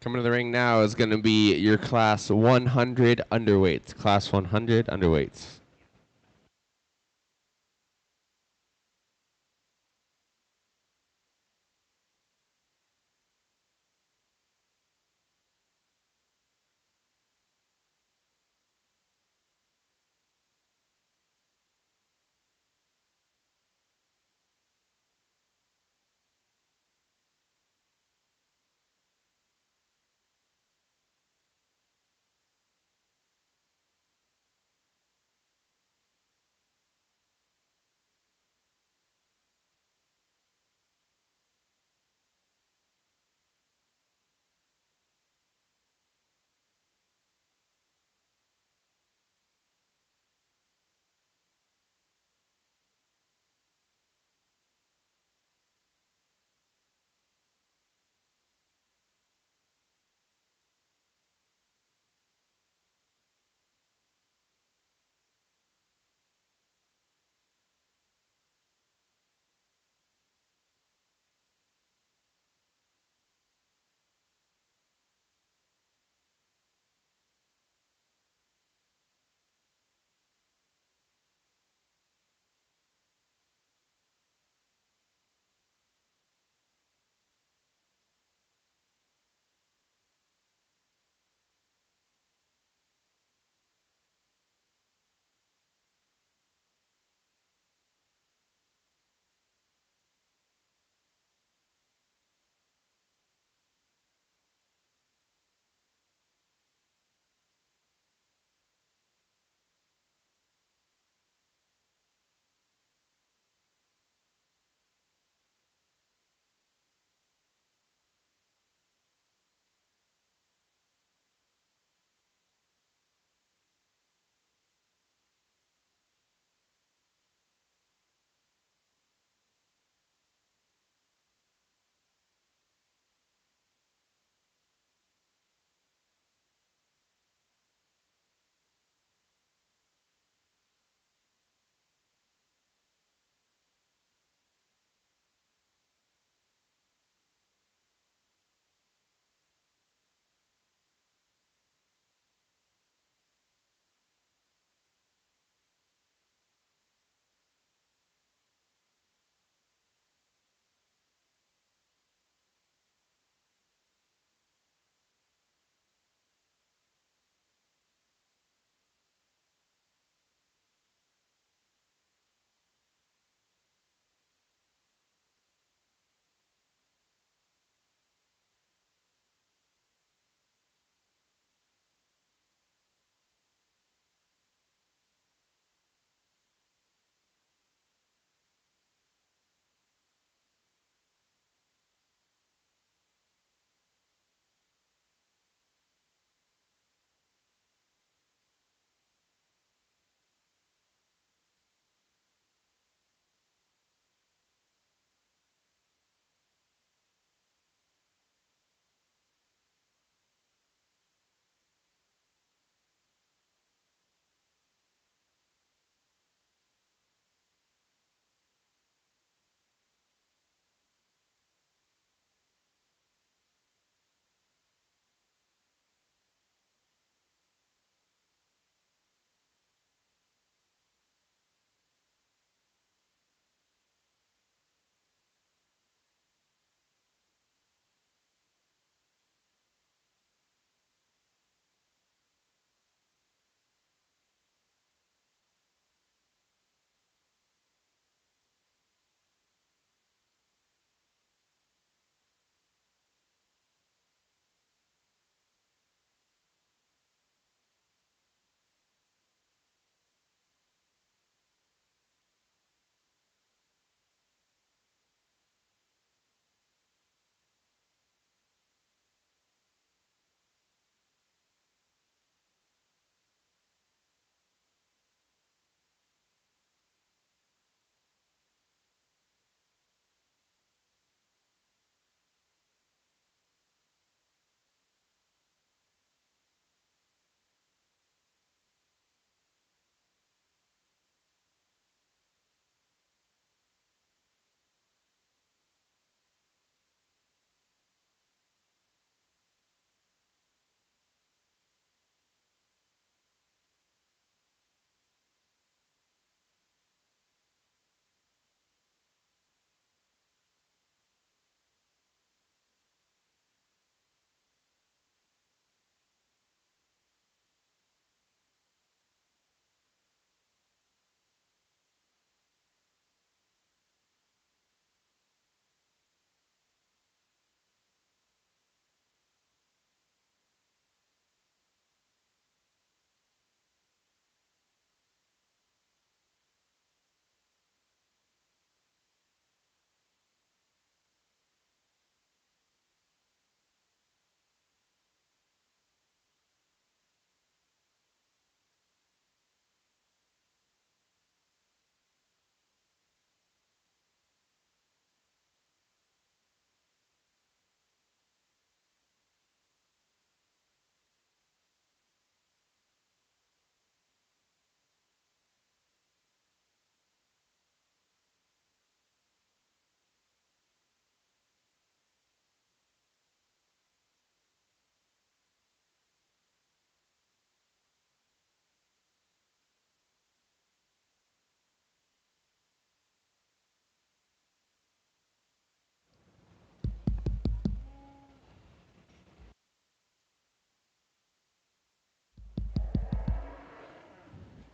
Coming to the ring now is going to be your class 100 underweights. Class 100 underweights.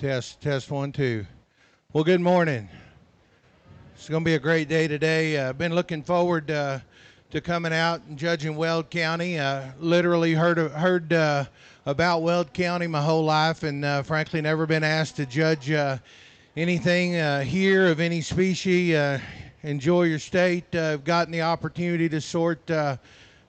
Test 1, 2. Well, good morning. It's going to be a great day today. I've been looking forward to coming out and judging Weld County. Literally heard about Weld County my whole life, and frankly never been asked to judge anything here of any species. Enjoy your state. I've gotten the opportunity to sort at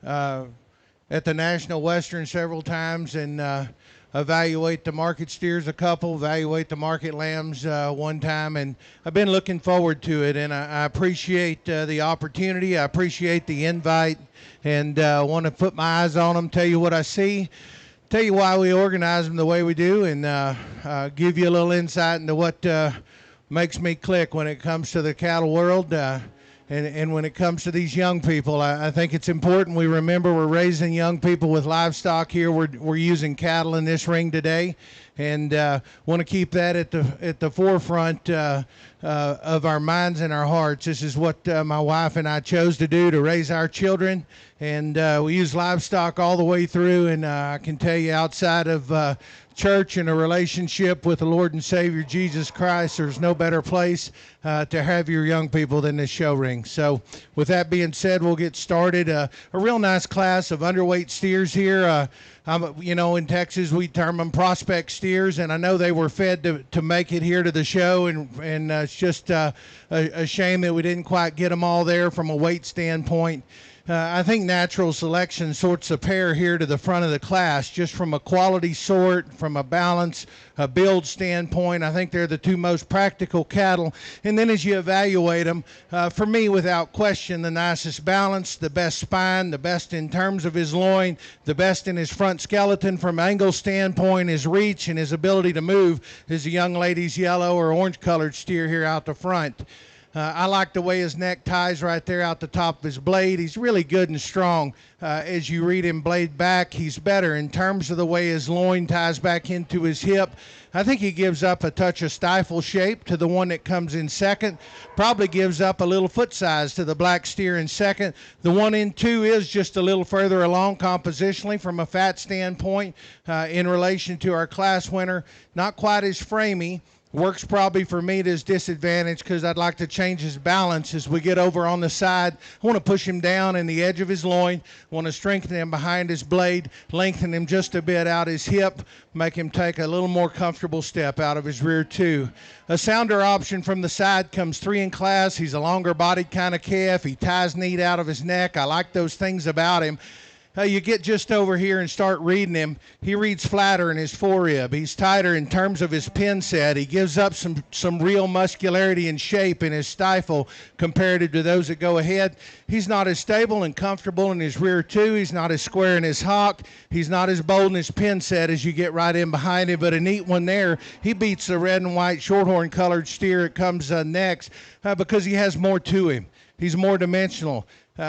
the National Western several times and evaluate the market steers a couple, evaluate the market lambs one time, and I've been looking forward to it, and I appreciate the opportunity. I appreciate the invite, and want to put my eyes on them, tell you what I see, tell you why we organize them the way we do, and give you a little insight into what makes me click when it comes to the cattle world. And when it comes to these young people, I think it's important we remember we're raising young people with livestock here. We're using cattle in this ring today, and want to keep that at the forefront of our minds and our hearts. This is what my wife and I chose to do to raise our children, and we use livestock all the way through. And I can tell you, outside of church and a relationship with the Lord and Savior Jesus Christ, there's no better place to have your young people than this show ring. So with that being said, we'll get started. A real nice class of underweight steers here. In Texas we term them prospect steers, and I know they were fed to make it here to the show, and it's just a shame that we didn't quite get them all there from a weight standpoint. I think natural selection sorts a pair here to the front of the class, just from a quality sort, from a balance, a build standpoint. I think they're the two most practical cattle. And then as you evaluate them, for me, without question, the nicest balance, the best spine, the best in terms of his loin, the best in his front skeleton from angle standpoint, his reach and his ability to move is a young lady's yellow or orange colored steer here out the front. I like the way his neck ties right there out the top of his blade. He's really good and strong. As you read him blade back, he's better in terms of the way his loin ties back into his hip. I think he gives up a touch of stifle shape to the one that comes in second. Probably gives up a little foot size to the black steer in second. The one in two is just a little further along compositionally from a fat standpoint in relation to our class winner. Not quite as framey. Works probably for me to his disadvantage because I'd like to change his balance as we get over on the side. I want to push him down in the edge of his loin. I want to strengthen him behind his blade, lengthen him just a bit out his hip, make him take a little more comfortable step out of his rear two. A sounder option from the side comes 3 in class. He's a longer bodied kind of calf. He ties neat out of his neck. I like those things about him. You get just over here and start reading him. He reads flatter in his forerib. He's tighter in terms of his pin set. He gives up some real muscularity and shape in his stifle comparative to those that go ahead. He's not as stable and comfortable in his rear two. He's not as square in his hock. He's not as bold in his pin set as you get right in behind him, but a neat one there. He beats the red and white shorthorn colored steer that comes next because he has more to him. He's more dimensional.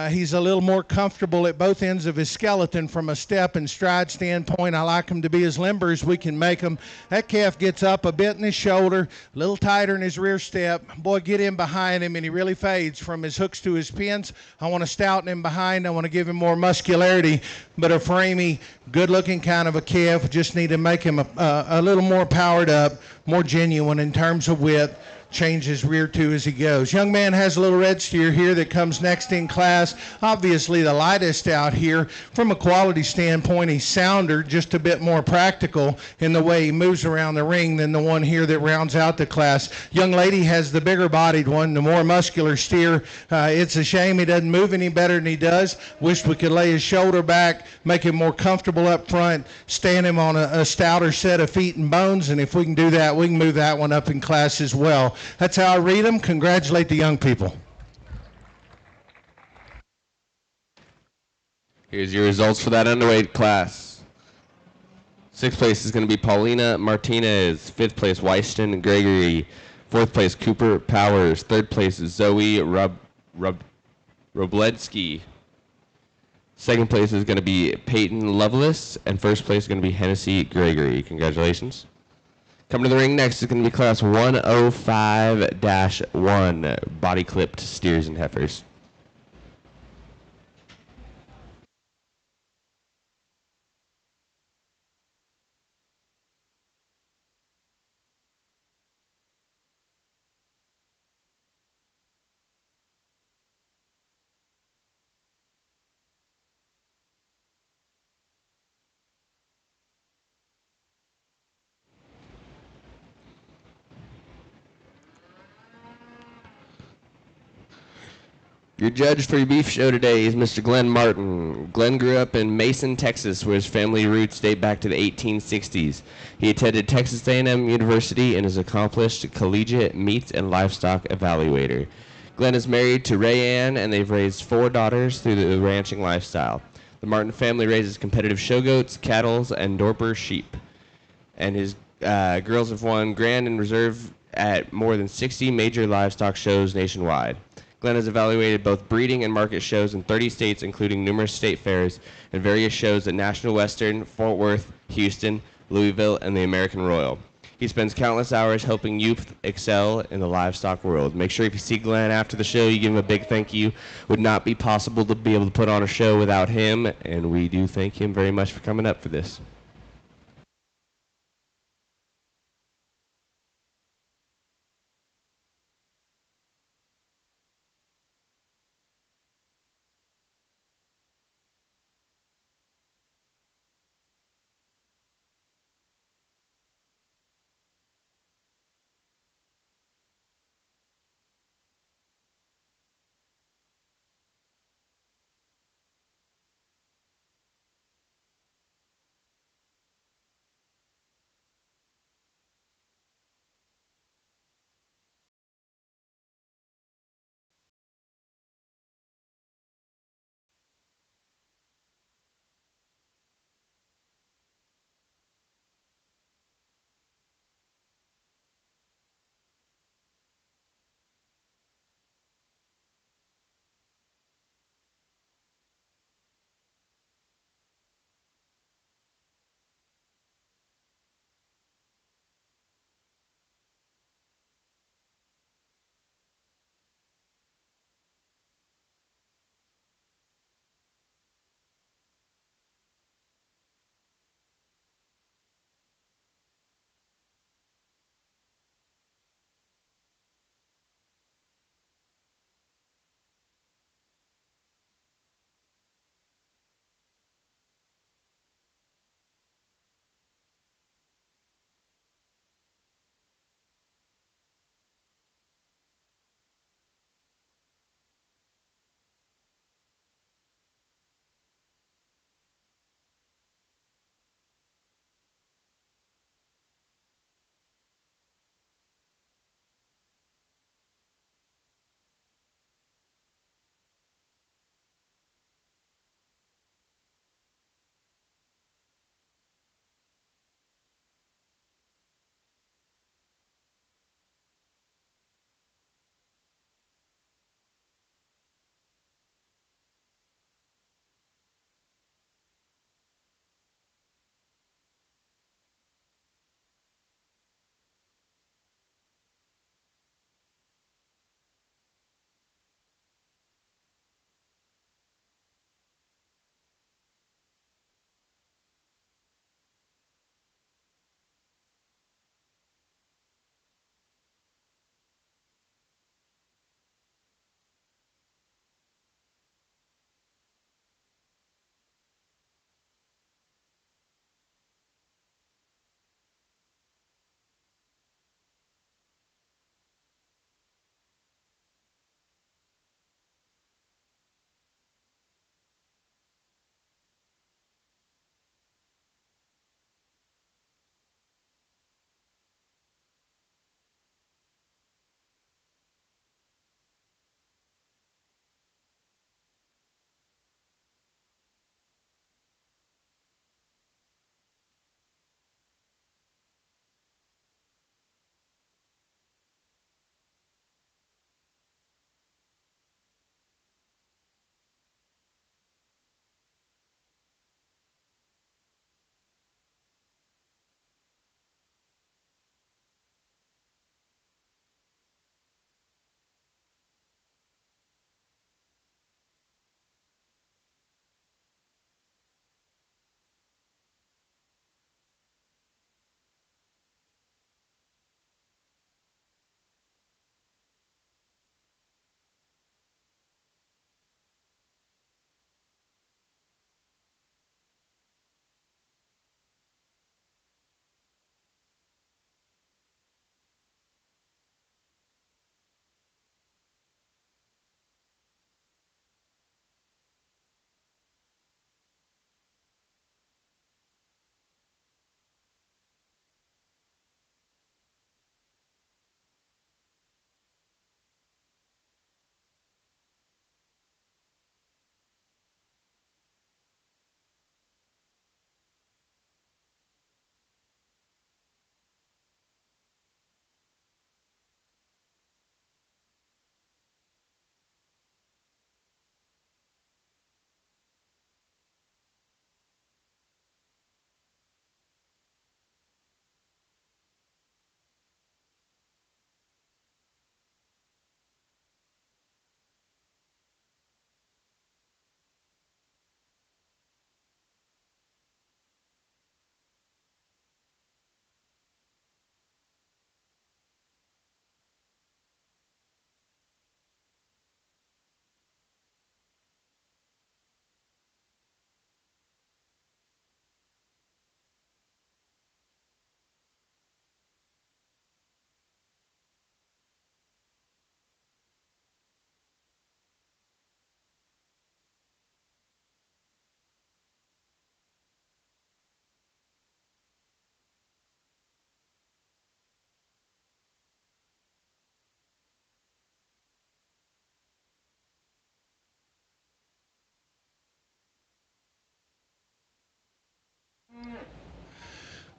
He's a little more comfortable at both ends of his skeleton from a step and stride standpoint. I like him to be as limber as we can make him. That calf gets up a bit in his shoulder, a little tighter in his rear step. Boy, get in behind him, and he really fades from his hooks to his pins. I want to stouten him behind. I want to give him more muscularity, but a framey, good-looking kind of a calf. Just need to make him a little more powered up, more genuine in terms of width. Change his rear two as he goes. Young man has a little red steer here that comes next in class. Obviously the lightest out here. From a quality standpoint, he's sounder, just a bit more practical in the way he moves around the ring than the one here that rounds out the class. Young lady has the bigger bodied one, the more muscular steer. It's a shame he doesn't move any better than he does. Wish we could lay his shoulder back, make him more comfortable up front, stand him on a stouter set of feet and bones, and if we can do that, we can move that one up in class as well. That's how I read them. Congratulate the young people. Here's your results for that underweight class. 6th place is going to be Paulina Martinez. 5th place, Weiston Gregory. 4th place, Cooper Powers. 3rd place, Zoe Robletsky. 2nd place is going to be Peyton Lovelace. And 1st place is going to be Hennessy Gregory. Congratulations. Coming to the ring next is going to be class 105-1, body clipped steers and heifers. Your judge for your beef show today is Mr. Glenn Martin. Glenn grew up in Mason, Texas, where his family roots date back to the 1860s. He attended Texas A&M University and is an accomplished collegiate meat and livestock evaluator. Glenn is married to Ray Ann, and they've raised 4 daughters through the ranching lifestyle. The Martin family raises competitive show goats, cattle, and Dorper sheep. And his girls have won Grand and Reserve at more than 60 major livestock shows nationwide. Glenn has evaluated both breeding and market shows in 30 states, including numerous state fairs and various shows at National Western, Fort Worth, Houston, Louisville, and the American Royal. He spends countless hours helping youth excel in the livestock world. Make sure if you see Glenn after the show, you give him a big thank you. Would not be possible to be able to put on a show without him, and we do thank him very much for coming up for this.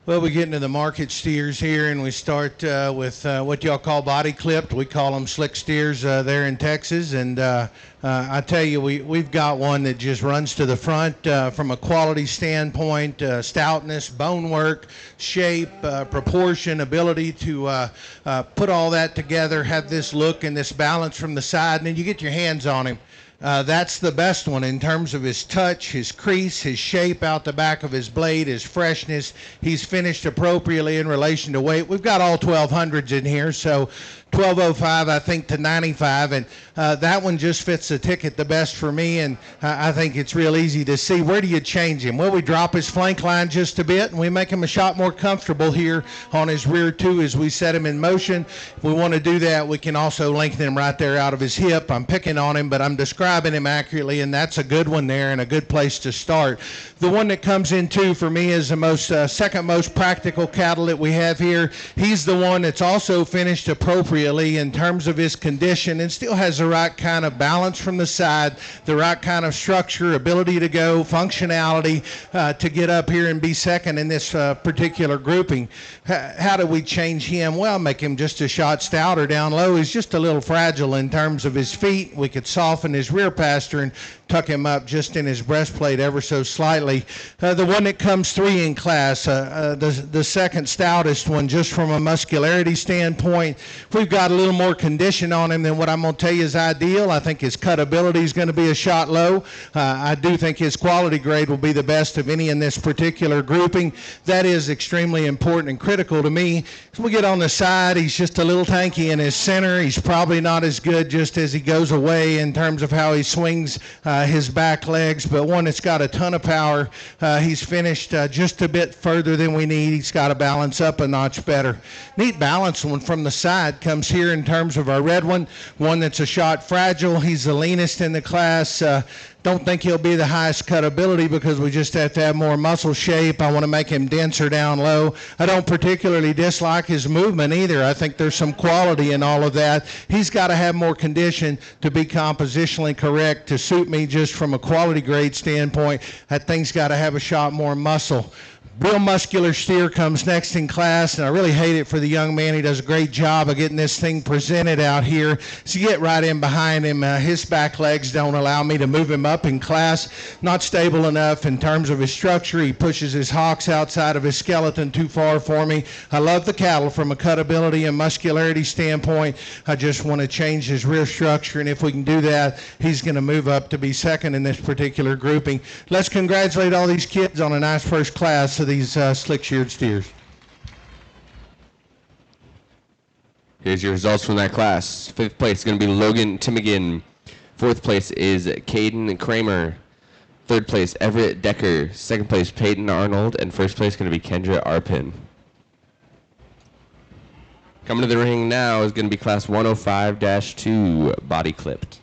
Well, we get into the market steers here, and we start with what y'all call body clipped. We call them slick steers there in Texas. And I tell you, we've got one that just runs to the front from a quality standpoint, stoutness, bone work, shape, proportion, ability to put all that together, have this look and this balance from the side, and then you get your hands on him. That's the best one in terms of his touch, his crease, his shape out the back of his blade, his freshness. He's finished appropriately in relation to weight. We've got all 1200s in here, so 1205 I think to 95, and that one just fits the ticket the best for me, and I think it's real easy to see. Where do you change him? Well, we drop his flank line just a bit, and we make him a shot more comfortable here on his rear too as we set him in motion. If we want to do that, we can also lengthen him right there out of his hip. I'm picking on him, but I'm describing him accurately, and that's a good one there and a good place to start. The one that comes in too for me is the most second most practical cattle that we have here. He's the one that's also finished appropriately in terms of his condition and still has the right kind of balance from the side, the right kind of structure, ability to go, functionality to get up here and be second in this particular grouping. How do we change him? Well, make him just a shot stouter down low. He's just a little fragile in terms of his feet. We could soften his rear pastern, tuck him up just in his breastplate ever so slightly. The one that comes three in class, the second stoutest one, just from a muscularity standpoint. We've got a little more condition on him than what I'm going to tell you is ideal. I think his cut ability is going to be a shot low. I do think his quality grade will be the best of any in this particular grouping. That is extremely important and critical to me. As we get on the side, he's just a little tanky in his center. He's probably not as good just as he goes away in terms of how he swings his back legs, but one that's got a ton of power. He's finished just a bit further than we need. He's got to balance up a notch better. Neat balance one from the side comes here in terms of our red one that's a shot fragile. He's the leanest in the class. Don't think he'll be the highest cut ability because we just have to have more muscle shape. I want to make him denser down low. I don't particularly dislike his movement either. I think there's some quality in all of that. He's got to have more condition to be compositionally correct to suit me just from a quality grade standpoint. That thing's got to have a shot more muscle. Real muscular steer comes next in class, and I really hate it for the young man. He does a great job of getting this thing presented out here. So you get right in behind him. His back legs don't allow me to move him up in class. Not stable enough in terms of his structure. He pushes his hocks outside of his skeleton too far for me. I love the cattle from a cutability and muscularity standpoint. I just want to change his rear structure, and if we can do that, he's going to move up to be second in this particular grouping. Let's congratulate all these kids on a nice first class of these slick-sheared steers. Here's your results from that class. Fifth place is going to be Logan Timigan. Fourth place is Caden Kramer. Third place, Everett Decker. Second place, Peyton Arnold. And first place is going to be Kendra Arpin. Coming to the ring now is going to be class 105-2, body clipped.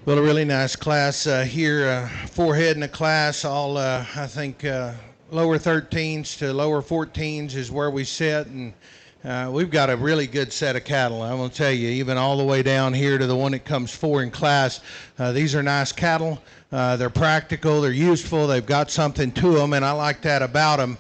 Well, a really nice class here. Forehead in the class, all I think lower 13s to lower 14s is where we sit, and we've got a really good set of cattle. I'm going to tell you, even all the way down here to the one that comes four in class. These are nice cattle. They're practical, they're useful, they've got something to them, and I like that about them.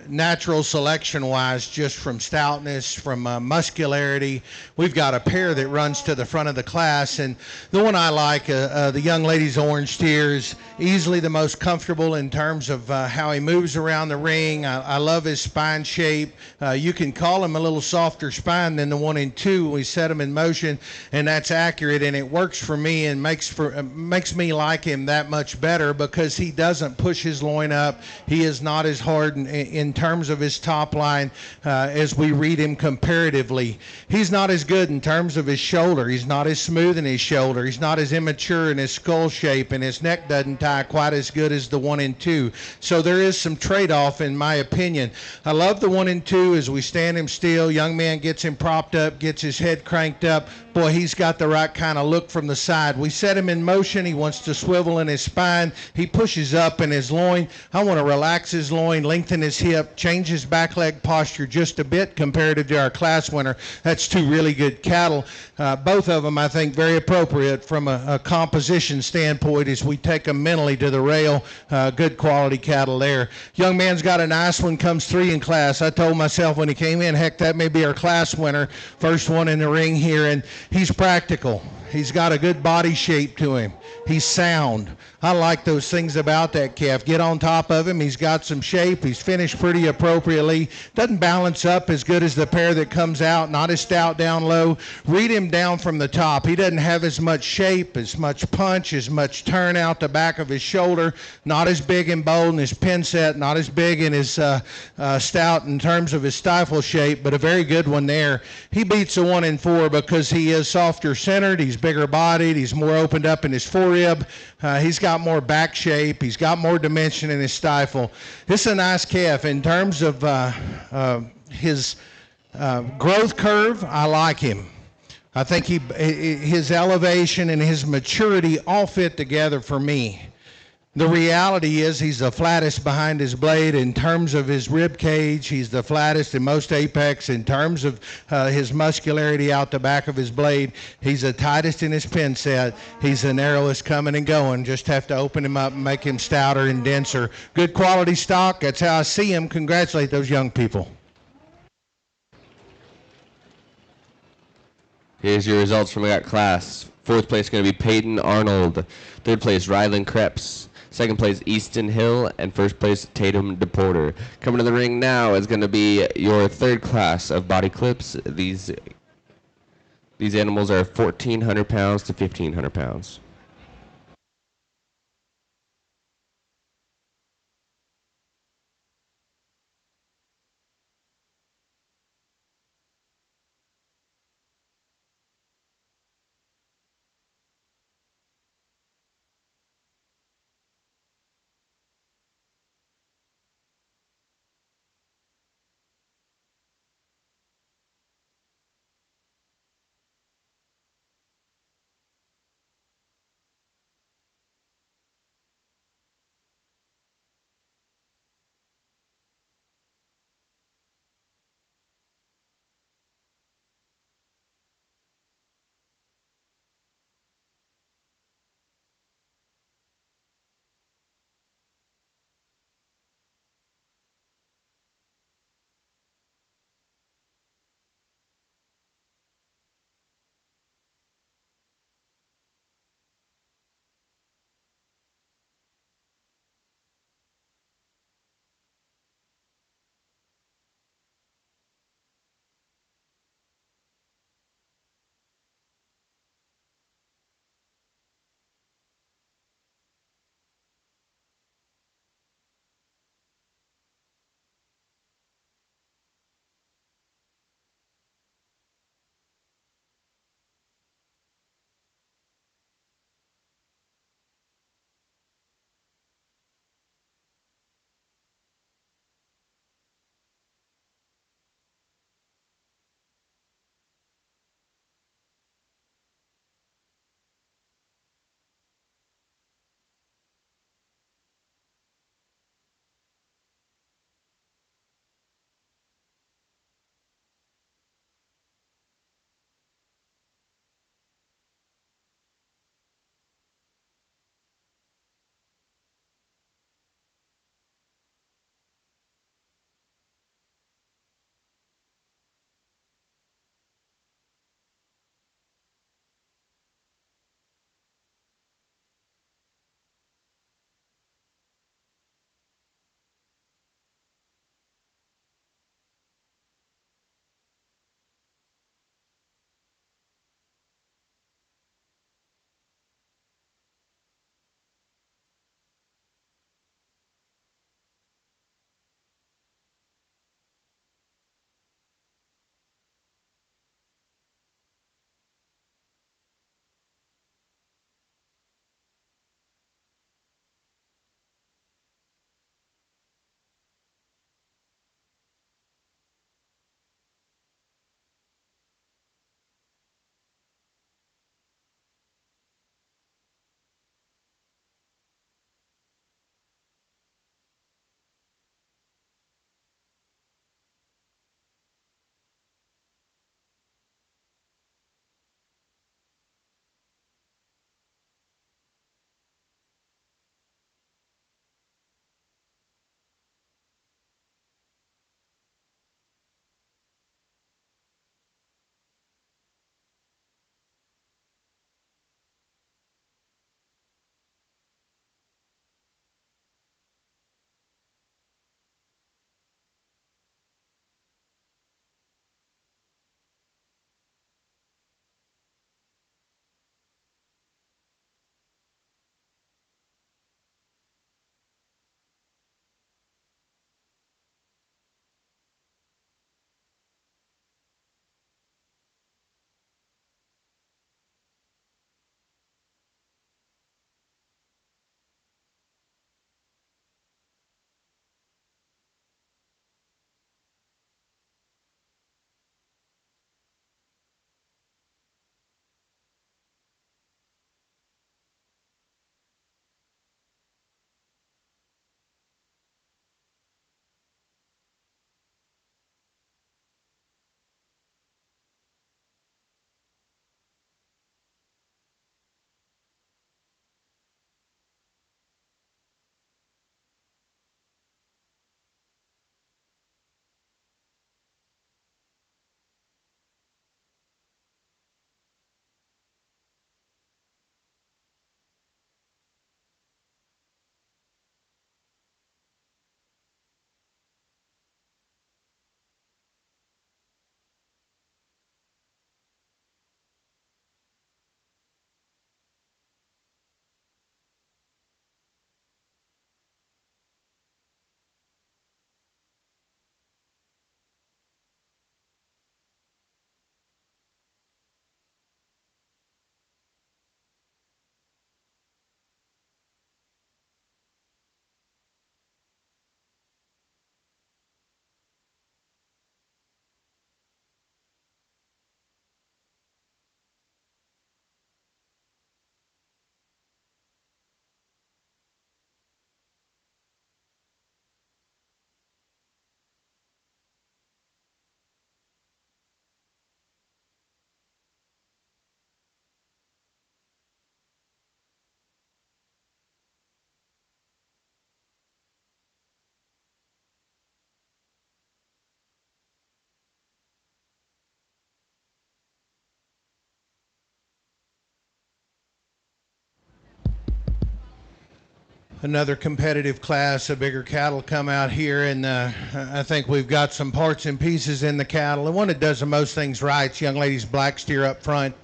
Natural selection wise, just from stoutness, from muscularity. We've got a pair that runs to the front of the class, and the one I like, the young lady's orange steer, is easily the most comfortable in terms of how he moves around the ring. I love his spine shape. You can call him a little softer spine than the 1 and 2. We set him in motion, and that's accurate, and it works for me and makes me like him that much better because he doesn't push his loin up. He is not as hard in terms of his top line as we read him comparatively. He's not as good in terms of his shoulder. He's not as smooth in his shoulder. He's not as immature in his skull shape, and his neck doesn't tie quite as good as the 1 and 2. So there is some trade-off in my opinion. I love the 1 and 2 as we stand him still. Young man gets him propped up, gets his head cranked up. Boy, he's got the right kind of look from the side. We set him in motion. He wants to swivel in his spine. He pushes up in his loin. I want to relax his loin, lengthen his hip, change his back leg posture just a bit comparative to our class winner. That's two really good cattle. Both of them, I think, very appropriate from a composition standpoint as we take them mentally to the rail. Good quality cattle there. Young man's got a nice one, comes 3 in class. I told myself when he came in, heck, that may be our class winner. First one in the ring here, and he's practical. He's got a good body shape to him. He's sound. I like those things about that calf. Get on top of him. He's got some shape. He's finished pretty appropriately. Doesn't balance up as good as the pair that comes out. Not as stout down low. Read him down from the top. He doesn't have as much shape, as much punch, as much turn out the back of his shoulder. Not as big and bold in his pin set. Not as big in his stout in terms of his stifle shape, but a very good one there. He beats a 1 and 4 because he is softer centered. He's bigger bodied. He's more opened up in his forerib. He's got more back shape. He's got more dimension in his stifle. This is a nice calf. In terms of his growth curve, I like him. I think his elevation and his maturity all fit together for me. The reality is he's the flattest behind his blade in terms of his rib cage. He's the flattest in most apex in terms of his muscularity out the back of his blade. He's the tightest in his pin set. He's the narrowest coming and going. Just have to open him up and make him stouter and denser. Good quality stock. That's how I see him. Congratulate those young people. Here's your results from that class. 4th place is going to be Peyton Arnold. 3rd place, Rylan Krebs. 2nd place, Easton Hill. And 1st place, Tatum DePorter. Coming to the ring now is going to be your 3rd class of body clips. These animals are 1,400 pounds to 1,500 pounds. another competitive class of bigger cattle come out here, and I think we've got some parts and pieces in the cattle. The one that does the most things right, young lady's black steer up front.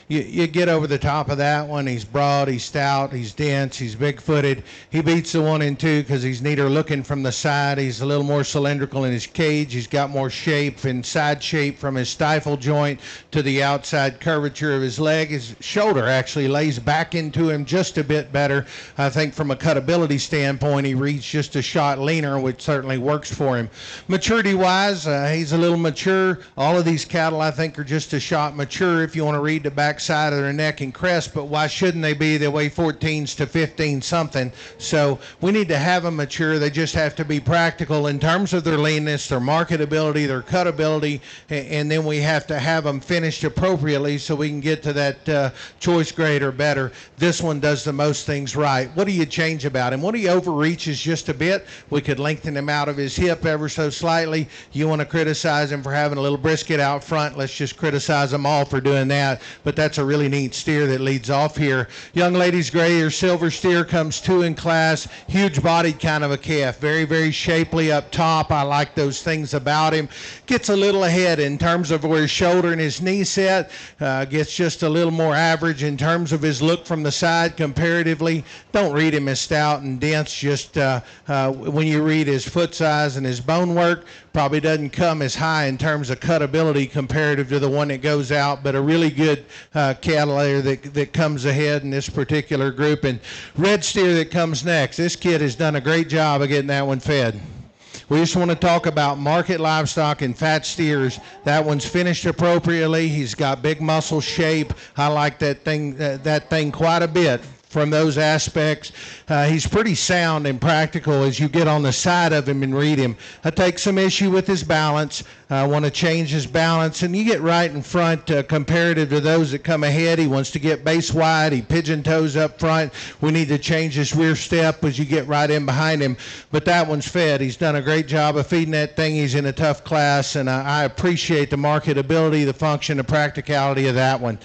You get over the top of that one. He's broad, he's stout, he's dense, he's big-footed. He beats the 1 and 2 because he's neater looking from the side. He's a little more cylindrical in his cage. He's got more shape and side shape from his stifle joint to the outside curvature of his leg. His shoulder actually lays back into him just a bit better. I think from a cutability standpoint, he reads just a shot leaner, which certainly works for him. Maturity-wise, he's a little mature. All of these cattle, I think, are just a shot mature if you want to read the back side of their neck and crest, but why shouldn't they be? They weigh 14s to 15 something, so we need to have them mature. They just have to be practical in terms of their leanness, their marketability, their cutability, and then we have to have them finished appropriately so we can get to that choice grade or better. This one does the most things right. What do you change about him? When he overreaches just a bit, we could lengthen him out of his hip ever so slightly. You want to criticize him for having a little brisket out front, let's just criticize them all for doing that, but that's a really neat steer that leads off here. Young lady's gray or silver steer comes 2 in class. Huge bodied kind of a calf. Very, very shapely up top. I like those things about him. Gets a little ahead in terms of where his shoulder and his knee set. Gets just a little more average in terms of his look from the side comparatively. Don't read him as stout and dense. Just when you read his foot size and his bone work, probably doesn't come as high in terms of cutability comparative to the one that goes out, but a really good cattle there that comes ahead in this particular group. And red steer that comes next. This kid has done a great job of getting that one fed. We just want to talk about market livestock and fat steers. That one's finished appropriately. He's got big muscle shape. I like that thing quite a bit from those aspects. He's pretty sound and practical as you get on the side of him and read him. I take some issue with his balance. I want to change his balance, and you get right in front comparative to those that come ahead. He wants to get base wide. He pigeon toes up front. We need to change his rear step as you get right in behind him. But that one's fed. He's done a great job of feeding that thing. He's in a tough class, and I appreciate the marketability, the function, the practicality of that one.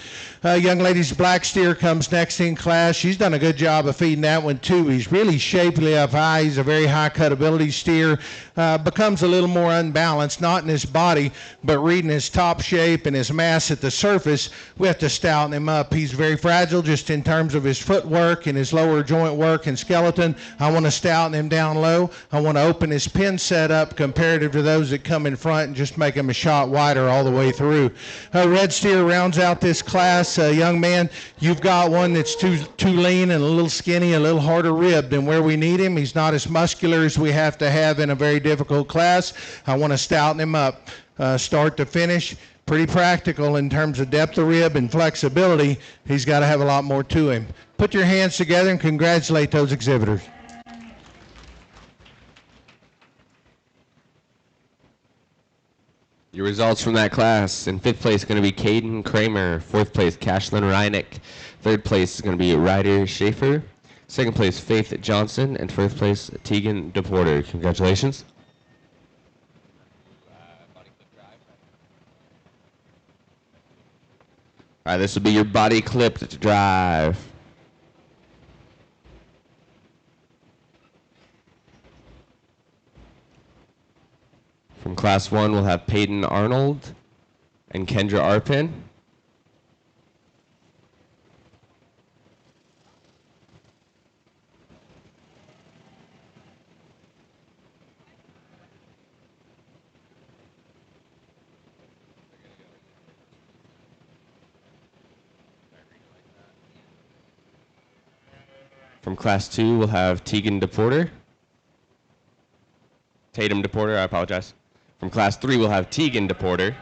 Young lady's black steer comes next in class. She's done a good job of feeding that one too. He's really shapely up high. He's a very high cutability steer. Becomes a little more unbalanced, not in his body, but reading his top shape and his mass at the surface, we have to stouten him up. He's very fragile just in terms of his footwork and his lower joint work and skeleton. I want to stouten him down low. I want to open his pin set up comparative to those that come in front and just make him a shot wider all the way through. Red steer rounds out this class. Young man, you've got one that's too lean and a little skinny, a little harder ribbed than where we need him. He's not as muscular as we have to have in a very difficult class. I want to stouten him up, start to finish. Pretty practical in terms of depth of rib and flexibility. He's got to have a lot more to him. Put your hands together and congratulate those exhibitors. Your results from that class: in 5th place is going to be Caden Kramer. 4th place, Cashlyn Reinick. 3rd place is going to be Ryder Schaefer. 2nd place, Faith Johnson. And 1st place, Tegan DePorter. Congratulations. All right, this will be your body clipped drive. From Class 1, we'll have Peyton Arnold and Kendra Arpin. From Class 2, we'll have Tegan DePorter. Tatum DePorter, I apologize. From Class 3, we'll have Tegan DePorter.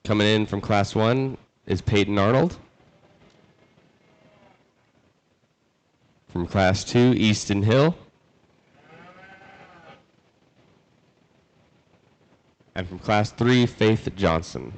Coming in from Class 1 is Peyton Arnold. From Class 2, Easton Hill. And from Class 3, Faith Johnson.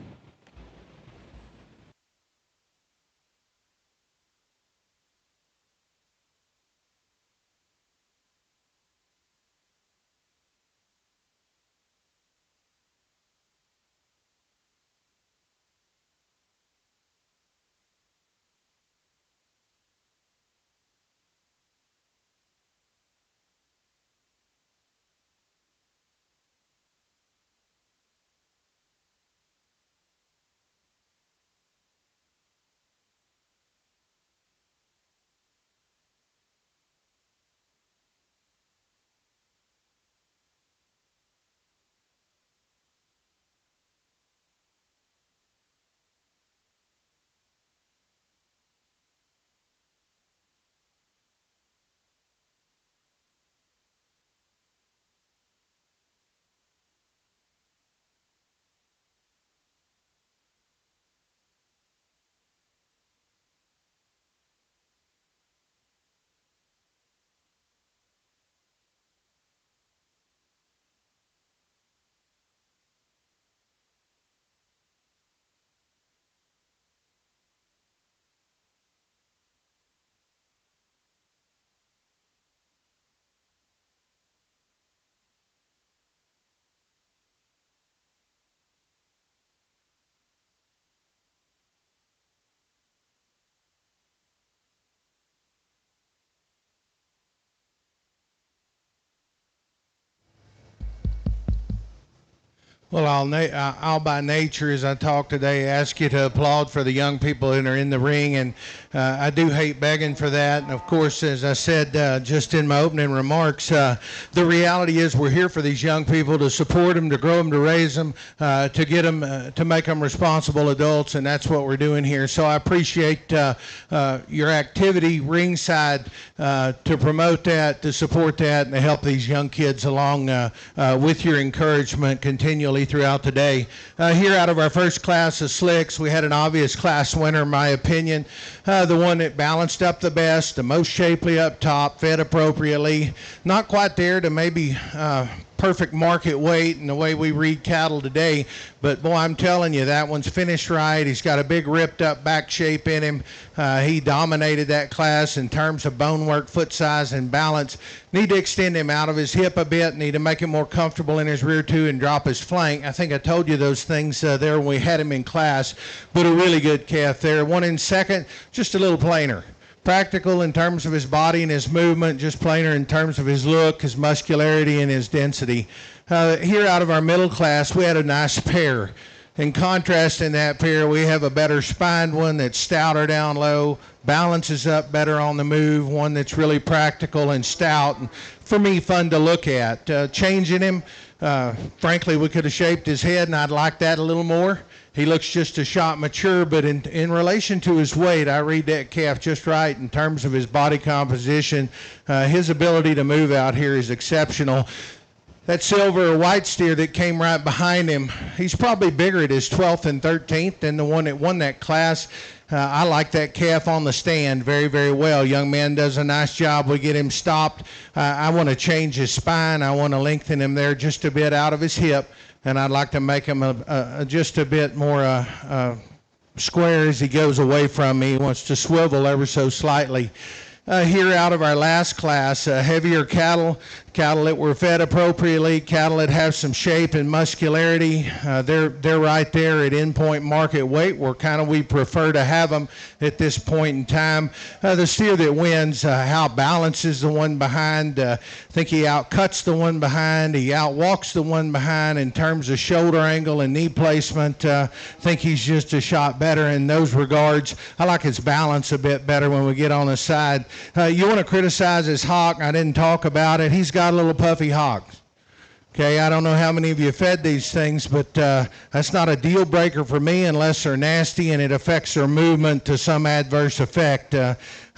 Well, I'll by nature, as I talk today, ask you to applaud for the young people that are in the ring, and I do hate begging for that. And of course, as I said just in my opening remarks, the reality is we're here for these young people to support them, to grow them, to raise them, to get them, to make them responsible adults, and that's what we're doing here. So I appreciate your activity ringside to promote that, to support that, and to help these young kids along with your encouragement continually throughout the day. Here out of our first class of slicks, we had an obvious class winner, in my opinion. The one that balanced up the best, the most shapely up top, fed appropriately. Not quite there to maybe perfect market weight and the way we read cattle today, but boy, I'm telling you, that one's finished right. He's got a big ripped up back shape in him. He dominated that class in terms of bone work, foot size, and balance. Need to extend him out of his hip a bit, need to make him more comfortable in his rear too and drop his flank. I think I told you those things there when we had him in class, but a really good calf there. One in second, just a little plainer. Practical in terms of his body and his movement, just plainer in terms of his look, his muscularity, and his density. Here out of our middle class, we had a nice pair. In contrast in that pair, we have a better spined one that's stouter down low, balances up better on the move, one that's really practical and stout, and for me, fun to look at. Changing him, frankly, we could have shaped his head, and I'd like that a little more. He looks just a shot mature, but in relation to his weight, I read that calf just right in terms of his body composition. His ability to move out here is exceptional. That silver or white steer that came right behind him, he's probably bigger at his 12th and 13th than the one that won that class. I like that calf on the stand very, very well. Young man does a nice job. We get him stopped. I want to change his spine. I want to lengthen him there just a bit out of his hip, and I'd like to make him just a bit more square as he goes away from me. He wants to swivel ever so slightly. Here out of our last class, heavier cattle that were fed appropriately, cattle that have some shape and muscularity. They're right there at endpoint market weight where kind of we prefer to have them at this point in time. The steer that wins outbalances the one behind. I think he outcuts the one behind. He outwalks the one behind in terms of shoulder angle and knee placement. I think he's just a shot better in those regards. I like his balance a bit better when we get on the side. You want to criticize his hock. I didn't talk about it. He's got a little puffy hocks. Okay, I don't know how many of you fed these things, but that's not a deal breaker for me unless they're nasty and it affects their movement to some adverse effect.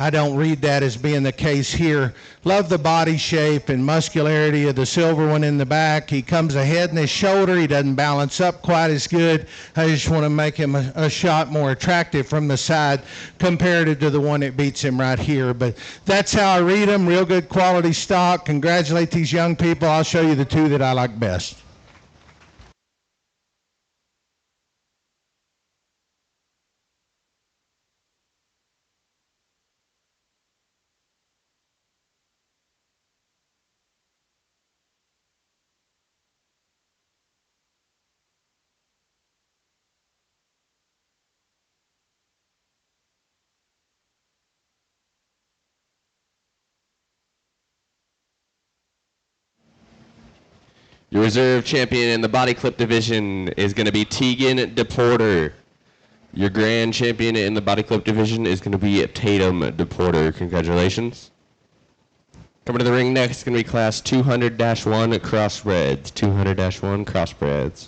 I don't read that as being the case here. Love the body shape and muscularity of the silver one in the back. He comes ahead in his shoulder. He doesn't balance up quite as good. I just want to make him a shot more attractive from the side comparative to the one that beats him right here. But that's how I read him. Real good quality stock. Congratulate these young people. I'll show you the two that I like best. Your reserve champion in the body clip division is going to be Tegan DePorter. Your grand champion in the body clip division is going to be Tatum DePorter. Congratulations. Coming to the ring next is going to be class 200-1 crossbreds. 200-1 crossbreds.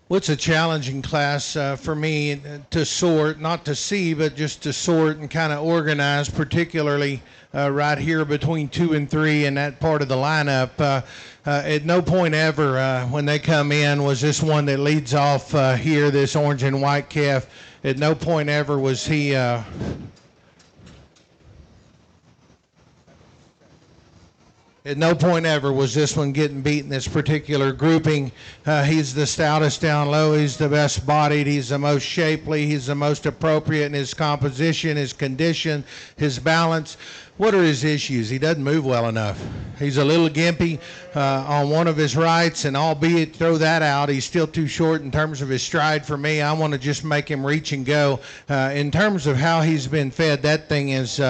What's a challenging class for me to sort, not to see, but just to sort and kind of organize, particularly right here between 2 and 3 and that part of the lineup. At no point ever when they come in was this one that leads off here, this orange and white calf. At no point ever was he. At no point ever was this one getting beat in this particular grouping. He's the stoutest down low. He's the best bodied. He's the most shapely. He's the most appropriate in his composition, his condition, his balance. What are his issues? He doesn't move well enough. He's a little gimpy on one of his rights, and albeit throw that out, he's still too short in terms of his stride for me. I want to just make him reach and go. In terms of how he's been fed, that thing is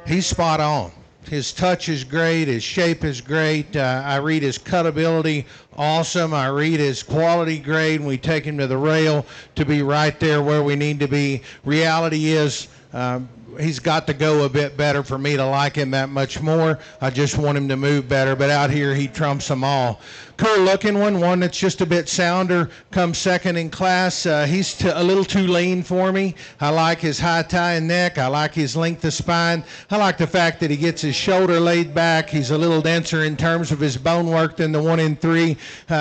he's spot on. His touch is great. His shape is great. I read his cutability awesome. I read his quality grade. We take him to the rail to be right there where we need to be. Reality is he's got to go a bit better for me to like him that much more. I just want him to move better. But out here, he trumps them all. Cool looking one that's just a bit sounder, comes second in class. He's a little too lean for me. I like his high tie and neck. I like his length of spine. I like the fact that he gets his shoulder laid back. He's a little denser in terms of his bone work than the 1 in 3.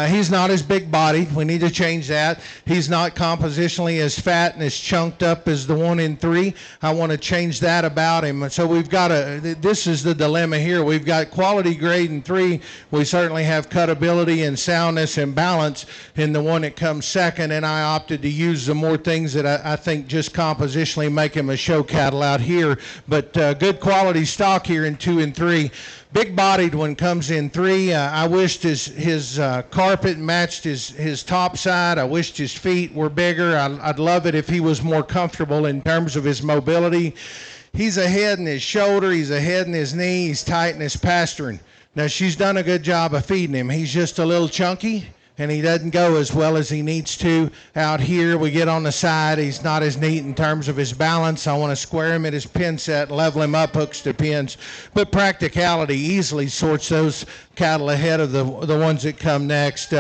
He's not as big bodied. We need to change that. He's not compositionally as fat and as chunked up as the 1 in 3. I want to change that about him. So we've got this is the dilemma here. We've got quality grade in 3. We certainly have cutability and soundness and balance in the one that comes second, and I opted to use the more things that I think just compositionally make him a show cattle out here. But good quality stock here in 2 and 3. Big bodied one comes in 3. I wished his carpet matched his top side. I wished his feet were bigger. I'd love it if he was more comfortable in terms of his mobility. He's ahead in his shoulder. He's ahead in his knee. He's tight in his pasturing. Now, she's done a good job of feeding him. He's just a little chunky, and he doesn't go as well as he needs to. Out here, we get on the side. He's not as neat in terms of his balance. I want to square him at his pin set, level him up, hooks to pins. But practicality easily sorts those cattle ahead of the ones that come next.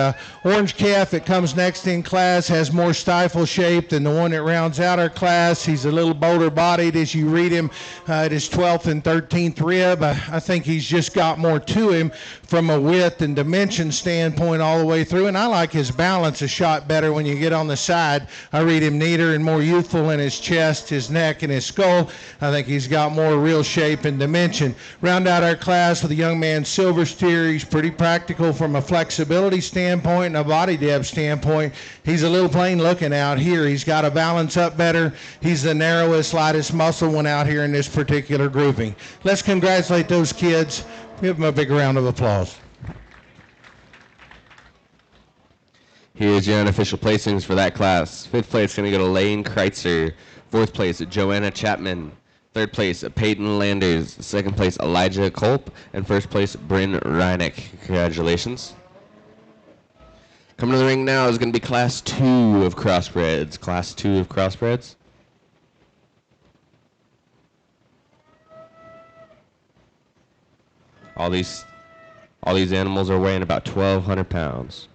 Orange calf that comes next in class has more stifle shape than the one that rounds out our class. He's a little bolder bodied as you read him at his 12th and 13th rib. I think he's just got more to him from a width and dimension standpoint all the way through, and I like his balance a shot better when you get on the side. I read him neater and more youthful in his chest, his neck, and his skull. I think he's got more real shape and dimension. Round out our class with a young man silver steer. He's pretty practical from a flexibility standpoint and a body depth standpoint. He's a little plain looking out here. He's got to balance up better. He's the narrowest, lightest muscle one out here in this particular grouping. Let's congratulate those kids. Give them a big round of applause. Here's your unofficial placings for that class. 5th place is going to go to Lane Kreitzer. 4th place, Joanna Chapman. 3rd place, Peyton Landers. 2nd place, Elijah Culp. And 1st place, Bryn Reineck. Congratulations. Coming to the ring now is going to be Class 2 of Crossbreds. Class 2 of Crossbreds. All these animals are weighing about 1,200 pounds.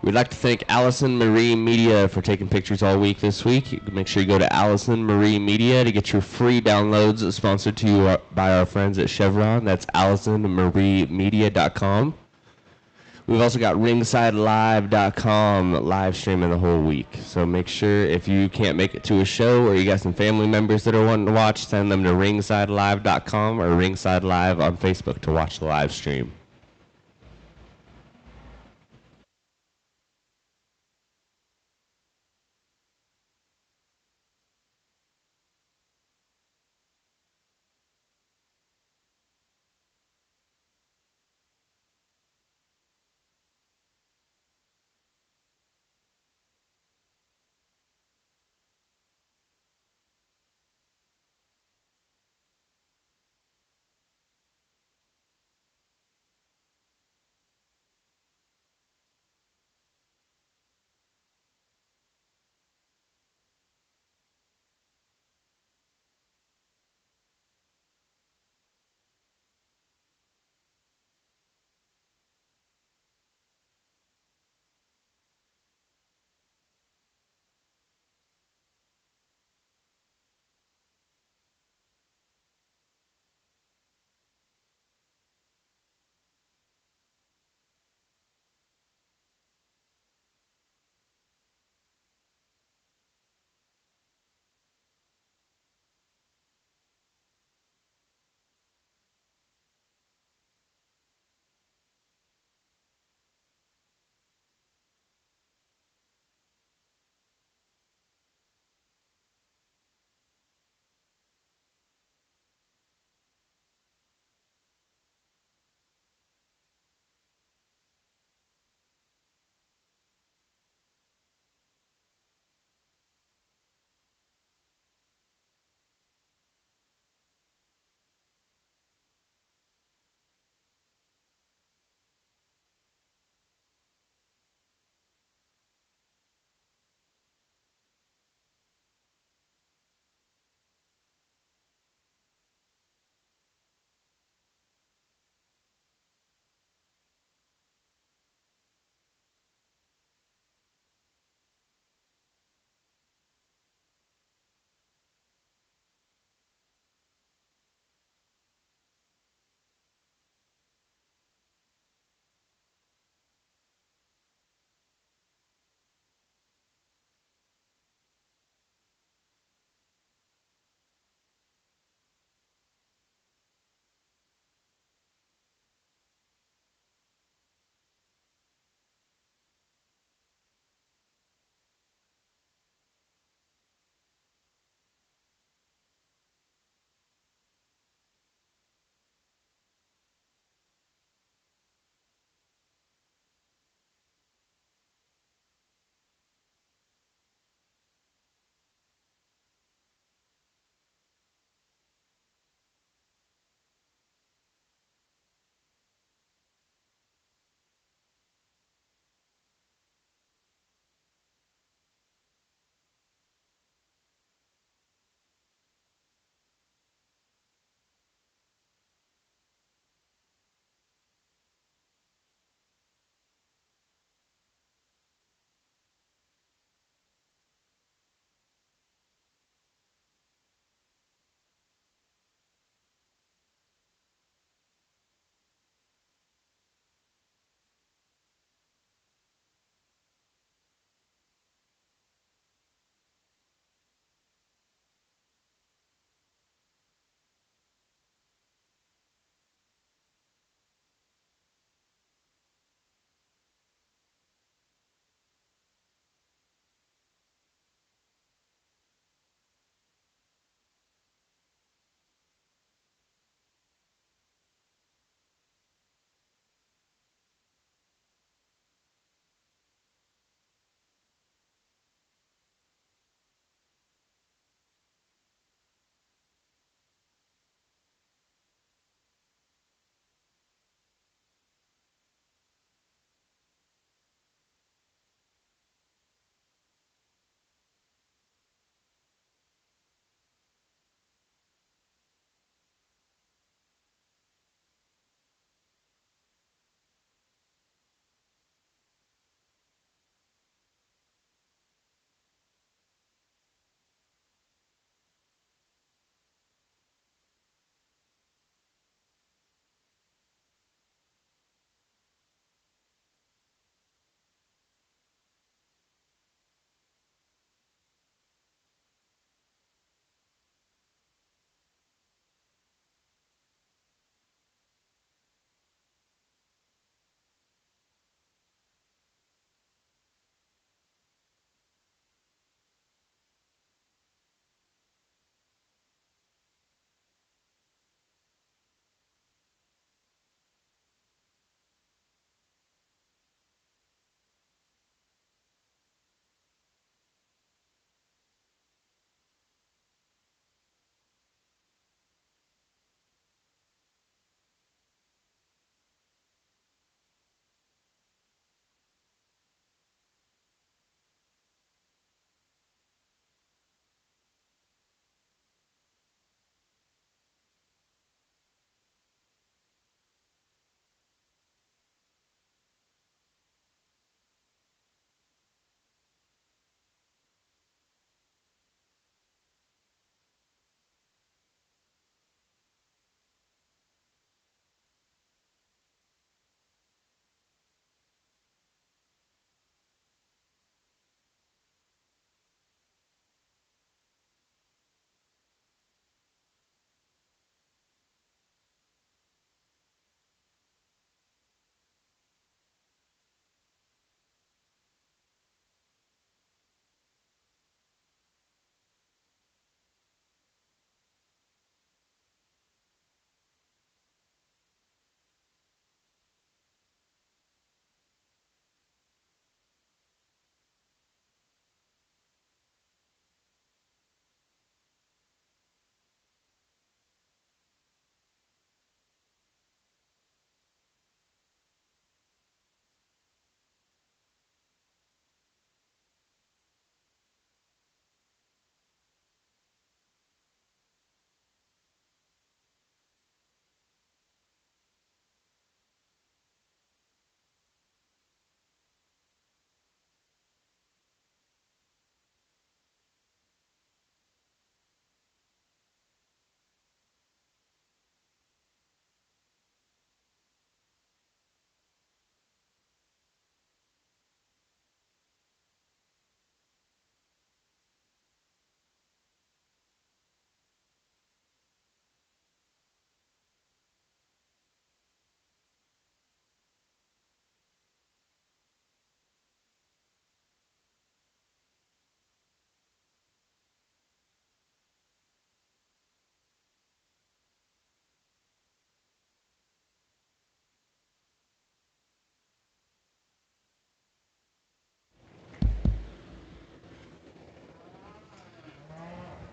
We'd like to thank Allison Marie Media for taking pictures all week this week. Make sure you go to Allison Marie Media to get your free downloads sponsored to you by our friends at Chevron. That's AllisonMarieMedia.com. We've also got RingsideLive.com live streaming the whole week. So make sure if you can't make it to a show or you got some family members that are wanting to watch, send them to RingsideLive.com or Ringside Live on Facebook to watch the live stream.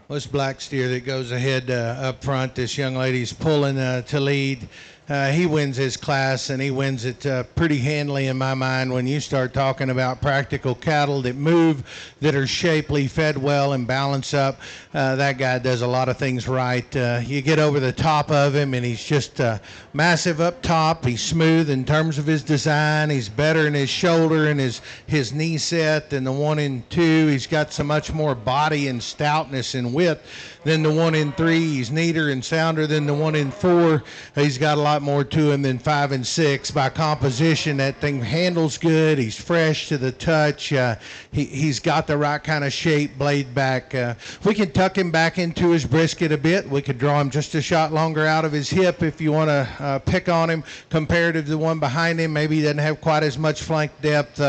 This black steer that goes ahead up front, this young lady's pulling to lead. He wins his class, and he wins it pretty handily in my mind. When you start talking about practical cattle that move, that are shapely, fed well, and balance up, that guy does a lot of things right. You get over the top of him, and he's just massive up top. He's smooth in terms of his design. He's better in his shoulder and his knee set than the 1 and 2. He's got so much more body and stoutness and width than the 1 and 3. He's neater and sounder than the 1 and 4. He's got a lot more to him than 5 and 6. By composition, that thing handles good. He's fresh to the touch. He's got the right kind of shape, blade back. We can tuck him back into his brisket a bit. We could draw him just a shot longer out of his hip if you want to pick on him comparative to the one behind him. Maybe he doesn't have quite as much flank depth,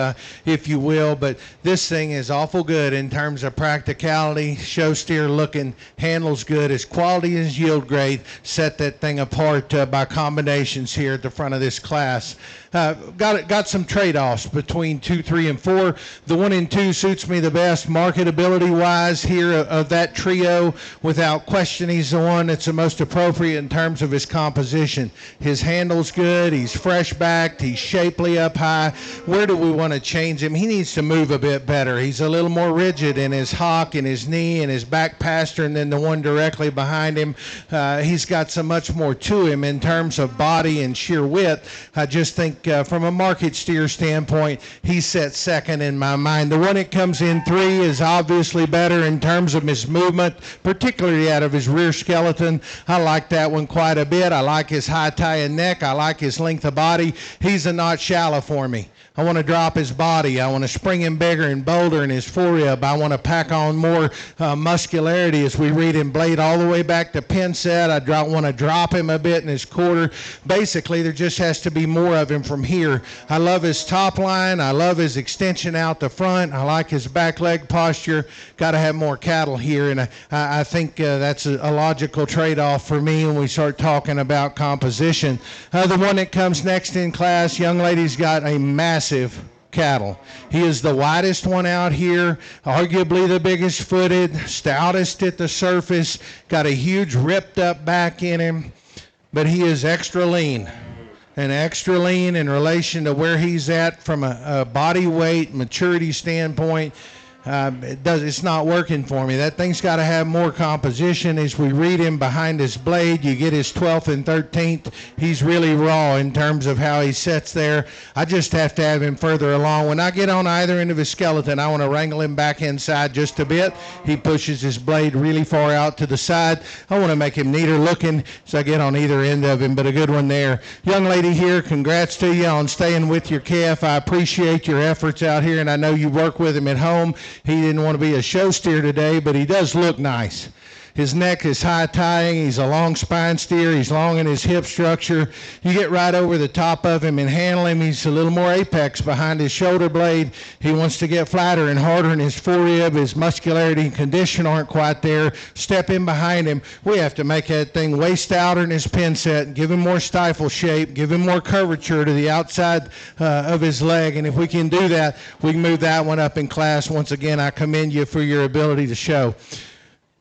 if you will, but this thing is awful good in terms of practicality. Show steer looking, handles good. His quality is yield great. Set that thing apart by combinations here at the front of this class. Got some trade-offs between 2, 3, and 4. The 1 and 2 suits me the best marketability-wise here of that trio. Without question, he's the one that's the most appropriate in terms of his composition. His handle's good. He's fresh-backed. He's shapely up high. Where do we want to change him? He needs to move a bit better. He's a little more rigid in his hock and his knee and his back pastern than the one directly behind him. He's got so much more to him in terms of body and sheer width. I just think from a market steer standpoint, he's set second in my mind. The one that comes in 3 is obviously better in terms of his movement, particularly out of his rear skeleton. I like that one quite a bit. I like his high tie and neck. I like his length of body. He's a notch shallow for me. I want to drop his body. I want to spring him bigger and bolder in his forerib. I want to pack on more muscularity as we read him blade all the way back to pin set. I want to drop him a bit in his quarter. Basically, there just has to be more of him from here. I love his top line. I love his extension out the front. I like his back leg posture. Got to have more cattle here, and I think that's a logical trade-off for me when we start talking about composition. The one that comes next in class, young lady's got a massive cattle. He is the widest one out here, arguably the biggest footed, stoutest at the surface, got a huge ripped up back in him, but he is extra lean. And extra lean in relation to where he's at from a body weight, maturity standpoint. It's not working for me. That thing's got to have more composition. As we read him behind his blade, you get his 12th and 13th. He's really raw in terms of how he sets there. I just have to have him further along. When I get on either end of his skeleton, I want to wrangle him back inside just a bit. He pushes his blade really far out to the side. I want to make him neater looking so I get on either end of him, but a good one there. Young lady here, congrats to you on staying with your calf. I appreciate your efforts out here, and I know you work with him at home. He didn't want to be a show steer today, but he does look nice. His neck is high tying. He's a long spine steer. He's long in his hip structure. You get right over the top of him and handle him. He's a little more apex behind his shoulder blade. He wants to get flatter and harder in his forerib. His muscularity and condition aren't quite there. Step in behind him. We have to make that thing way stouter in his pin set, give him more stifle shape, give him more curvature to the outside of his leg. And if we can do that, we can move that one up in class. Once again, I commend you for your ability to show.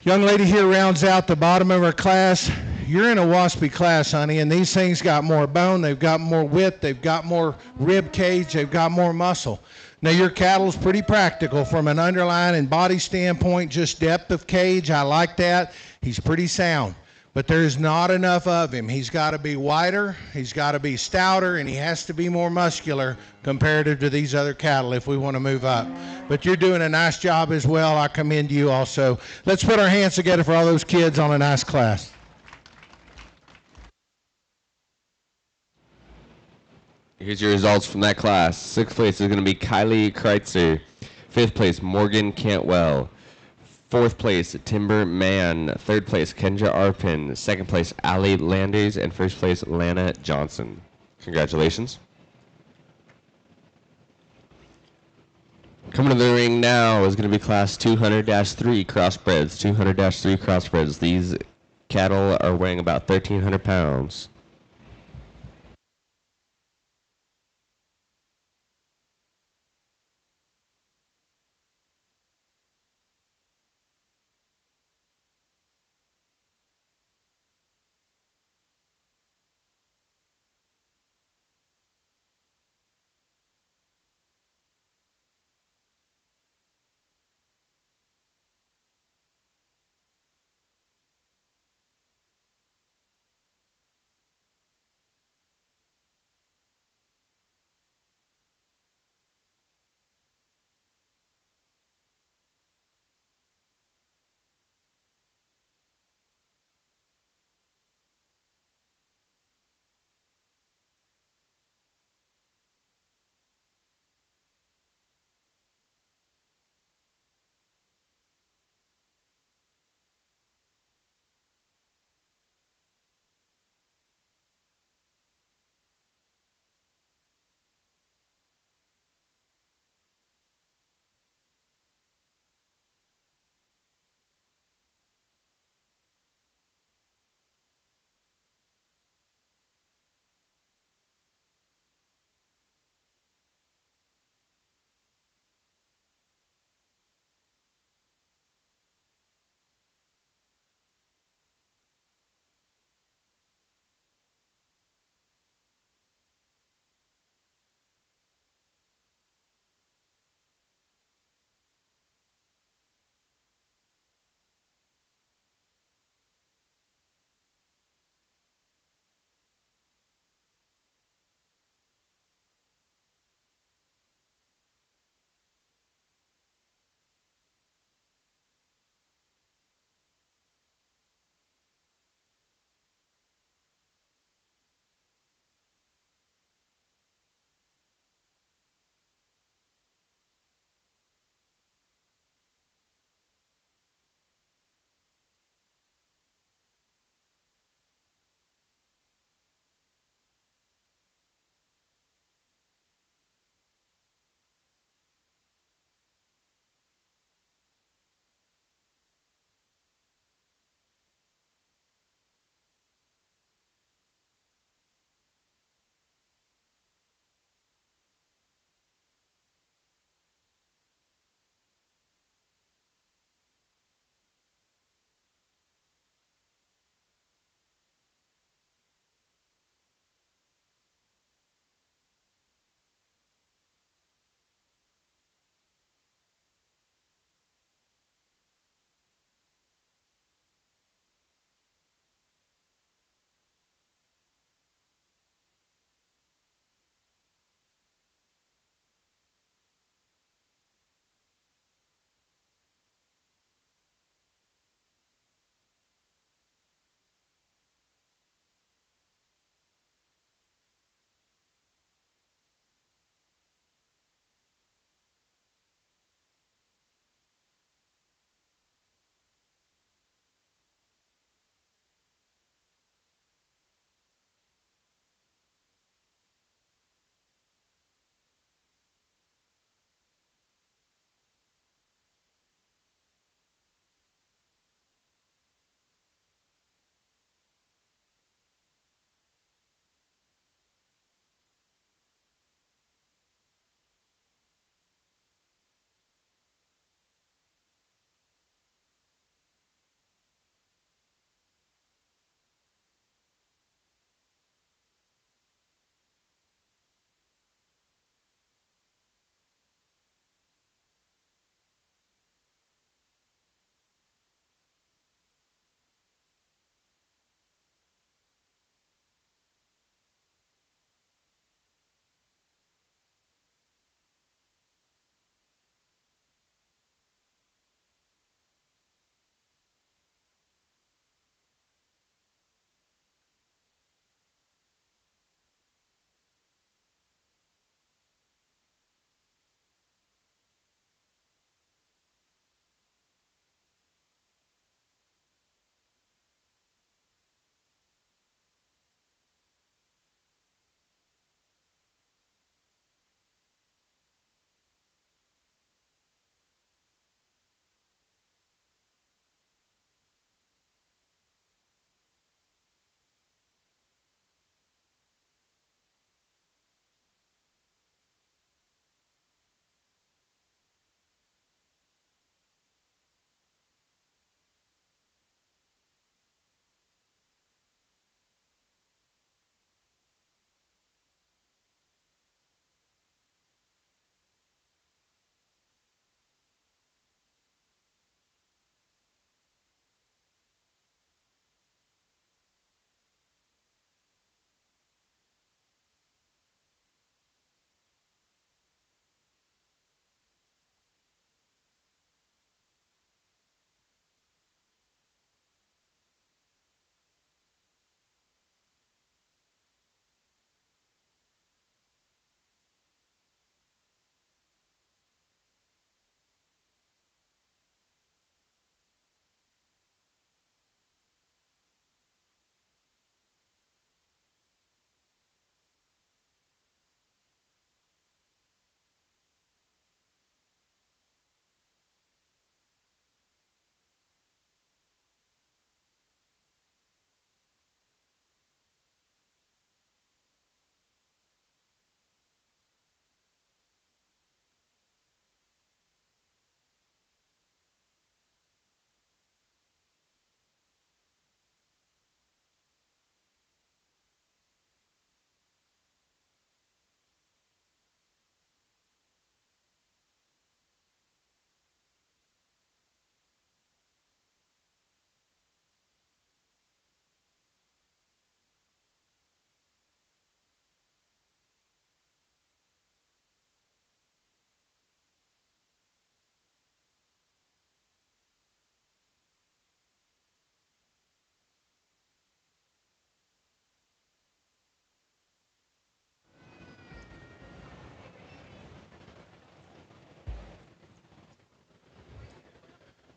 Young lady here rounds out the bottom of her class. You're in a waspy class, honey, and these things got more bone, they've got more width, they've got more rib cage, they've got more muscle. Now, your cattle's pretty practical from an underline and body standpoint, just depth of cage. I like that. He's pretty sound, but there's not enough of him. He's got to be wider, he's got to be stouter, and he has to be more muscular comparative to these other cattle if we want to move up. But you're doing a nice job as well. I commend you also. Let's put our hands together for all those kids on a nice class. Here's your results from that class. 6th place is going to be Kylie Kreitzer. 5th place, Morgan Cantwell. 4th place, Timber Mann. 3rd place, Kendra Arpin. 2nd place, Allie Landers. And 1st place, Lana Johnson. Congratulations. Coming to the ring now is going to be class 200-3 crossbreds. 200-3 crossbreds. These cattle are weighing about 1,300 pounds.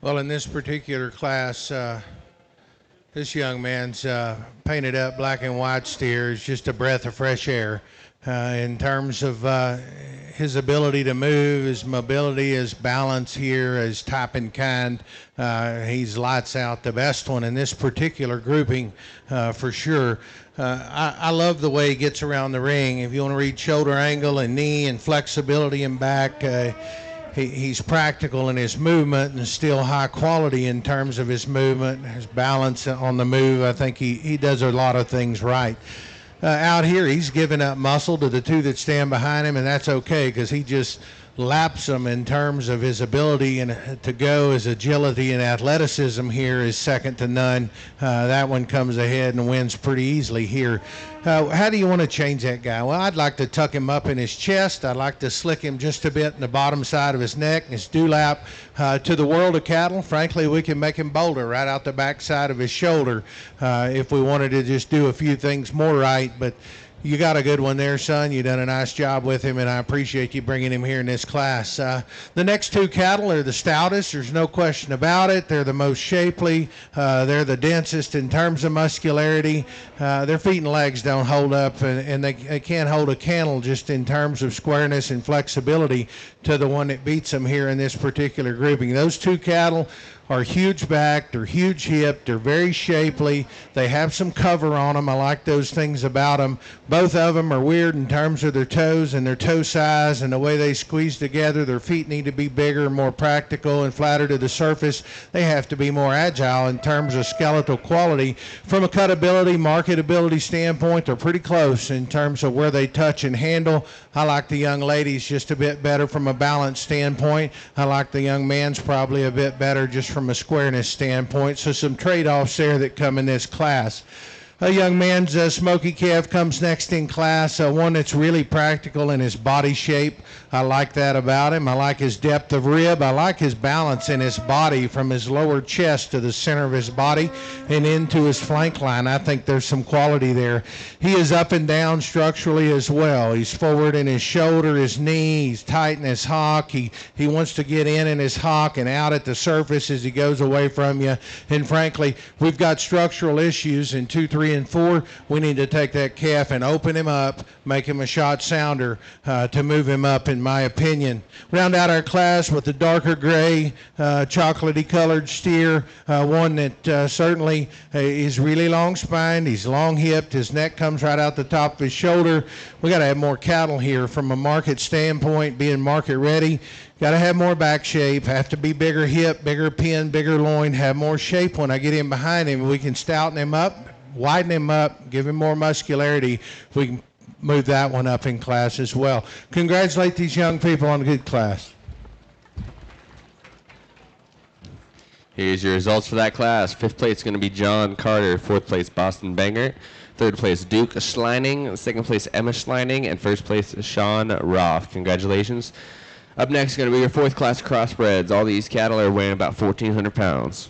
Well, in this particular class, this young man's painted up black and white steer is just a breath of fresh air in terms of his ability to move, his mobility, his balance here, his type and kind. He's lights out, the best one in this particular grouping for sure. I love the way he gets around the ring. If you want to read shoulder angle and knee and flexibility and back, he's practical in his movement and still high quality in terms of his movement, his balance on the move. I think he does a lot of things right. Out here, he's giving up muscle to the two that stand behind him, and that's okay because he just laps them in terms of his ability and to go. His agility and athleticism here is second to none. That one comes ahead and wins pretty easily here. How do you want to change that guy? Well, I'd like to tuck him up in his chest. I'd like to slick him just a bit in the bottom side of his neck, his dewlap. To the world of cattle, frankly, we can make him bolder right out the back side of his shoulder if we wanted to just do a few things more right. But you got a good one there, son. You done a nice job with him, and I appreciate you bringing him here in this class. The next two cattle are the stoutest. There's no question about it. They're the most shapely. They're the densest in terms of muscularity. Their feet and legs don't hold up, and they can't hold a candle just in terms of squareness and flexibility to the one that beats them here in this particular grouping. Those two cattle are huge back, they're huge hip, they're very shapely, they have some cover on them. I like those things about them. Both of them are weird in terms of their toes and their toe size and the way they squeeze together. Their feet need to be bigger, more practical and flatter to the surface. They have to be more agile in terms of skeletal quality. From a cutability, marketability standpoint, they're pretty close in terms of where they touch and handle. I like the young ladies just a bit better from a balance standpoint. I like the young man's probably a bit better just from a squareness standpoint. So some trade-offs there that come in this class. A young man's Smoky Calf comes next in class, one that's really practical in his body shape. I like that about him. I like his depth of rib. I like his balance in his body from his lower chest to the center of his body and into his flank line. I think there's some quality there. He is up and down structurally as well. He's forward in his shoulder, his knee. He's tight in his hock. He wants to get in his hock and out at the surface as he goes away from you. And frankly, we've got structural issues in 2, 3, and 4. We need to take that calf and open him up, make him a shot sounder to move him up, in my opinion. Round out our class with the darker gray, chocolatey colored steer, one that certainly is really long spined. He's long hipped. His neck comes right out the top of his shoulder. We got to have more cattle here from a market standpoint, being market ready. Got to have more back shape, have to be bigger hip, bigger pin, bigger loin, have more shape when I get him behind him. We can stouten him up, widen him up, give him more muscularity. We can move that one up in class as well. Congratulate these young people on a good class. Here's your results for that class. Fifth place is going to be John Carter. Fourth place, Boston Banger. Third place, Duke Schleining. Second place, Emma Schleining. And first place, Sean Roth. Congratulations. Up next is going to be your fourth class crossbreds. All these cattle are weighing about 1,400 pounds.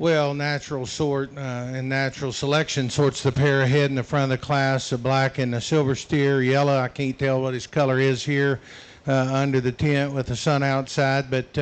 Well, natural sort and natural selection sorts the pair ahead in the front of the class, a black and a silver steer, yellow. I can't tell what his color is here under the tent with the sun outside, but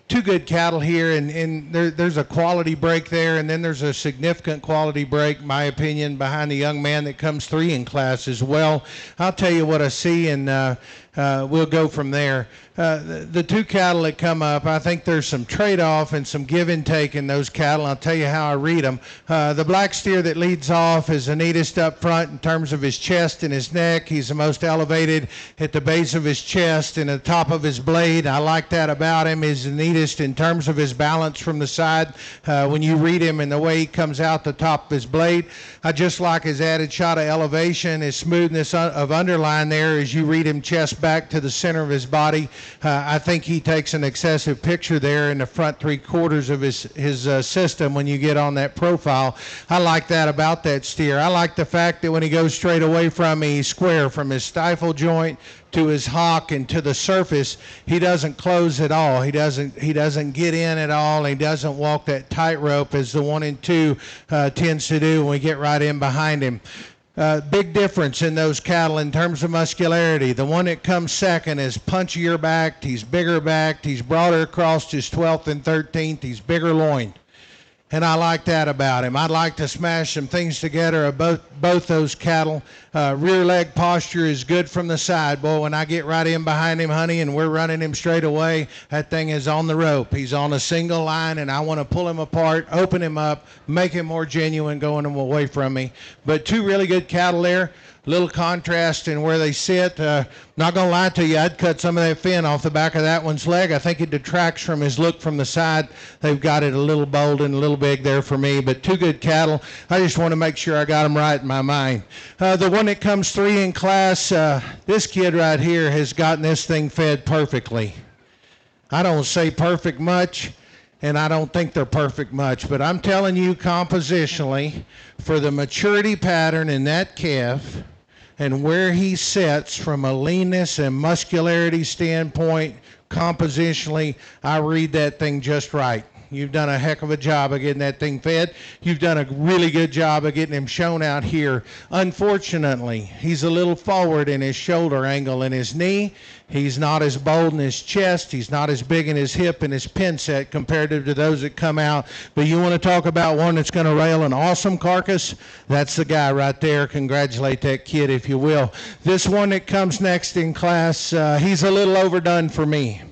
two good cattle here, and there's a quality break there, and then there's a significant quality break, in my opinion, behind the young man that comes 3 in class as well. I'll tell you what I see, and we'll go from there. The two cattle that come up, I think there's some trade-off and some give and take in those cattle. I'll tell you how I read them. The black steer that leads off is the neatest up front in terms of his chest and his neck. He's the most elevated at the base of his chest and the top of his blade. I like that about him. He's the neatest in terms of his balance from the side. When you read him and the way he comes out the top of his blade, I just like his added shot of elevation, his smoothness of underline there as you read him chest back to the center of his body. I think he takes an excessive picture there in the front 3/4 of his system when you get on that profile. I like that about that steer. I like the fact that when he goes straight away from me, he's square from his stifle joint to his hock and to the surface. He doesn't close at all. He doesn't get in at all. He doesn't walk that tightrope as the 1 and 2 tends to do when we get right in behind him. Big difference in those cattle in terms of muscularity. The one that comes second is punchier backed, he's bigger backed, he's broader across his 12th and 13th, he's bigger loined. And I like that about him. I'd like to smash some things together of both those cattle. Rear leg posture is good from the side. Boy, when I get right in behind him, honey, and we're running him straight away, that thing is on the rope. He's on a single line, and I want to pull him apart, open him up, make him more genuine, going him away from me. But two really good cattle there. Little contrast in where they sit. Not going to lie to you, I'd cut some of that fin off the back of that one's leg. I think it detracts from his look from the side. They've got it a little bold and a little big there for me, but two good cattle. I just want to make sure I got them right in my mind. The one that comes 3 in class, this kid right here has gotten this thing fed perfectly. I don't say perfect much, and I don't think they're perfect much, but I'm telling you compositionally, for the maturity pattern in that calf, and where he sits from a leanness and muscularity standpoint, compositionally, I read that thing just right. You've done a heck of a job of getting that thing fed. You've done a really good job of getting him shown out here. Unfortunately, he's a little forward in his shoulder angle and his knee. He's not as bold in his chest. He's not as big in his hip and his pin set comparative to those that come out. But you want to talk about one that's going to rail an awesome carcass? That's the guy right there. Congratulate that kid, if you will. This one that comes next in class, he's a little overdone for me.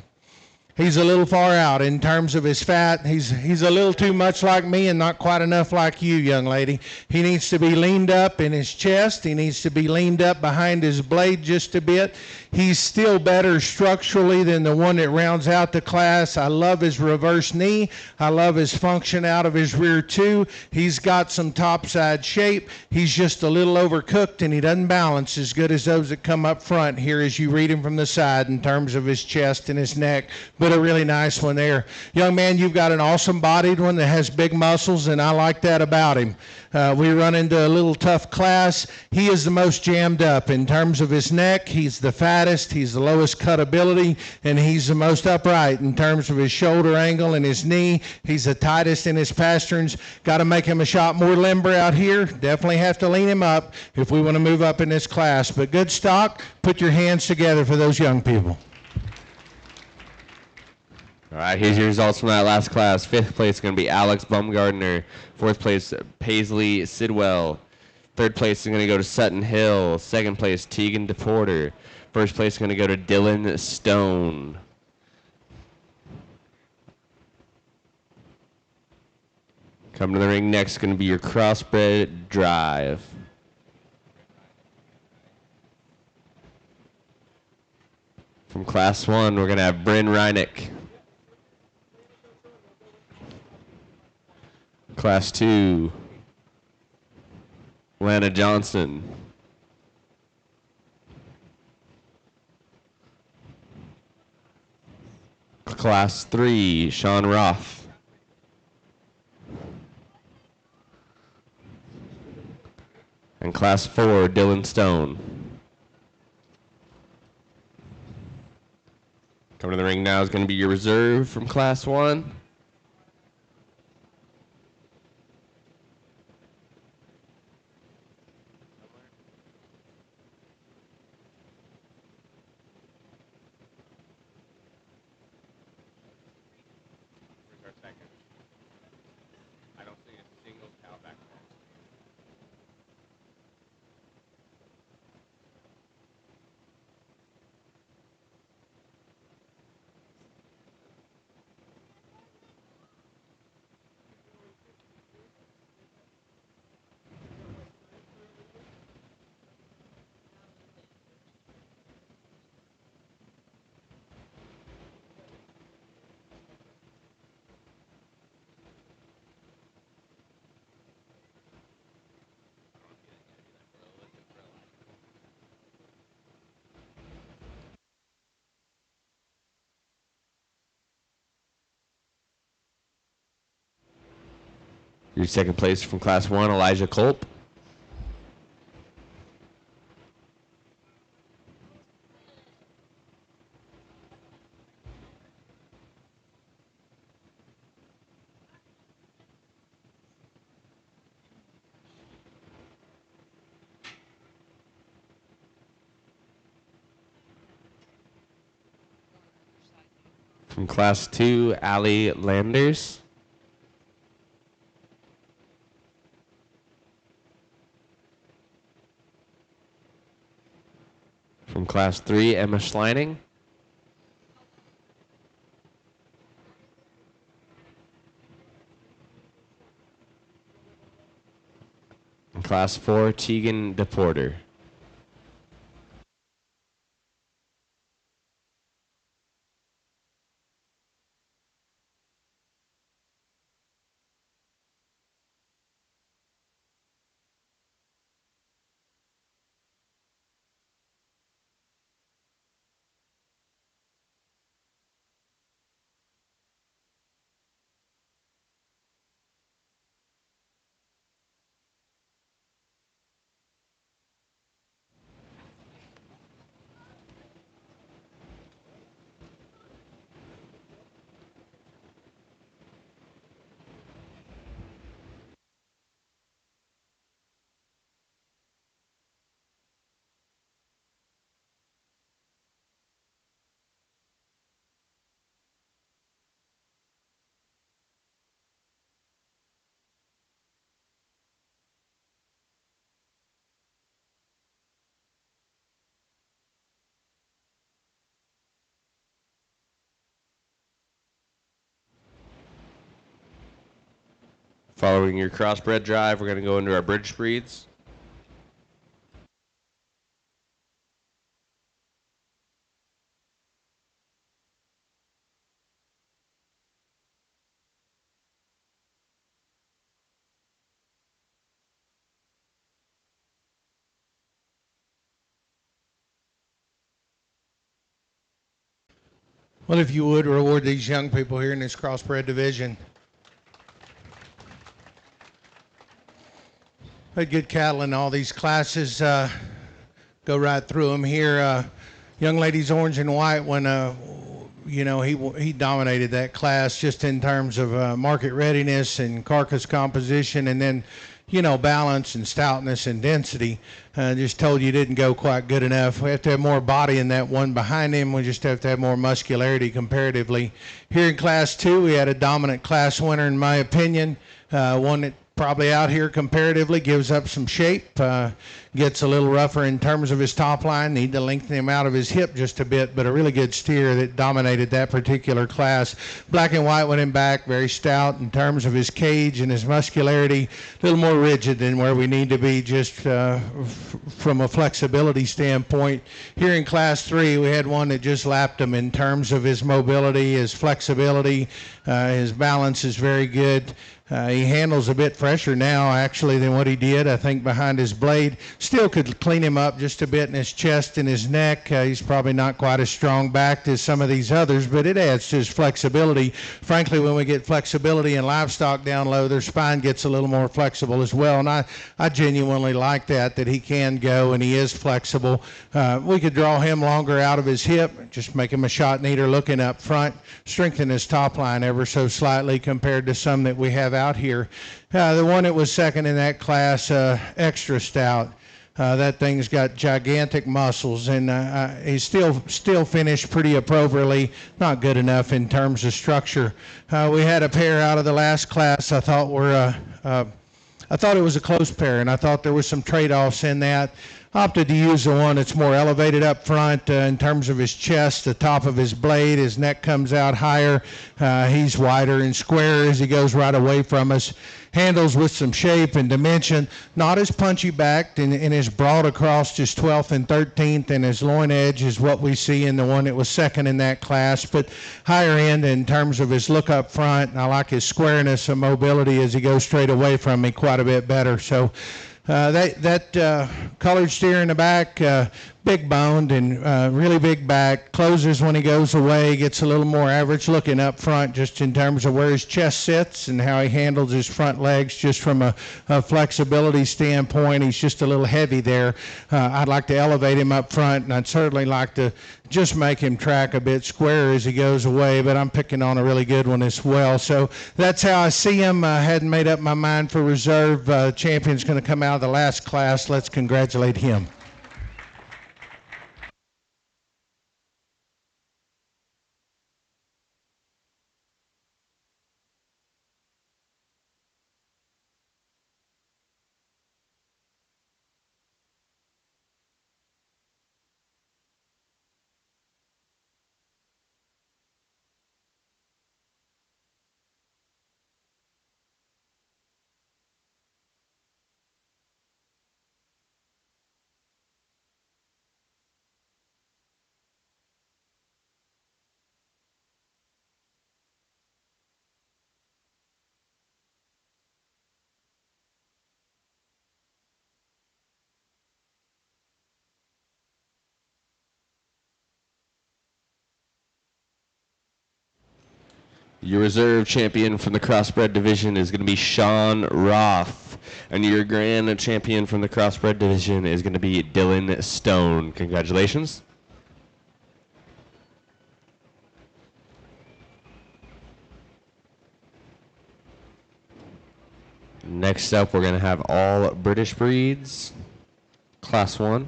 He's a little far out in terms of his fat. He's a little too much like me and not quite enough like you, young lady. He needs to be leaned up in his chest. He needs to be leaned up behind his blade just a bit. He's still better structurally than the one that rounds out the class. I love his reverse knee. I love his function out of his rear too. He's got some topside shape. He's just a little overcooked, and he doesn't balance as good as those that come up front here as you read him from the side in terms of his chest and his neck. But a really nice one there. Young man, you've got an awesome bodied one that has big muscles, and I like that about him. We run into a little tough class. He is the most jammed up in terms of his neck. He's the fattest. He's the lowest cutability, and he's the most upright in terms of his shoulder angle and his knee. He's the tightest in his pasterns. Got to make him a shot more limber out here. Definitely have to lean him up if we want to move up in this class. But good stock. Put your hands together for those young people. All right, here's your results from that last class. 5th place is going to be Alex Bumgardner. 4th place, Paisley Sidwell. 3rd place is going to go to Sutton Hill. 2nd place, Tegan DePorter. 1st place is going to go to Dylan Stone. Coming to the ring next is going to be your crossbred drive. From class 1, we're going to have Bryn Reinick. Class 2, Lana Johnson. Class 3, Sean Roth. And Class 4, Dylan Stone. Coming to the ring now is going to be your reserve from Class 1. Your second place from Class 1, Elijah Culp. From Class 2, Allie Landers. From Class 3, Emma Schleining. From Class 4, Tegan DePorter. Following your crossbred drive, we're going to go into our bridge breeds. Well, if you would, reward these young people here in this crossbred division. Had good cattle in all these classes. Go right through them here. Young ladies orange and white, when he dominated that class just in terms of market readiness and carcass composition, and then balance and stoutness and density. Just told you didn't go quite good enough. We have to have more body in that one behind him. We just have to have more muscularity comparatively. Here in Class 2, we had a dominant class winner, in my opinion. One that probably out here comparatively gives up some shape, gets a little rougher in terms of his top line, need to lengthen him out of his hip just a bit, but a really good steer that dominated that particular class. Black and white went him back, very stout in terms of his cage and his muscularity, a little more rigid than where we need to be just from a flexibility standpoint. Here in Class 3, we had one that just lapped him in terms of his mobility, his flexibility, his balance is very good. He handles a bit fresher now, actually, than what he did, I think, behind his blade. Still could clean him up just a bit in his chest and his neck. He's probably not quite as strong backed as some of these others, but it adds to his flexibility. Frankly, when we get flexibility in livestock down low, their spine gets a little more flexible as well, and I genuinely like that he can go and he is flexible. We could draw him longer out of his hip, just make him a shot neater looking up front, strengthen his top line ever so slightly compared to some that we have out here. The one that was second in that class, extra stout. That thing's got gigantic muscles, and he's still finished pretty appropriately. Not good enough in terms of structure. We had a pair out of the last class. I thought it was a close pair, and I thought there was some trade-offs in that. Opted to use the one that's more elevated up front in terms of his chest, the top of his blade. His neck comes out higher. He's wider and squarer as he goes right away from us. Handles with some shape and dimension. Not as punchy backed and is broad across just 12th and 13th, and his loin edge is what we see in the one that was second in that class, but higher end in terms of his look up front. And I like his squareness and mobility as he goes straight away from me quite a bit better. So that colored steer in the back, big boned and really big back. Closes when he goes away, gets a little more average looking up front just in terms of where his chest sits and how he handles his front legs just from a flexibility standpoint. He's just a little heavy there. I'd like to elevate him up front, and I'd certainly like to just make him track a bit square as he goes away, but I'm picking on a really good one as well. So that's how I see him. I hadn't made up my mind for reserve. Champion's going to come out of the last class. Let's congratulate him. Your reserve champion from the crossbred division is going to be Sean Roth. And your grand champion from the crossbred division is going to be Dylan Stone. Congratulations. Next up, we're going to have all British breeds, Class 1.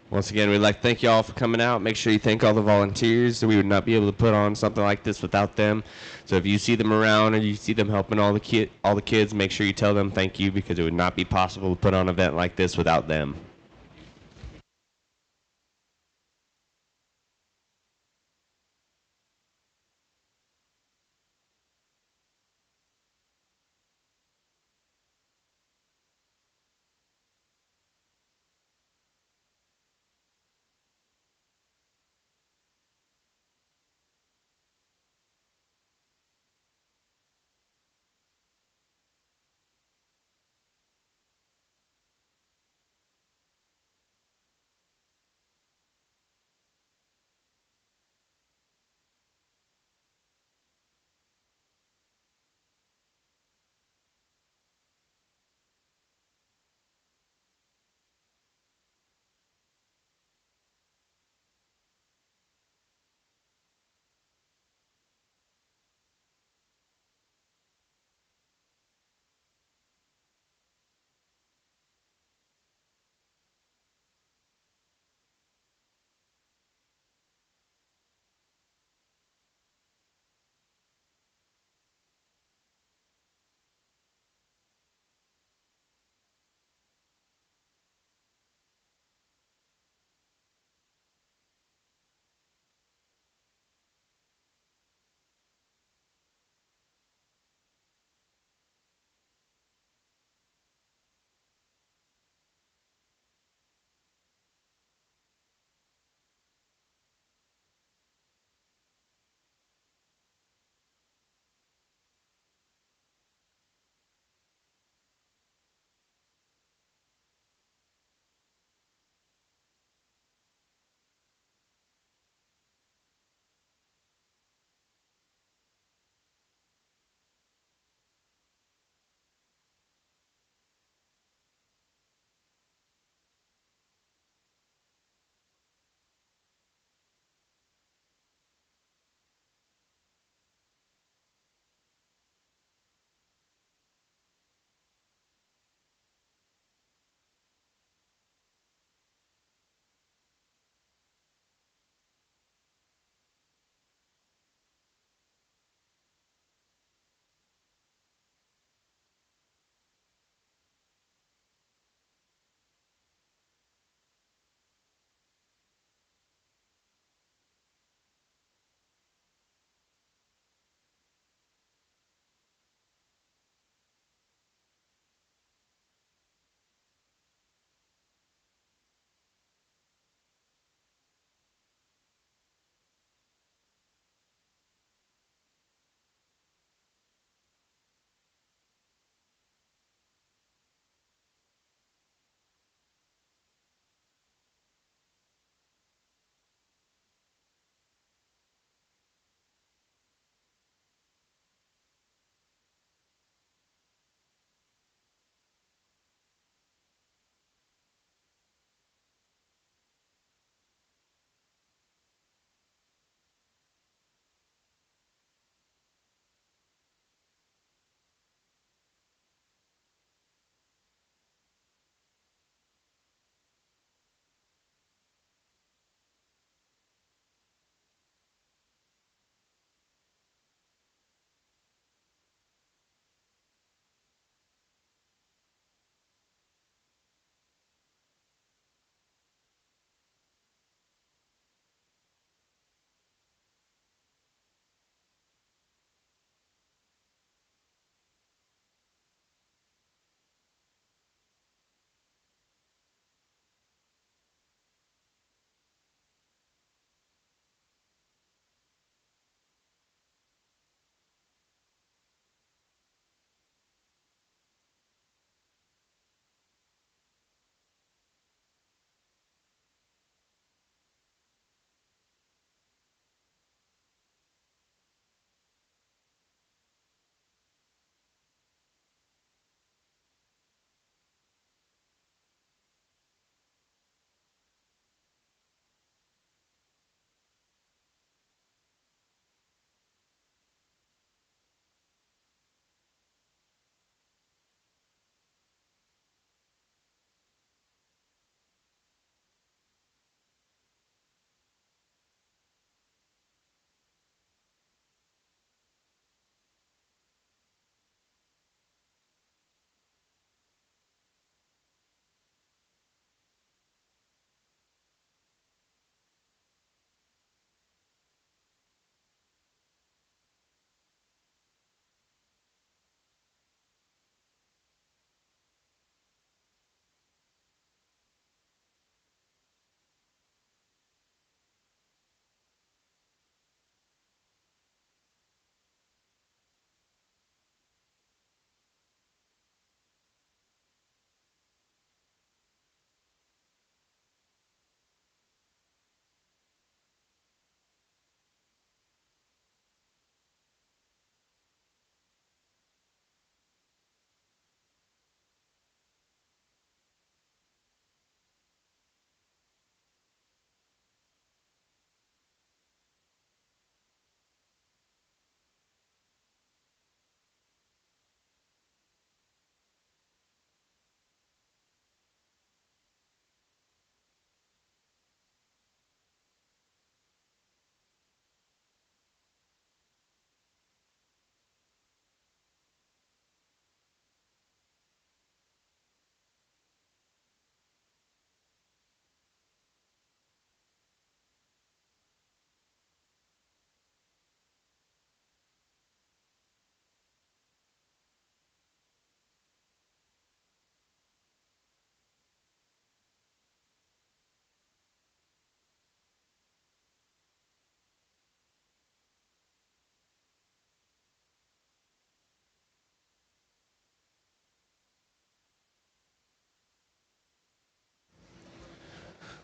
Once again, we'd like to thank you all for coming out. Make sure you thank all the volunteers. We would not be able to put on something like this without them. So if you see them around or you see them helping all the kids, make sure you tell them thank you, because it would not be possible to put on an event like this without them.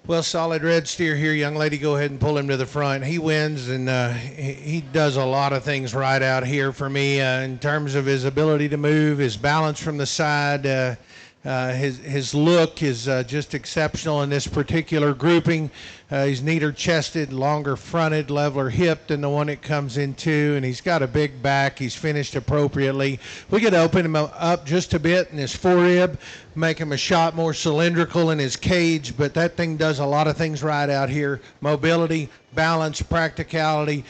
Well, solid red steer here. Young lady, go ahead and pull him to the front. He wins, and he does a lot of things right out here for me in terms of his ability to move, his balance from the side. His look is just exceptional in this particular grouping. He's neater chested, longer fronted, leveler hipped than the one it comes into, and he's got a big back. He's finished appropriately. We could open him up just a bit in his forerib, make him a shot more cylindrical in his cage, but that thing does a lot of things right out here. Mobility, balance, practicality,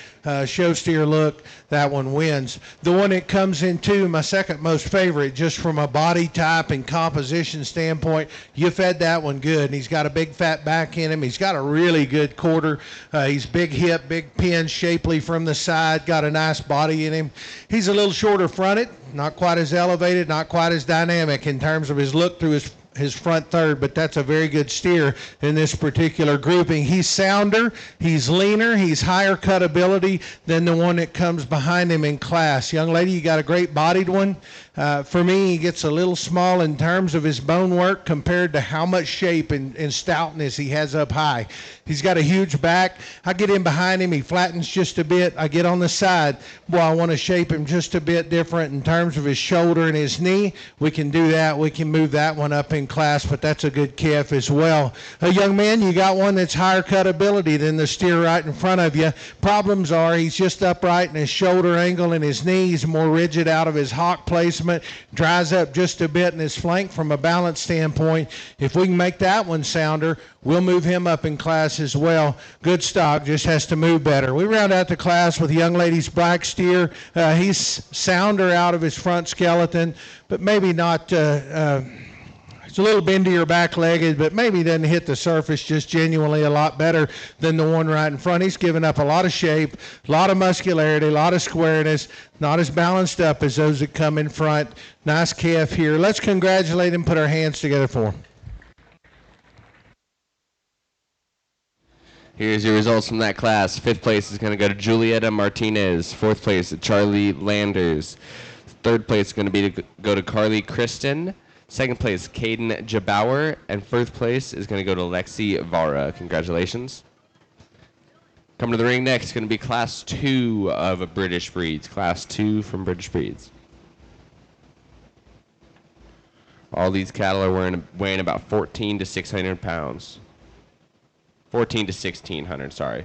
show steer look, that one wins. The one it comes into, my second most favorite, just from a body type and composition standpoint, you fed that one good. And he's got a big fat back in him. He's got a really good quarter. He's big hip, big pin, shapely from the side, got a nice body in him. He's a little shorter fronted, not quite as elevated, not quite as dynamic in terms of his look through his front third, but that's a very good steer in this particular grouping. He's sounder, he's leaner, he's higher cut ability than the one that comes behind him in class. Young lady, you got a great bodied one. For me, he gets a little small in terms of his bone work compared to how much shape and stoutness he has up high. He's got a huge back. I get in behind him, he flattens just a bit. I get on the side. Boy, I want to shape him just a bit different in terms of his shoulder and his knee. We can do that. We can move that one up in class, but that's a good calf as well. Young man, you got one that's higher cut ability than the steer right in front of you. Problems are he's just upright in his shoulder angle and his knee. He's more rigid out of his hock placement, dries up just a bit in his flank from a balance standpoint. If we can make that one sounder, we'll move him up in class as well. Good stock, just has to move better. We round out the class with the young lady's black steer. He's sounder out of his front skeleton, but maybe not. It's a little bendier back-legged, but maybe doesn't hit the surface just genuinely a lot better than the one right in front. He's given up a lot of shape, a lot of muscularity, a lot of squareness, not as balanced up as those that come in front. Nice calf here. Let's congratulate him, put our hands together for him. Here's your results from that class. Fifth place is going to go to Julieta Martinez. Fourth place, Charlie Landers. Third place is going to go to Carly Kristen. Second place, Caden Jabauer. And fourth place is going to go to Lexi Vara. Congratulations. Coming to the ring next is going to be Class 2 of British Breeds. Class 2 from British Breeds. All these cattle are weighing about 14 to 600 pounds. 14 to 1600, sorry.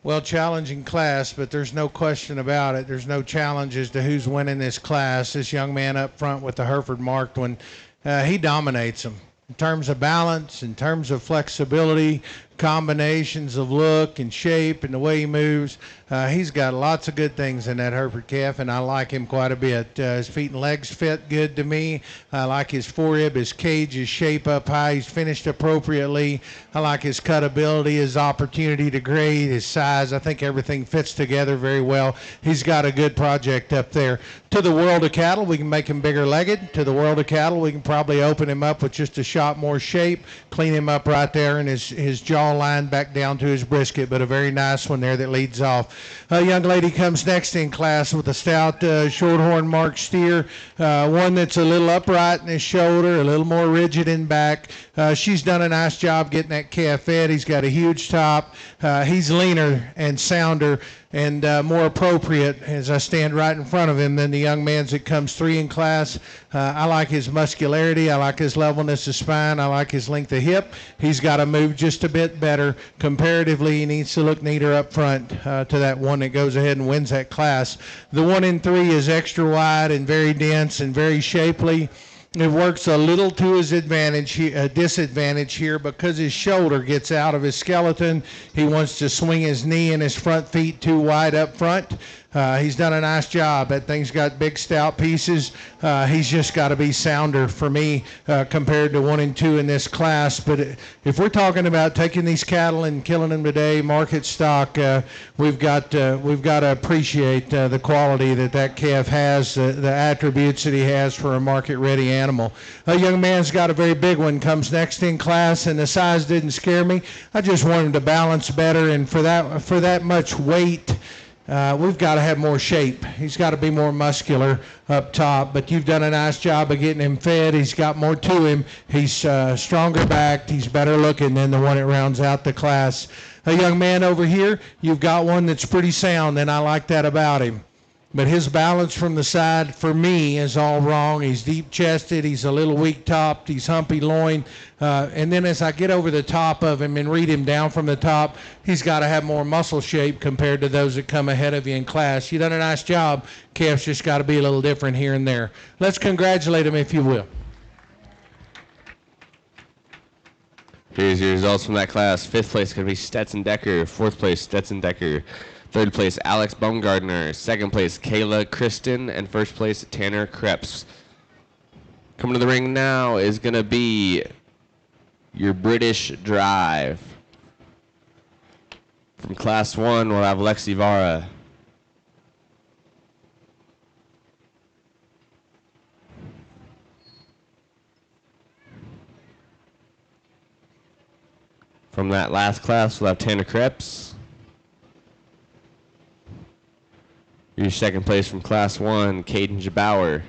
Well, challenging class, but there's no question about it. There's no challenge as to who's winning this class. This young man up front with the Hereford marked one, he dominates them in terms of balance, in terms of flexibility, combinations of look and shape and the way he moves. He's got lots of good things in that Hereford calf, and I like him quite a bit. His feet and legs fit good to me. I like his forerib, his cage, his shape up high. He's finished appropriately. I like his cut ability, his opportunity to grade, his size. I think everything fits together very well. He's got a good project up there. To the World of Cattle, we can make him bigger legged. To the World of Cattle, we can probably open him up with just a shot more shape, clean him up right there, and his jaw line back down to his brisket, but a very nice one there that leads off. A young lady comes next in class with a stout shorthorn marked steer, one that's a little upright in his shoulder, a little more rigid in back. She's done a nice job getting that calf fed. He's got a huge top. He's leaner and sounder and more appropriate as I stand right in front of him than the young man's that comes 3 in class. I like his muscularity. I like his levelness of spine. I like his length of hip. He's got to move just a bit better. Comparatively, he needs to look neater up front to that one that goes ahead and wins that class. The 1 in 3 is extra wide and very dense and very shapely. It works a little to his disadvantage here because his shoulder gets out of his skeleton. He wants to swing his knee and his front feet too wide up front. He's done a nice job. That thing's got big stout pieces. He's just got to be sounder for me compared to 1 and 2 in this class. But if we're talking about taking these cattle and killing them today, market stock, we've got to appreciate the quality that calf has, the attributes that he has for a market-ready animal. A young man's got a very big one, comes next in class, and the size didn't scare me. I just want him to balance better, and for that much weight, we've got to have more shape. He's got to be more muscular up top, but you've done a nice job of getting him fed. He's got more to him. He's stronger backed. He's better looking than the one that rounds out the class. A young man over here, you've got one that's pretty sound, and I like that about him. But his balance from the side, for me, is all wrong. He's deep-chested. He's a little weak-topped. He's humpy loin. And then as I get over the top of him and read him down from the top, he's got to have more muscle shape compared to those that come ahead of you in class. You've done a nice job. Calf's just got to be a little different here and there. Let's congratulate him, if you will. Here's your results from that class. 5th place going to be Stetson Decker. 4th place, Stetson Decker. 3rd place, Alex Baumgardner. 2nd place, Kayla Kristen. And 1st place, Tanner Krebs. Coming to the ring now is going to be your British Drive. From Class 1, we'll have Lexi Vara. From that last class, we'll have Tanner Krebs. Your 2nd place from Class 1, Caden Jabauer.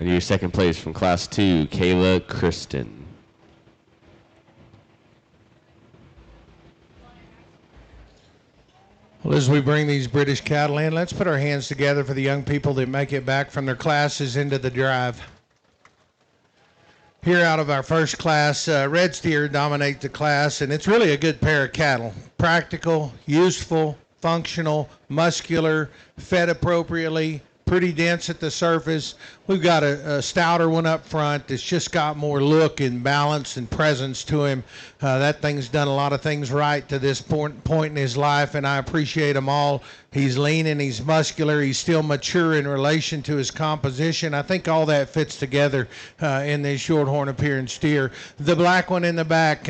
And your 2nd place from Class 2, Kayla Kristen. Well, as we bring these British cattle in, let's put our hands together for the young people that make it back from their classes into the drive. Here out of our first class, red steer dominate the class, and it's really a good pair of cattle. Practical, useful, functional, muscular, fed appropriately, pretty dense at the surface. We've got a stouter one up front that's just got more look and balance and presence to him. That thing's done a lot of things right to this point in his life, and I appreciate them all. He's lean and he's muscular. He's still mature in relation to his composition. I think all that fits together in this shorthorn appearance steer. The black one in the back,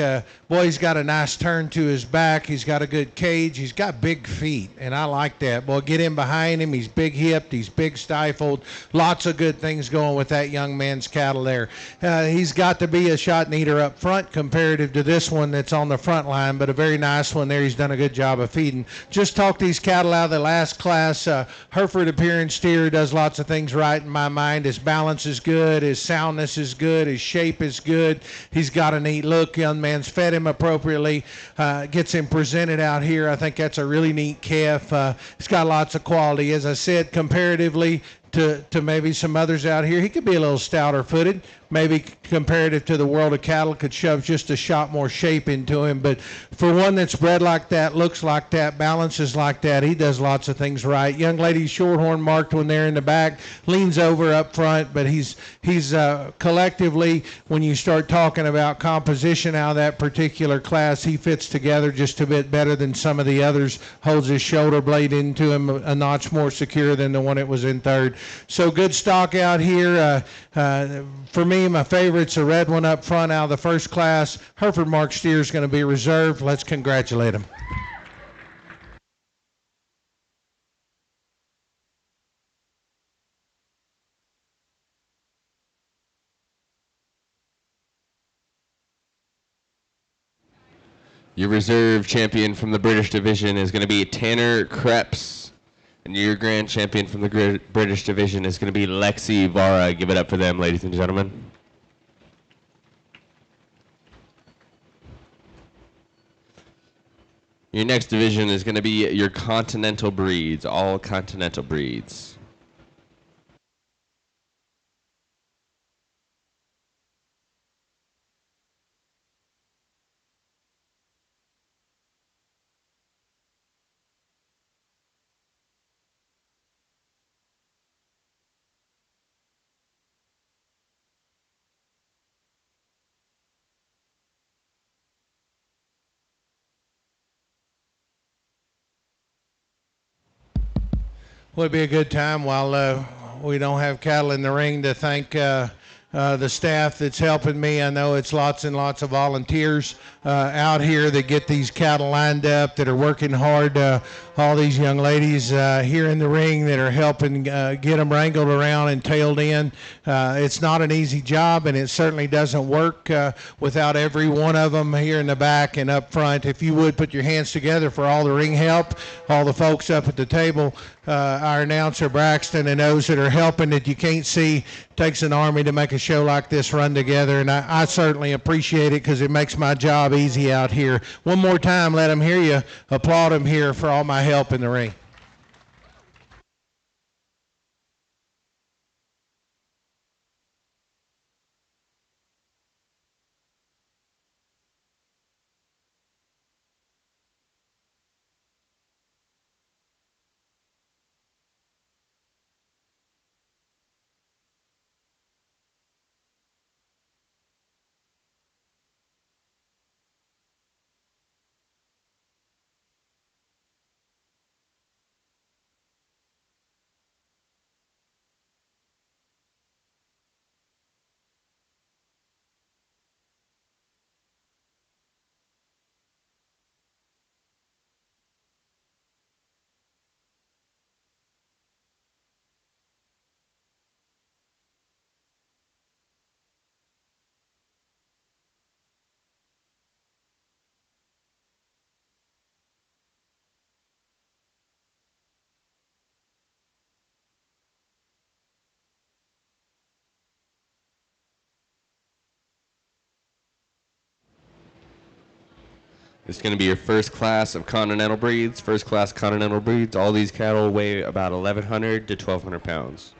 boy, he's got a nice turn to his back. He's got a good cage. He's got big feet, and I like that. Boy, get in behind him. He's big-hipped. He's big pig stifled. Lots of good things going with that young man's cattle there. He's got to be a shot eater up front comparative to this one that's on the front line, but a very nice one there. He's done a good job of feeding. Just talked these cattle out of the last class. Hereford appearance steer does lots of things right in my mind. His balance is good. His soundness is good. His shape is good. He's got a neat look. Young man's fed him appropriately. Gets him presented out here. I think that's a really neat calf. He's got lots of quality. As I said, comparatively to maybe some others out here, he could be a little stouter footed. Maybe comparative to the world of cattle, could shove just a shot more shape into him. But for one that's bred like that, looks like that, balances like that, he does lots of things right. Young lady shorthorn marked one there in the back, leans over up front, but he's collectively, when you start talking about composition out of that particular class, he fits together just a bit better than some of the others. Holds his shoulder blade into him a notch more secure than the one that was in third. So good stock out here. For me, my favorite's a red one up front out of the first class. Hereford Mark steer is going to be reserved. Let's congratulate him. Your reserve champion from the British division is going to be Tanner Krebs. And your grand champion from the British division is going to be Lexi Vara. Give it up for them, ladies and gentlemen. Your next division is going to be your continental breeds, all continental breeds. Would be a good time while we don't have cattle in the ring to thank the staff that's helping me. I know it's lots and lots of volunteers out here that get these cattle lined up, that are working hard. All these young ladies here in the ring that are helping get them wrangled around and tailed in. It's not an easy job, and it certainly doesn't work without every one of them here in the back and up front. If you would put your hands together for all the ring help, all the folks up at the table, our announcer Braxton, and those that are helping that you can't see. Takes an army to make a show like this run together, and I certainly appreciate it because it makes my job easy out here. One more time, let them hear you. Applaud them here for all my help in the ring. This is going to be your first class of continental breeds. First class continental breeds. All these cattle weigh about 1,100 to 1,200 pounds.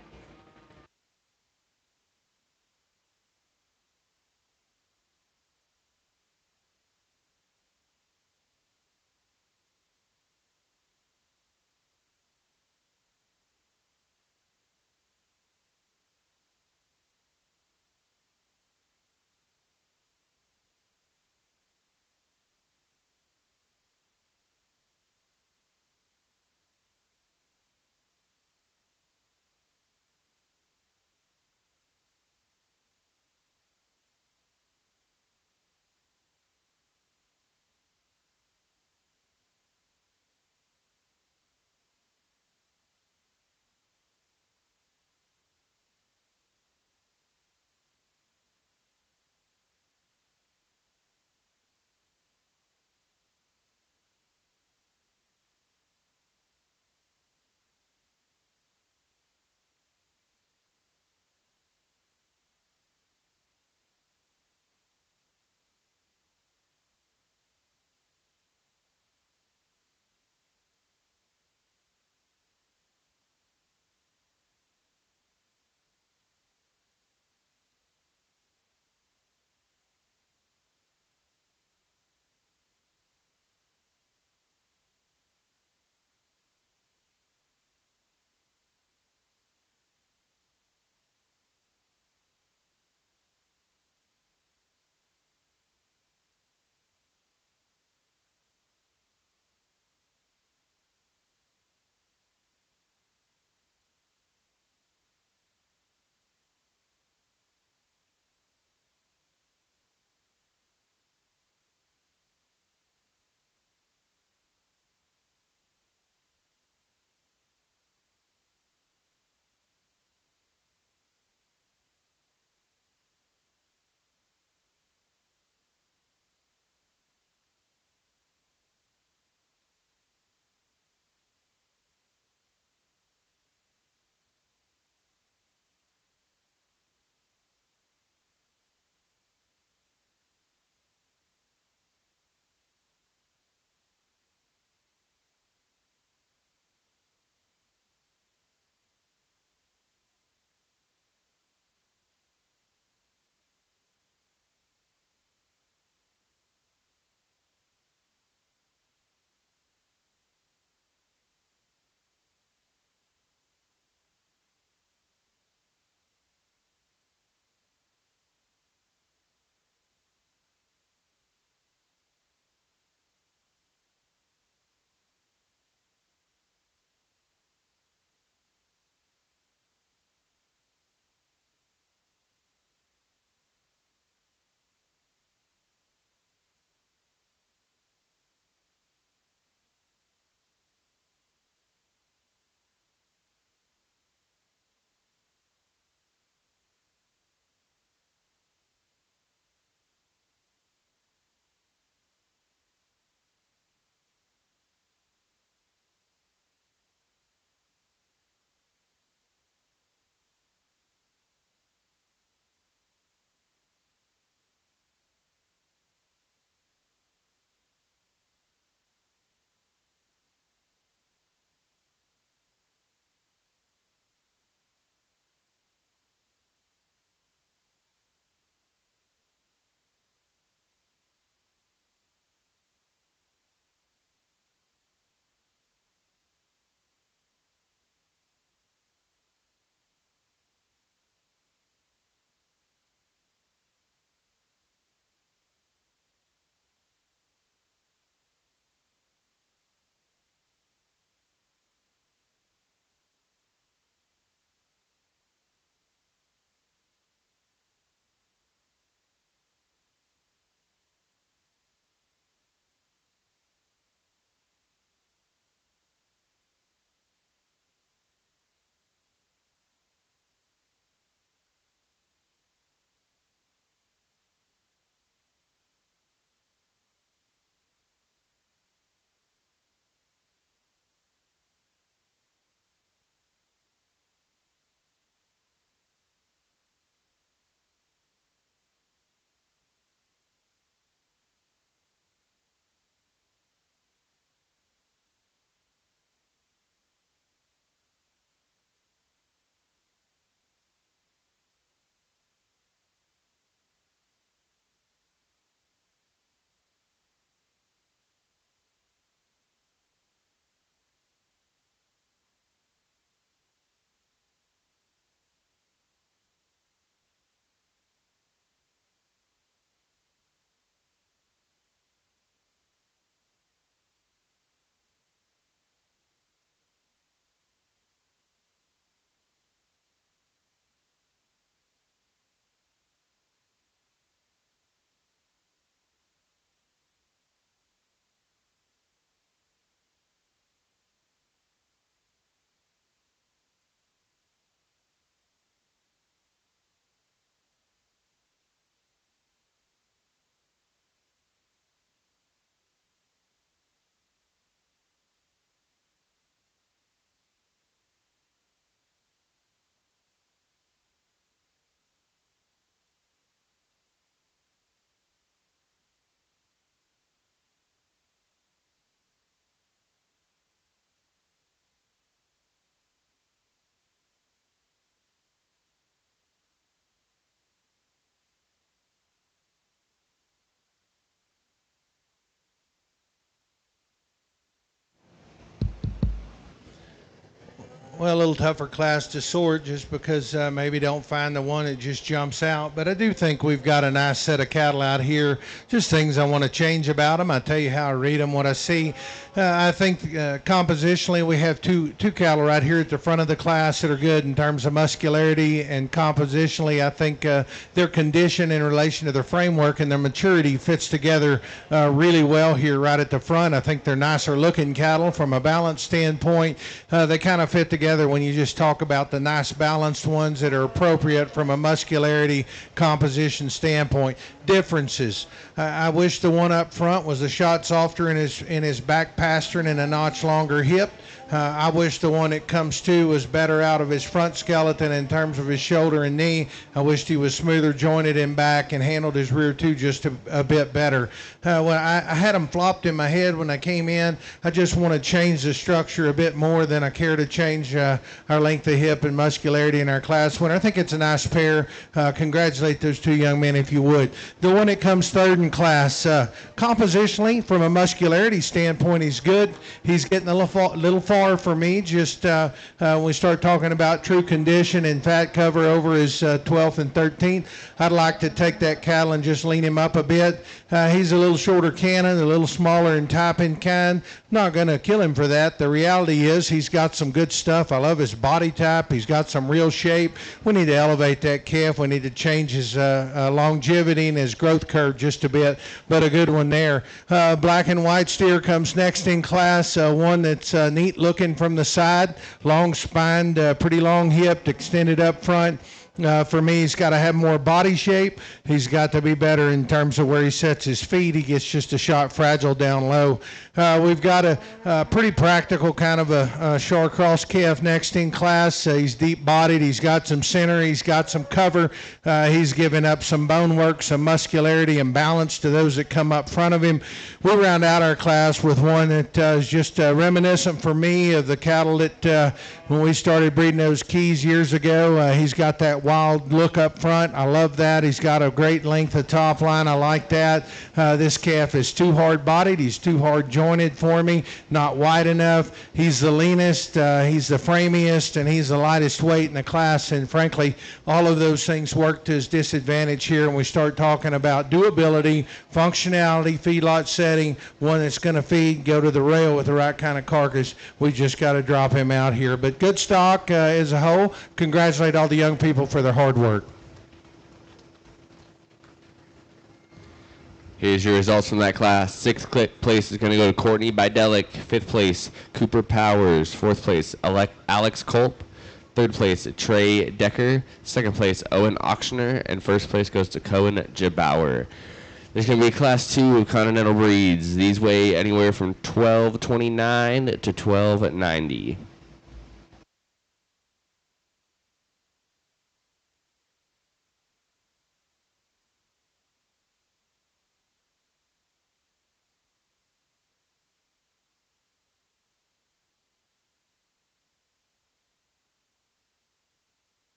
well, a little tougher class to sort just because maybe don't find the one that just jumps out. But I do think we've got a nice set of cattle out here. Just things I want to change about them. I tell you how I read them, what I see. I think compositionally we have two cattle right here at the front of the class that are good in terms of muscularity, and compositionally I think their condition in relation to their framework and their maturity fits together really well here right at the front. I think they're nicer looking cattle from a balance standpoint. They kind of fit together when you just talk about the nice balanced ones that are appropriate from a muscularity composition standpoint. Differences. I wish the one up front was a shot softer in his back pastern and a notch longer hip. I wish the one that comes to was better out of his front skeleton in terms of his shoulder and knee. I wished he was smoother jointed in back and handled his rear too just a bit better. When I had them flopped in my head when I came in, I just want to change the structure a bit more than I care to change our length of hip and muscularity in our class winner. I think it's a nice pair. Congratulate those two young men if you would. The one that comes third in class, compositionally, from a muscularity standpoint, he's good. He's getting a little far for me, just when we start talking about true condition and fat cover over his 12th and 13th. I'd like to take that cattle and just lean him up a bit. He's a little shorter cannon, a little smaller in type and kind. Not going to kill him for that. The reality is he's got some good stuff. I love his body type. He's got some real shape. We need to elevate that calf. We need to change his longevity and his growth curve just a bit, but a good one there. Black and white steer comes next in class, one that's neat looking from the side, long spined, pretty long hipped, extended up front. For me, he's got to have more body shape. He's got to be better in terms of where he sets his feet. He gets just a shot fragile down low. We've got a pretty practical kind of a short cross calf next in class. He's deep bodied. He's got some center. He's got some cover. He's given up some bone work, some muscularity and balance to those that come up front of him. We round out our class with one that is just reminiscent for me of the cattle that when we started breeding those Keys years ago. He's got that wild look up front. I love that. He's got a great length of top line. I like that. This calf is too hard bodied. He's too hard jointed for me, not wide enough. He's the leanest, he's the framiest, and he's the lightest weight in the class. And frankly, all of those things work to his disadvantage here. And we start talking about doability, functionality, feedlot setting, one that's going to feed, go to the rail with the right kind of carcass. We just got to drop him out here. But good stock as a whole. Congratulate all the young people for their hard work. Here's your results from that class. Sixth place is going to go to Courtney Bidelic. Fifth place, Cooper Powers. Fourth place, Alex Culp. Third place, Trey Decker. Second place, Owen Auctioner. And first place goes to Cohen Jabauer. There's going to be a class 2 of Continental breeds. These weigh anywhere from 1229 to 1290.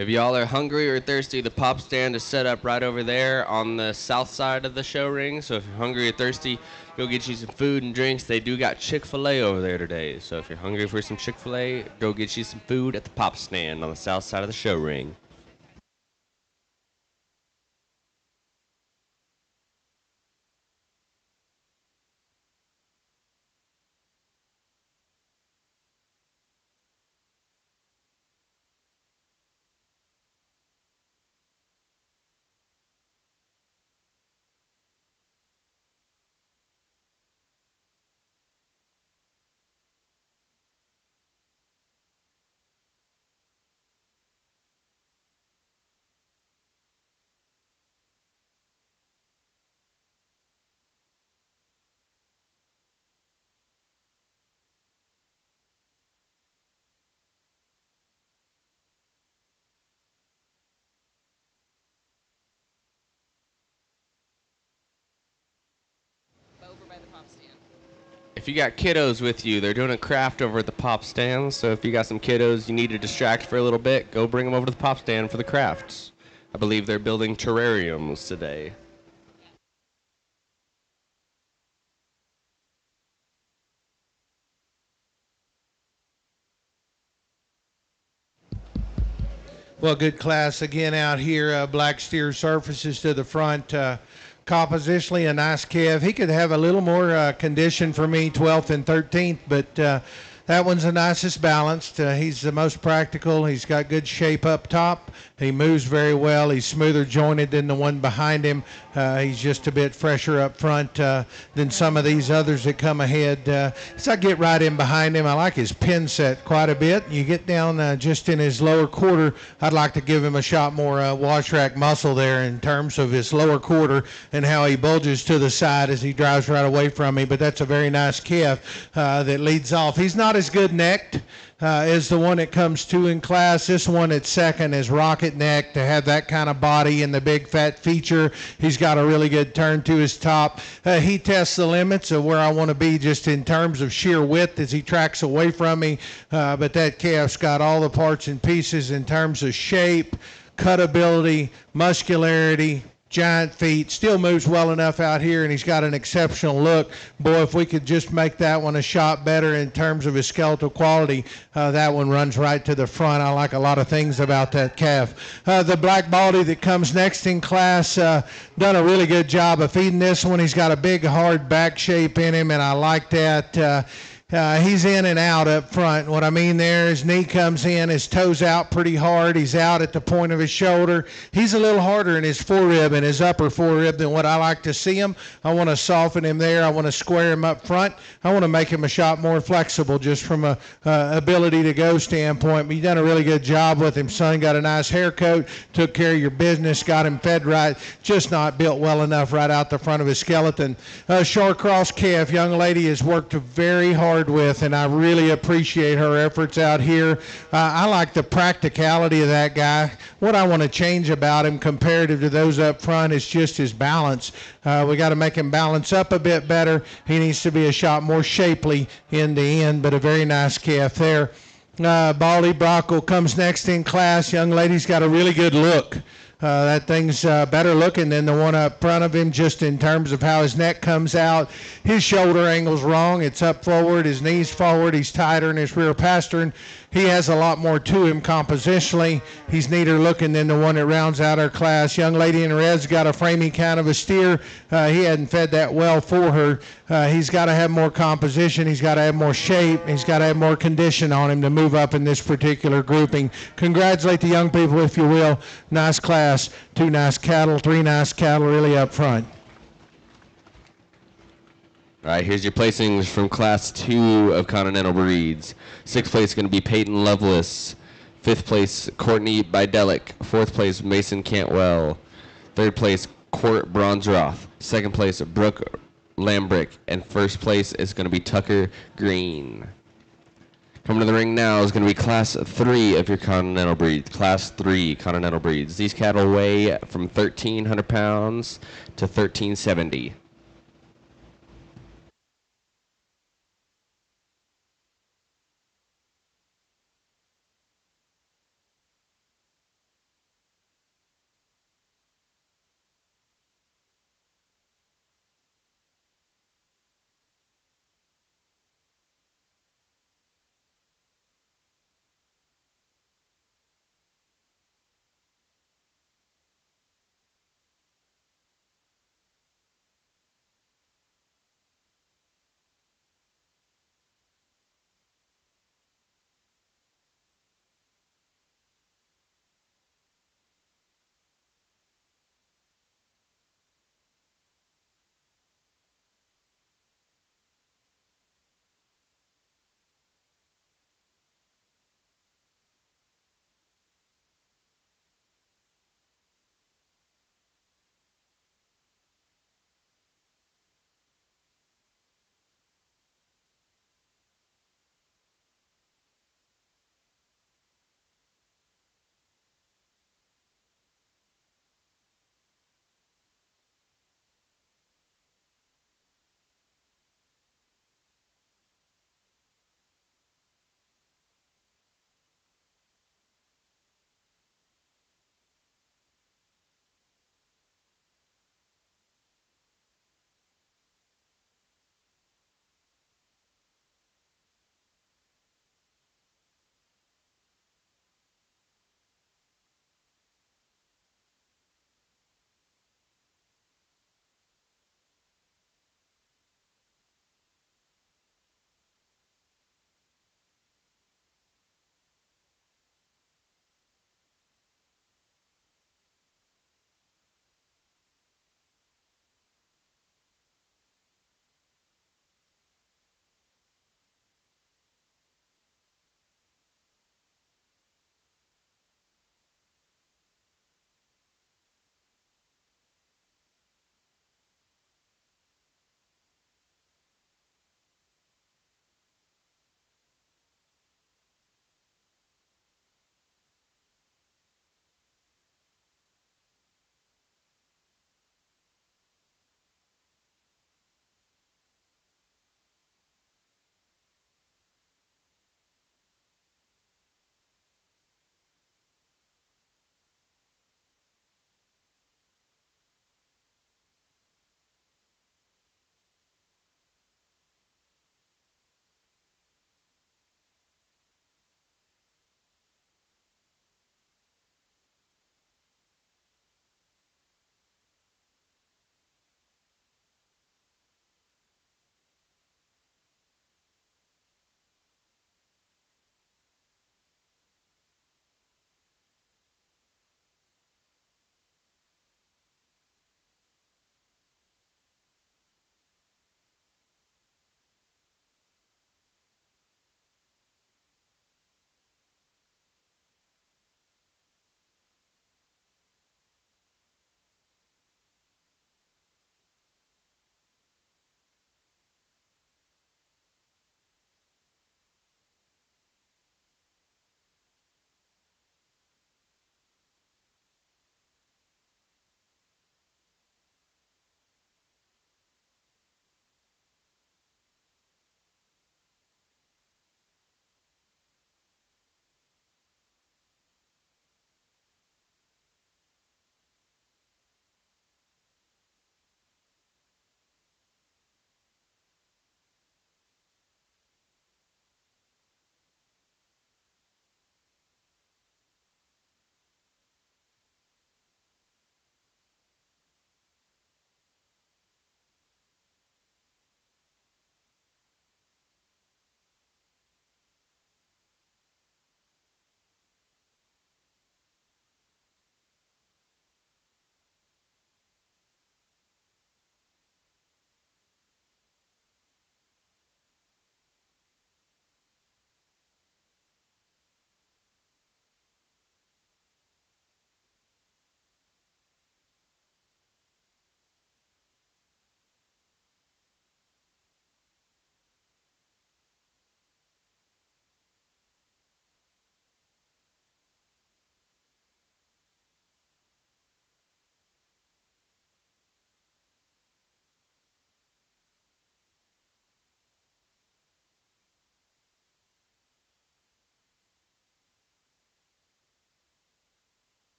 If y'all are hungry or thirsty, the pop stand is set up right over there on the south side of the show ring. So if you're hungry or thirsty, go get you some food and drinks. They do got Chick-fil-A over there today. So if you're hungry for some Chick-fil-A, go get you some food at the pop stand on the south side of the show ring. If you got kiddos with you, they're doing a craft over at the pop stand. So if you got some kiddos you need to distract for a little bit, go bring them over to the pop stand for the crafts. I believe they're building terrariums today. Well, good class again out here. Black steer surfaces to the front. Compositionally, a nice calf. He could have a little more condition for me, 12th and 13th, but that one's the nicest balanced. He's the most practical. He's got good shape up top. He moves very well. He's smoother jointed than the one behind him. He's just a bit fresher up front than some of these others that come ahead. As I get right in behind him, I like his pin set quite a bit. You get down just in his lower quarter, I'd like to give him a shot more wash rack muscle there in terms of his lower quarter and how he bulges to the side as he drives right away from me. But that's a very nice calf that leads off. He's not as good necked is the one that comes two in class. This one at second is Rocket Neck to have that kind of body and the big fat feature. He's got a really good turn to his top. He tests the limits of where I want to be just in terms of sheer width as he tracks away from me. But that calf's got all the parts and pieces in terms of shape, cutability, muscularity, giant feet, still moves well enough out here, and he's got an exceptional look. Boy, if we could just make that one a shot better in terms of his skeletal quality, that one runs right to the front. I like a lot of things about that calf. The black baldy that comes next in class, done a really good job of feeding this one. He's got a big, hard back shape in him, and I like that. He's in and out up front. What I mean there, his knee comes in, his toes out pretty hard. He's out at the point of his shoulder. He's a little harder in his forerib and his upper forerib than what I like to see him. I want to soften him there. I want to square him up front. I want to make him a shot more flexible just from a ability to go standpoint. But you've done a really good job with him, son. Got a nice hair coat, took care of your business, got him fed right, just not built well enough right out the front of his skeleton. Short-cross calf, young lady has worked very hard with, and I really appreciate her efforts out here. I like the practicality of that guy. What I want to change about him comparative to those up front is just his balance. We got to make him balance up a bit better. He needs to be a shot more shapely in the end, but a very nice calf there. Baldy Brockle comes next in class. Young lady's got a really good look. That thing's better looking than the one up front of him just in terms of how his neck comes out. His shoulder angle's wrong. It's up forward. His knee's forward. He's tighter in his rear pastern. He has a lot more to him compositionally. He's neater looking than the one that rounds out our class. Young lady in red's got a framing kind of a steer. He hadn't fed that well for her. He's got to have more composition. He's got to have more shape. He's got to have more condition on him to move up in this particular grouping. Congratulate the young people, if you will. Nice class. Two nice cattle, three nice cattle really up front. All right, here's your placings from Class 2 of Continental Breeds. Sixth place is going to be Peyton Lovelace. Fifth place, Courtney Bidelic. Fourth place, Mason Cantwell. Third place, Court Bronzeroth. Second place, Brooke Lambrick. And first place is going to be Tucker Green. Coming to the ring now is going to be Class 3 of your Continental Breeds. Class 3 Continental Breeds. These cattle weigh from 1,300 pounds to 1,370.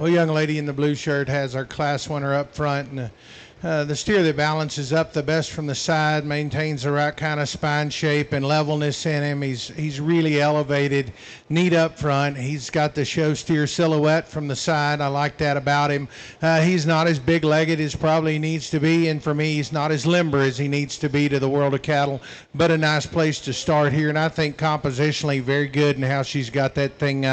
Well, young lady in the blue shirt has our class winner up front, and the steer that balances up the best from the side, maintains the right kind of spine shape and levelness in him. He's really elevated, neat up front. He's got the show steer silhouette from the side. I like that about him. He's not as big-legged as probably he needs to be, and for me, he's not as limber as he needs to be to the world of cattle, but a nice place to start here, and I think compositionally very good in how she's got that thing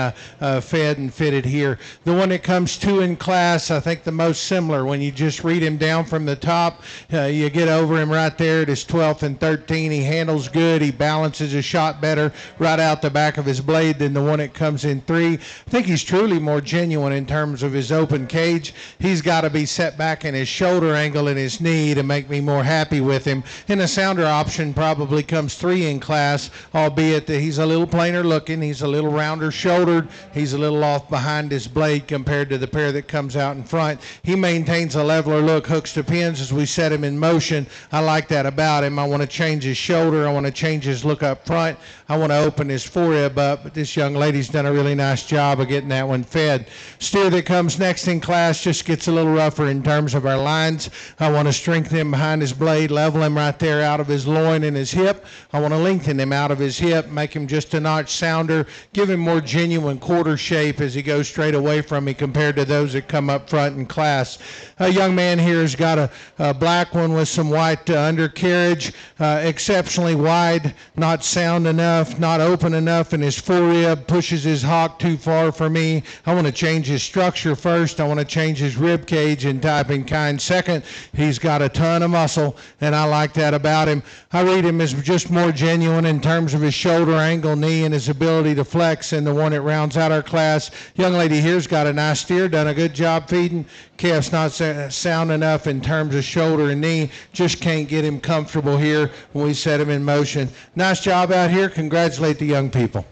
fed and fitted here. The one that comes two in class, I think the most similar. When you just read him down from the top, you get over him right there at his 12th and 13. He handles good. He balances a shot better right out the back of his blade than the one that comes in 3. I think he's truly more genuine in terms of his open cage. He's got to be set back in his shoulder angle and his knee to make me more happy with him. And the sounder option probably comes 3 in class, albeit that he's a little plainer looking. He's a little rounder shouldered. He's a little off behind his blade compared to the pair that comes out in front. He maintains a leveler look, hooks to pins as we set him in motion. I like that about him. I want to change his shoulder. I want to change his look up front. I want to open his forerib up, but this young lady's done a really nice job of getting that one fed. Steer that comes next in class just gets a little rougher in terms of our lines. I want to strengthen him behind his blade, level him right there out of his loin and his hip. I want to lengthen him out of his hip, make him just a notch sounder, give him more genuine quarter shape as he goes straight away from me compared to those that come up front in class. A young man here has got a black one with some white undercarriage, exceptionally wide, not sound enough, not open enough, and his forerib pushes his hock too far for me. I want to change his structure first. I want to change his rib cage and type in kind second. He's got a ton of muscle, and I like that about him. I read him as just more genuine in terms of his shoulder angle, knee, and his ability to flex, and the one that rounds out our class. Young lady here's got a nice steer, done a good job feeding. Calf's not sound enough in terms of shoulder and knee. Just can't get him comfortable here when we set him in motion. Nice job out here. Congratulate the young people.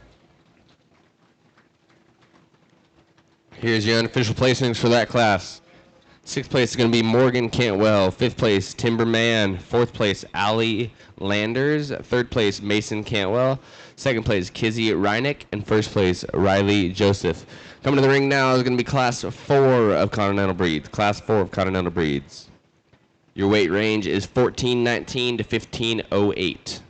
Here's your unofficial placings for that class. 6th place is going to be Morgan Cantwell. 5th place, Timberman. 4th place, Allie Landers. 3rd place, Mason Cantwell. 2nd place, Kizzy Reinick. And 1st place, Riley Joseph. Coming to the ring now is going to be Class 4 of Continental Breeds. Class 4 of Continental Breeds. Your weight range is 1419 to 1508.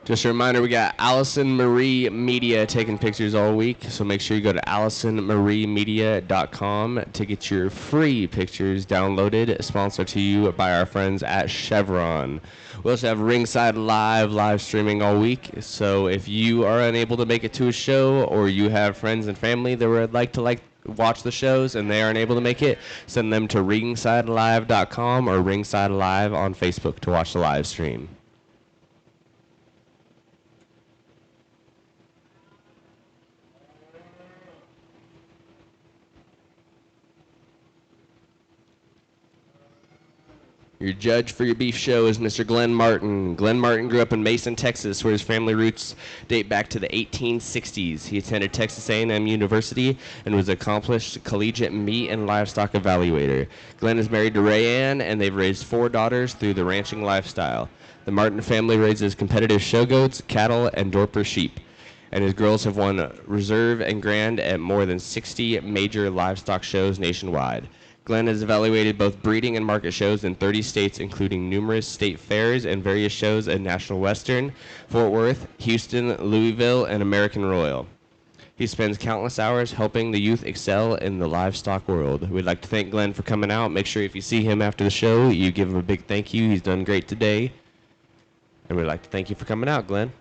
Just a reminder, we got Allison Marie Media taking pictures all week, so make sure you go to AllisonMarieMedia.com to get your free pictures downloaded, sponsored to you by our friends at Chevron. We also have Ringside live streaming all week, so if you are unable to make it to a show or you have friends and family that would like to watch the shows and they aren't able to make it, send them to ringsidelive.com or Ringside Live on Facebook to watch the live stream. Your judge for your beef show is Mr. Glenn Martin. Glenn Martin grew up in Mason, Texas, where his family roots date back to the 1860s. He attended Texas A&M University and was an accomplished collegiate meat and livestock evaluator. Glenn is married to Rayanne, and they've raised 4 daughters through the ranching lifestyle. The Martin family raises competitive show goats, cattle, and Dorper sheep, and his girls have won reserve and grand at more than 60 major livestock shows nationwide. Glenn has evaluated both breeding and market shows in 30 states, including numerous state fairs and various shows at National Western, Fort Worth, Houston, Louisville, and American Royal. He spends countless hours helping the youth excel in the livestock world. We'd like to thank Glenn for coming out. Make sure if you see him after the show, you give him a big thank you. He's done great today. And we'd like to thank you for coming out, Glenn.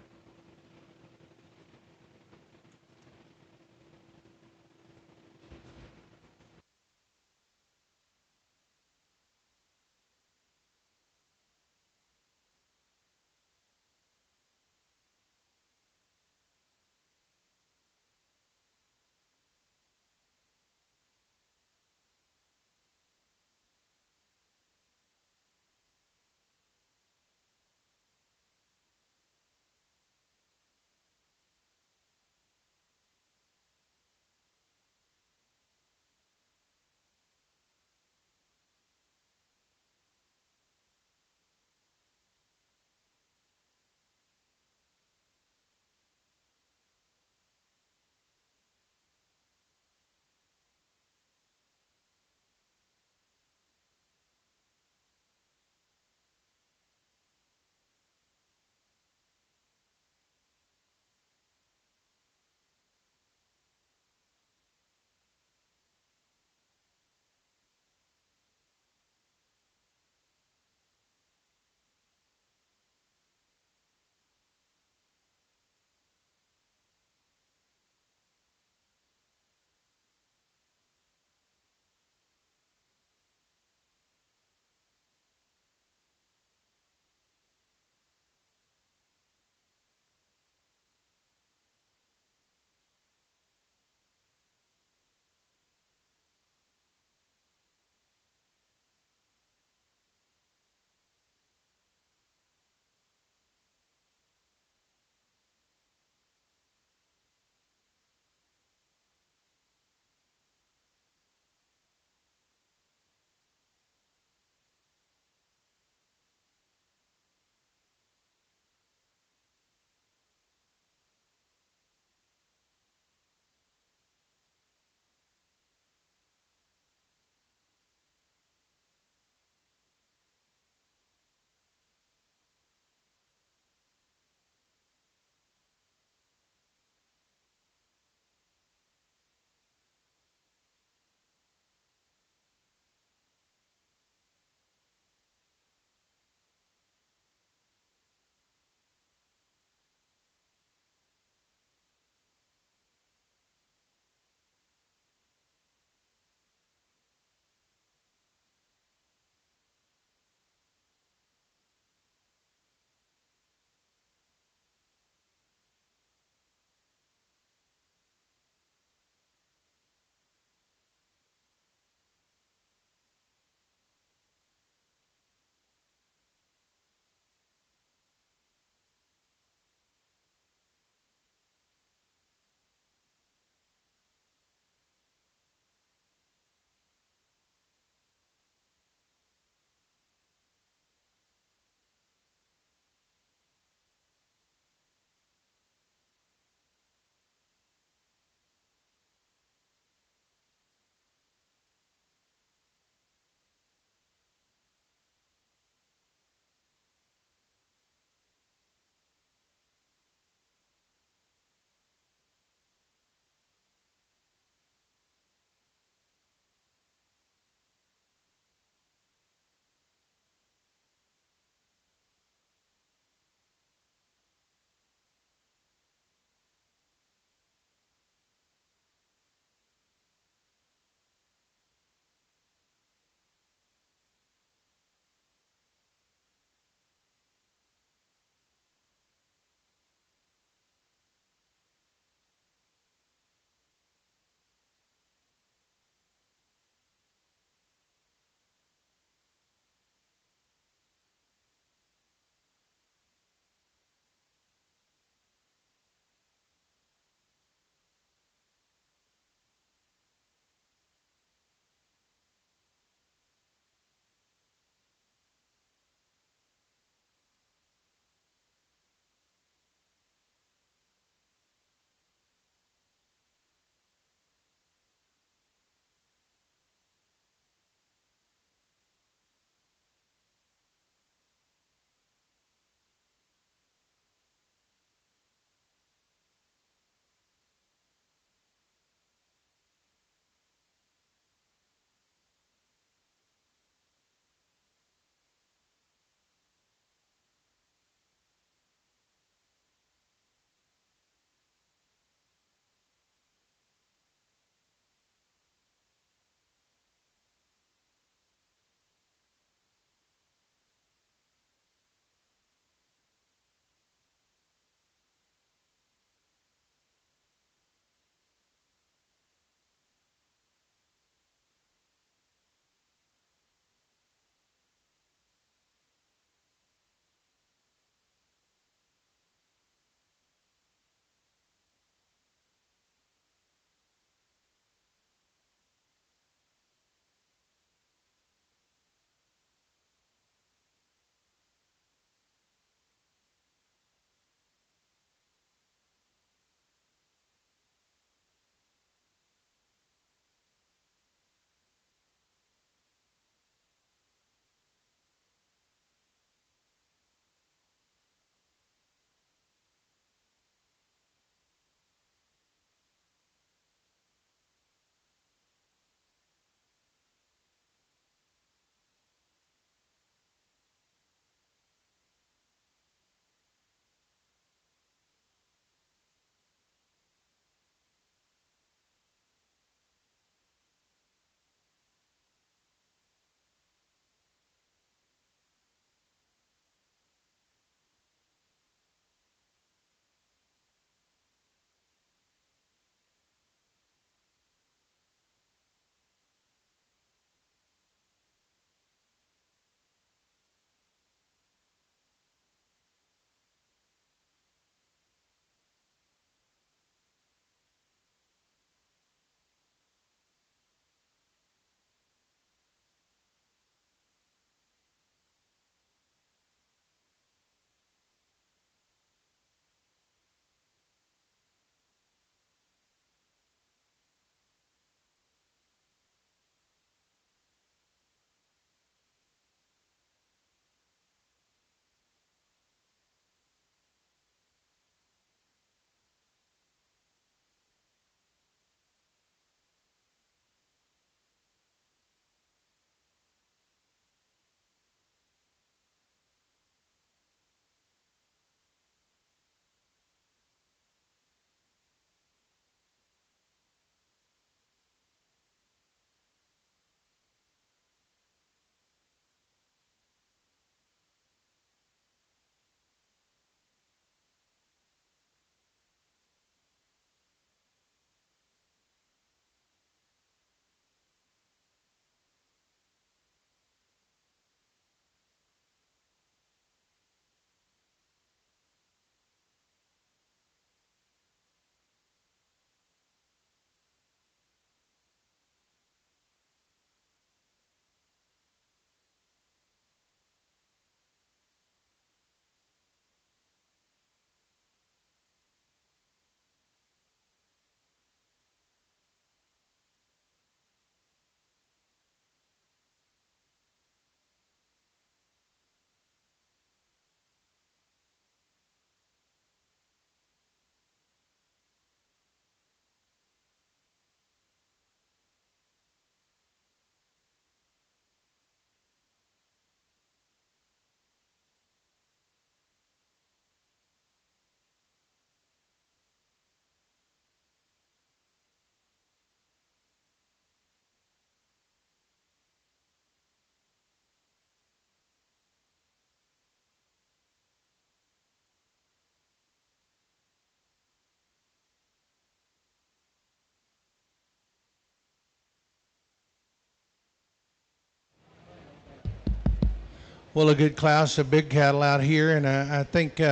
Well, a good class of big cattle out here, and I think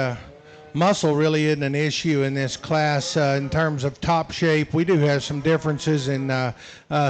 muscle really isn't an issue in this class in terms of top shape. We do have some differences in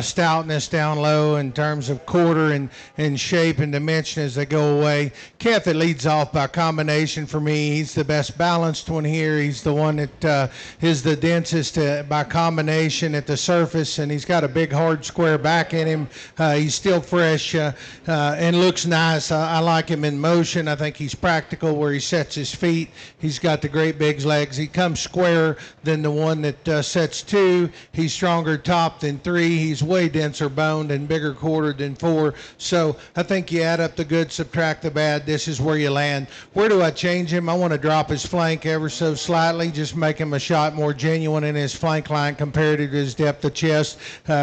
stoutness down low in terms of quarter and shape and dimension as they go away. Calf that leads off by combination for me. He's the best balanced one here. He's the one that is the densest by combination at the surface, and he's got a big hard square back in him. He's still fresh and looks nice. I like him in motion. I think he's practical where he sets his feet. He's got the great big legs. He comes squarer than the one that sets 2. He's stronger top than 3. He's way denser boned and bigger quartered than 4. So I think you add up the good, subtract the bad. This is where you land. Where do I change him? I want to drop his flank ever so slightly, just make him a shot more genuine in his flank line compared to his depth of chest.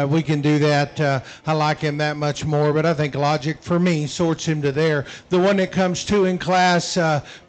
We can do that. I like him that much more, but I think logic for me sorts him to there. The one that comes 2 in class,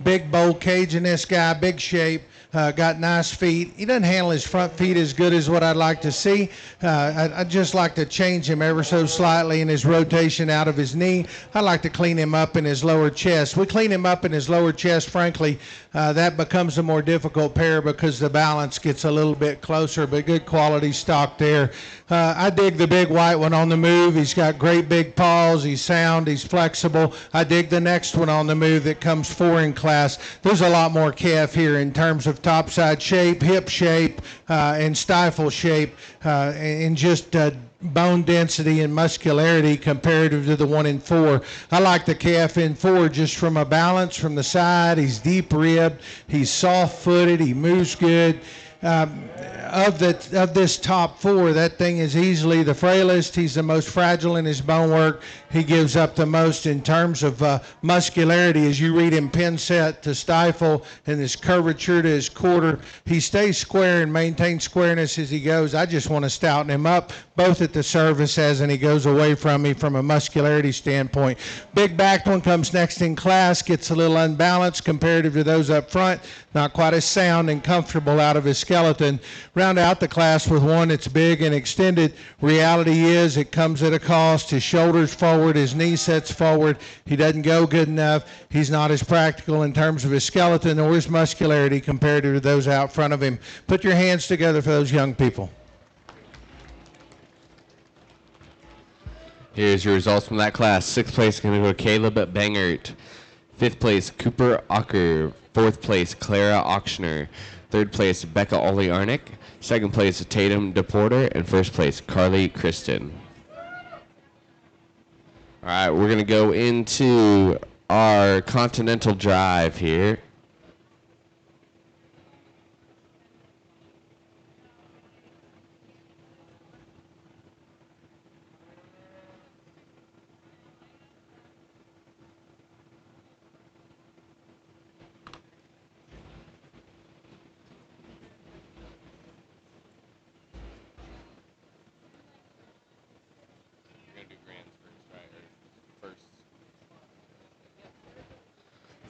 big bold cage in this guy, big shape. Got nice feet. He doesn't handle his front feet as good as what I'd like to see. I'd just like to change him ever so slightly in his rotation out of his knee. I'd like to clean him up in his lower chest. We clean him up in his lower chest, frankly, that becomes a more difficult pair because the balance gets a little bit closer, but good quality stock there. I dig the big white one on the move. He's got great big paws. He's sound. He's flexible. I dig the next one on the move that comes 4 in class. There's a lot more calf here in terms of topside shape, hip shape, and stifle shape, and just bone density and muscularity comparative to the one in 4. I like the calf in 4 just from a balance from the side. He's deep ribbed. He's soft footed. He moves good. Of this top 4, that thing is easily the frailest. He's the most fragile in his bone work. He gives up the most in terms of muscularity. As you read him pin set to stifle and his curvature to his quarter, he stays square and maintains squareness as he goes. I just want to stouten him up, both at the service as and he goes away from me from a muscularity standpoint. Big backed one comes next in class, gets a little unbalanced comparative to those up front. Not quite as sound and comfortable out of his skeleton. Round out the class with one that's big and extended. Reality is it comes at a cost. His shoulders forward, his knee sets forward. He doesn't go good enough. He's not as practical in terms of his skeleton or his muscularity compared to those out front of him. Put your hands together for those young people. Here's your results from that class. 6th place is going to go to Caleb Bangert. 5th place, Cooper Ocker. 4th place, Clara Auctioner. 3rd place, Becca Oliarnik. 2nd place, Tatum DePorter. And 1st place, Carly Kristen. All right, we're going to go into our Continental Drive here.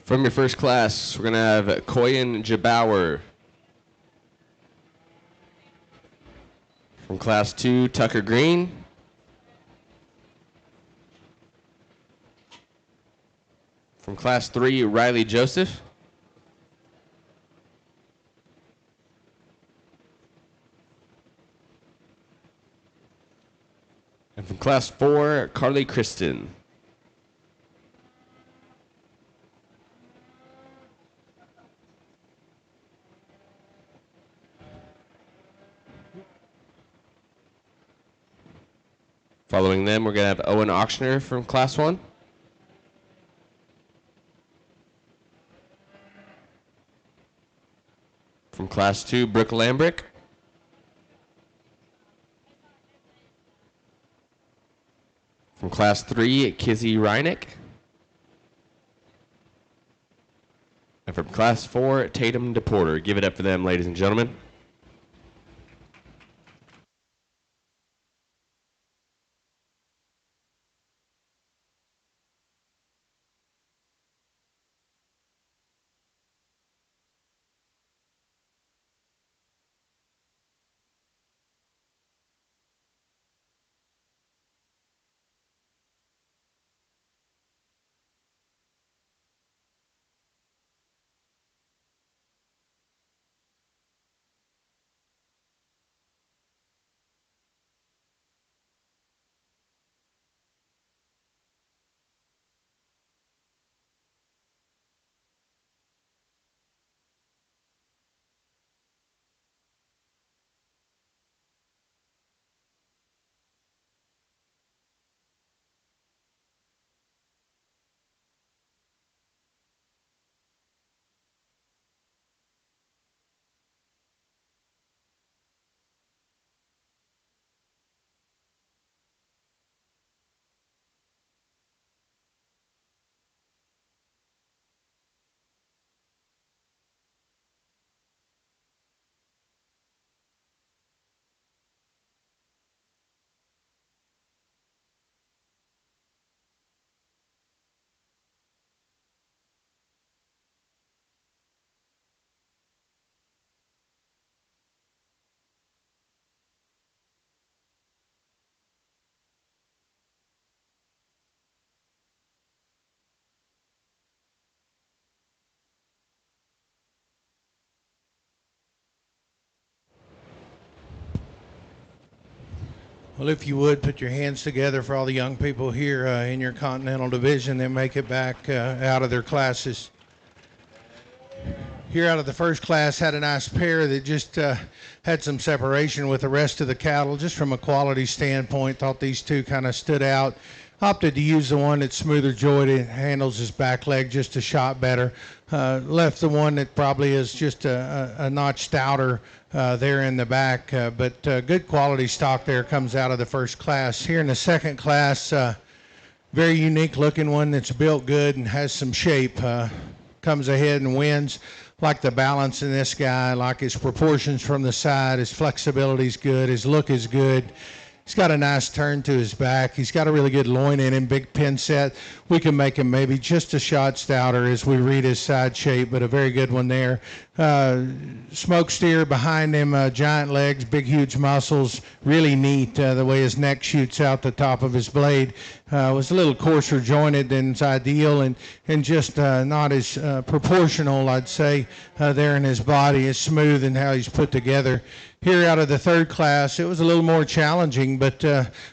From your first class, we're going to have Koyan Jabauer. From class 2, Tucker Green. From class 3, Riley Joseph. And from class 4, Carly Kristen. Following them, we're going to have Owen Auctioner from class 1. From class 2, Brooke Lambrick. From class 3, Kizzy Reinick. And from class 4, Tatum DePorter. Give it up for them, ladies and gentlemen. Well, if you would, put your hands together for all the young people here in your Continental Division that make it back out of their classes. Here out of the first class had a nice pair that just had some separation with the rest of the cattle, just from a quality standpoint. Thought these two kind of stood out. Opted to use the one that's smoother jointed, handles his back leg just a shot better. Left the one that probably is just a notch stouter there in the back, but good quality stock there comes out of the first class. Here in the second class, very unique looking one that's built good and has some shape. Comes ahead and wins. Like the balance in this guy, like his proportions from the side, his flexibility is good, his look is good. He's got a nice turn to his back. He's got a really good loin in him, big pin set. We can make him maybe just a shot stouter as we read his side shape, but a very good one there. Smoke steer behind him, giant legs, big, huge muscles. Really neat the way his neck shoots out the top of his blade. Was a little coarser jointed than is ideal, and just not as proportional, I'd say, there in his body. It's smooth in how he's put together. Here out of the third class, it was a little more challenging, but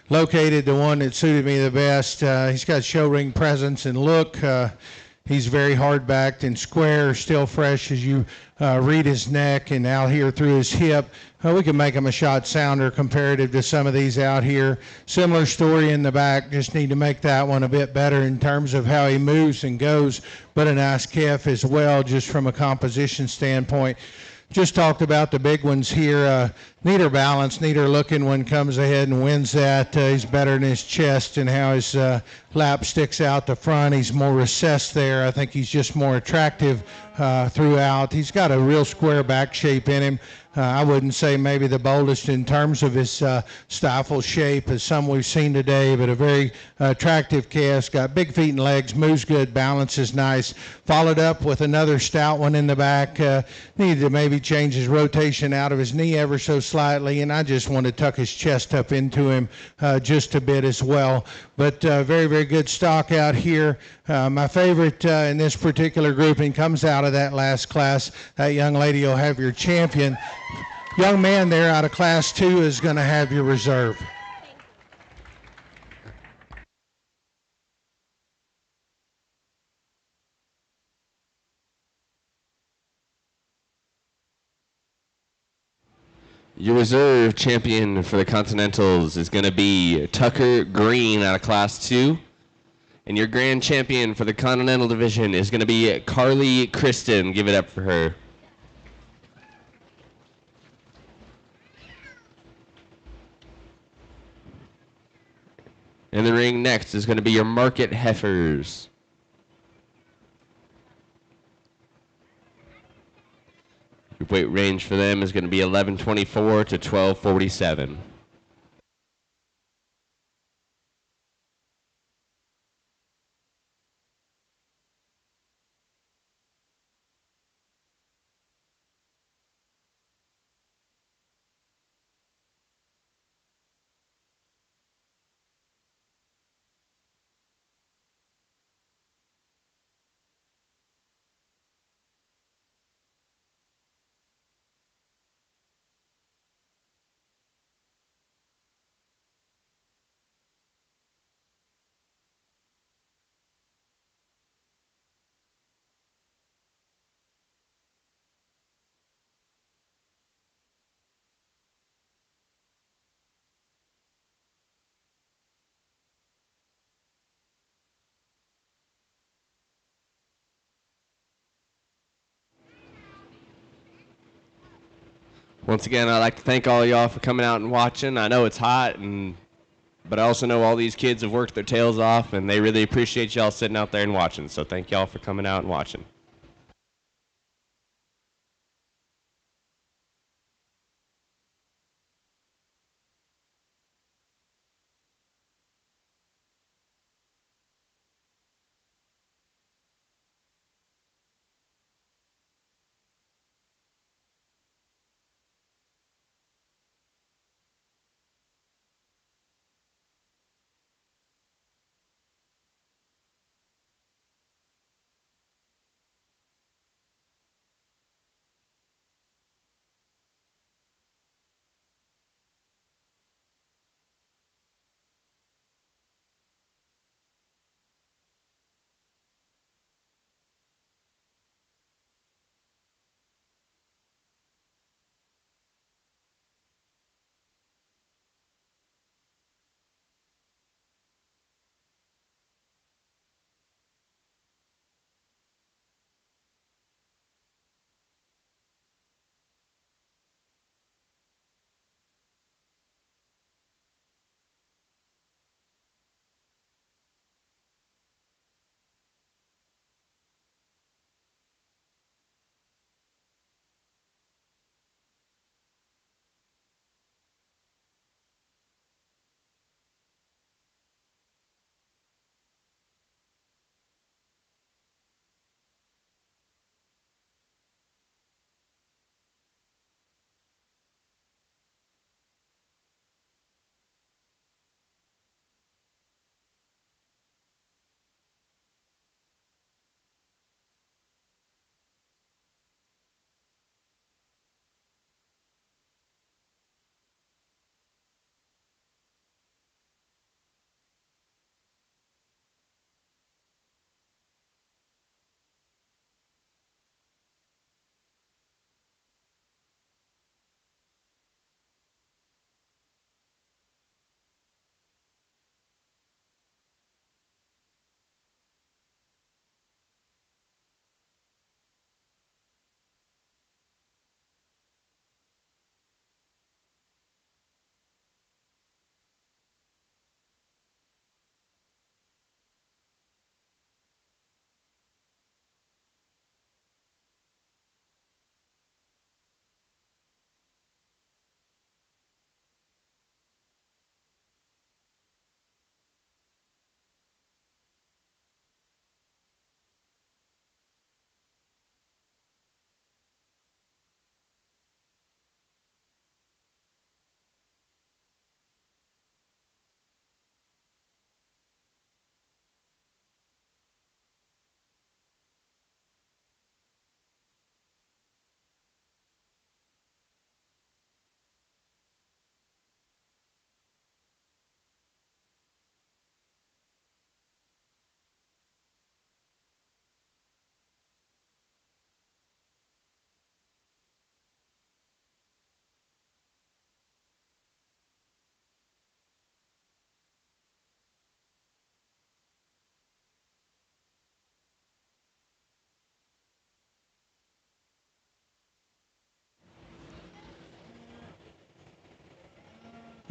located the one that suited me the best. He's got show ring presence and look. He's very hard-backed and square, still fresh as you read his neck and out here through his hip. We can make him a shot sounder comparative to some of these out here. Similar story in the back, just need to make that one a bit better in terms of how he moves and goes, but a nice calf as well, just from a composition standpoint. Just talked about the big ones here. Neater balance, neater looking one comes ahead and wins that. He's better in his chest and how his lap sticks out the front. He's more recessed there. I think he's just more attractive throughout. He's got a real square back shape in him. I wouldn't say maybe the boldest in terms of his stifle shape as some we've seen today, but a very attractive calf. Got big feet and legs, moves good, balance is nice. Followed up with another stout one in the back. Needed to maybe change his rotation out of his knee ever so slightly, and I just want to tuck his chest up into him just a bit as well. But very, very good stock out here. My favorite in this particular grouping comes out of that last class. That young lady will have your champion. Young man there out of class 2 is going to have your reserve. Your reserve champion for the Continentals is going to be Tucker Green out of Class 2. And your grand champion for the Continental Division is going to be Carly Kristen. Give it up for her. In the ring next is going to be your Market Heifers. Your weight range for them is going to be 1124 to 1247. Once again, I'd like to thank all y'all for coming out and watching. I know it's hot, but I also know all these kids have worked their tails off, and they really appreciate y'all sitting out there and watching. So thank y'all for coming out and watching.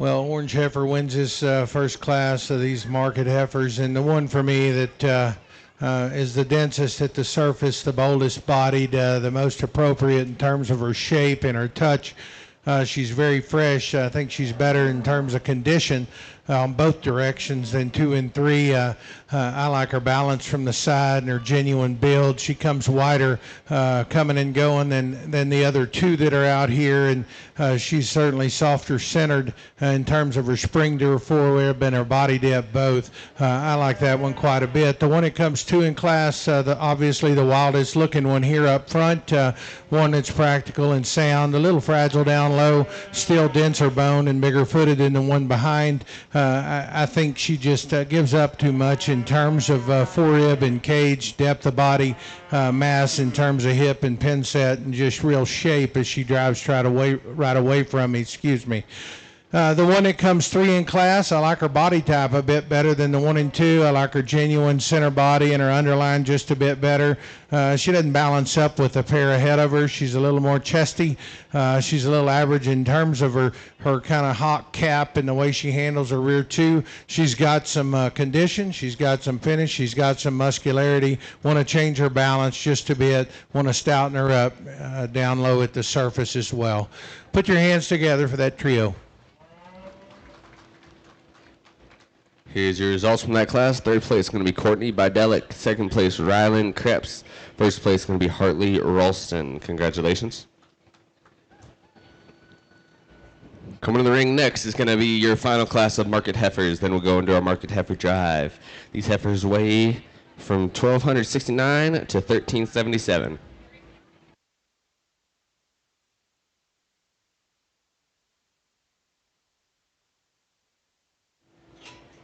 Well, Orange Heifer wins this first class of these market heifers, and the one for me that is the densest at the surface, the boldest bodied, the most appropriate in terms of her shape and her touch. She's very fresh. I think she's better in terms of condition on both directions than 2 and 3. I like her balance from the side and her genuine build. She comes wider coming and going than the other two that are out here, and she's certainly softer centered in terms of her spring to her forerib and her body depth both. I like that one quite a bit. The one that comes 2 in class, obviously the wildest looking one here up front, one that's practical and sound, a little fragile down low, still denser boned and bigger footed than the one behind. I think she just gives up too much in terms of forerib and cage, depth of body, mass in terms of hip and pin set, and just real shape as she drives right away from me. Excuse me. The one that comes 3 in class, I like her body type a bit better than the 1 and 2. I like her genuine center body and her underline just a bit better. She doesn't balance up with the pair ahead of her. She's a little more chesty. She's a little average in terms of her kind of hawk cap and the way she handles her rear too. She's got some condition. She's got some finish. She's got some muscularity. Want to change her balance just a bit. Want to stouten her up down low at the surface as well. Put your hands together for that trio. Here's your results from that class. Third place is going to be Courtney Bidelic. Second place, Rylan Krebs. First place is going to be Hartley Ralston. Congratulations. Coming to the ring next is going to be your final class of market heifers. Then we'll go into our market heifer drive. These heifers weigh from 1,269 to 1,377.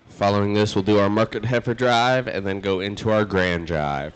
Following this, we'll do our market heifer drive and then go into our grand drive.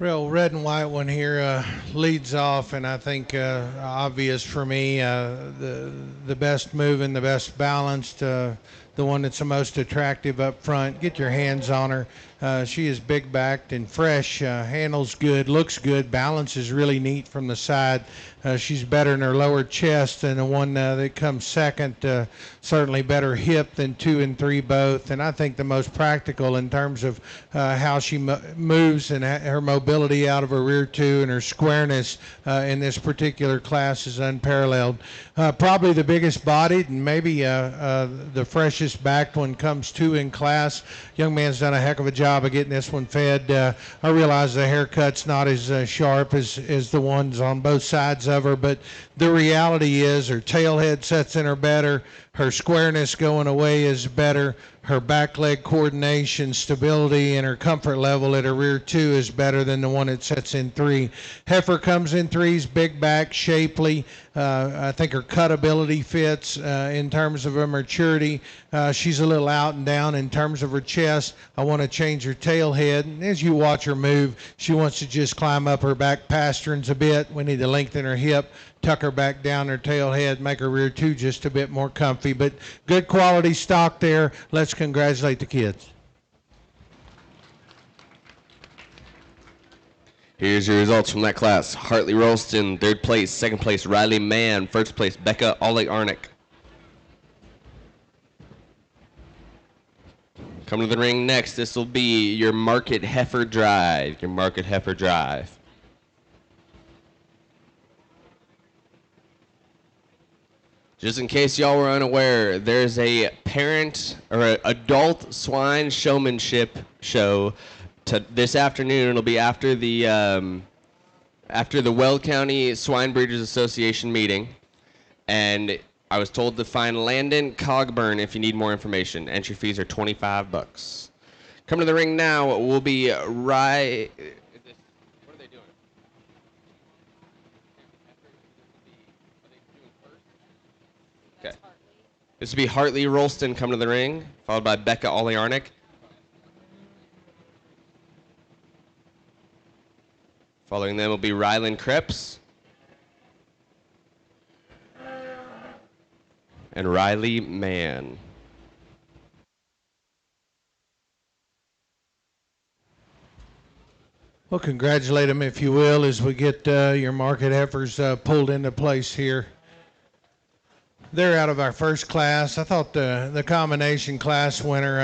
Real red and white one here leads off, and I think obvious for me, the best moving, the best balanced, the one that's the most attractive up front. Get your hands on her. She is big backed and fresh, handles good, looks good, balance is really neat from the side. She's better in her lower chest than the one that comes second. Certainly better hip than 2 and 3 both, and I think the most practical in terms of how she moves and her mobility out of her rear 2 and her squareness in this particular class is unparalleled. Probably the biggest bodied and maybe the freshest backed one comes 2 in class. Young man's done a heck of a job of getting this one fed. I realize the haircut's not as sharp as the ones on both sides of her, but the reality is her tail head sets in her better, her squareness going away is better, her back leg coordination, stability, and her comfort level at her rear 2 is better than the one that sets in 3. Heifer comes in 3s, big back, shapely. I think her cut ability fits in terms of her maturity. She's a little out and down in terms of her chest. I want to change her tail head. And as you watch her move, she wants to just climb up her back pasterns a bit. We need to lengthen her hip, tuck her back down her tail head, make her rear 2 just a bit more comfy. But good quality stock there. Let's congratulate the kids. Here's your results from that class. Hartley Rolston, third place. Second place, Riley Mann. First place, Becca Ollie Arnick. Coming to the ring next, this will be your Market Heifer Drive. Your Market Heifer Drive. Just in case y'all were unaware, there's a parent or an adult swine showmanship show this afternoon. It'll be after the Weld County Swine Breeders Association meeting, and I was told to find Landon Cogburn if you need more information. Entry fees are $25. Coming to the ring now will be Rye. What are they doing? Okay. This will be Hartley Rolston coming to the ring, followed by Becca Oliarnik. Following them will be Rylan Krebs and Riley Mann. Well, congratulate them, if you will, as we get your market heifers pulled into place here. They're out of our first class. I thought the combination class winner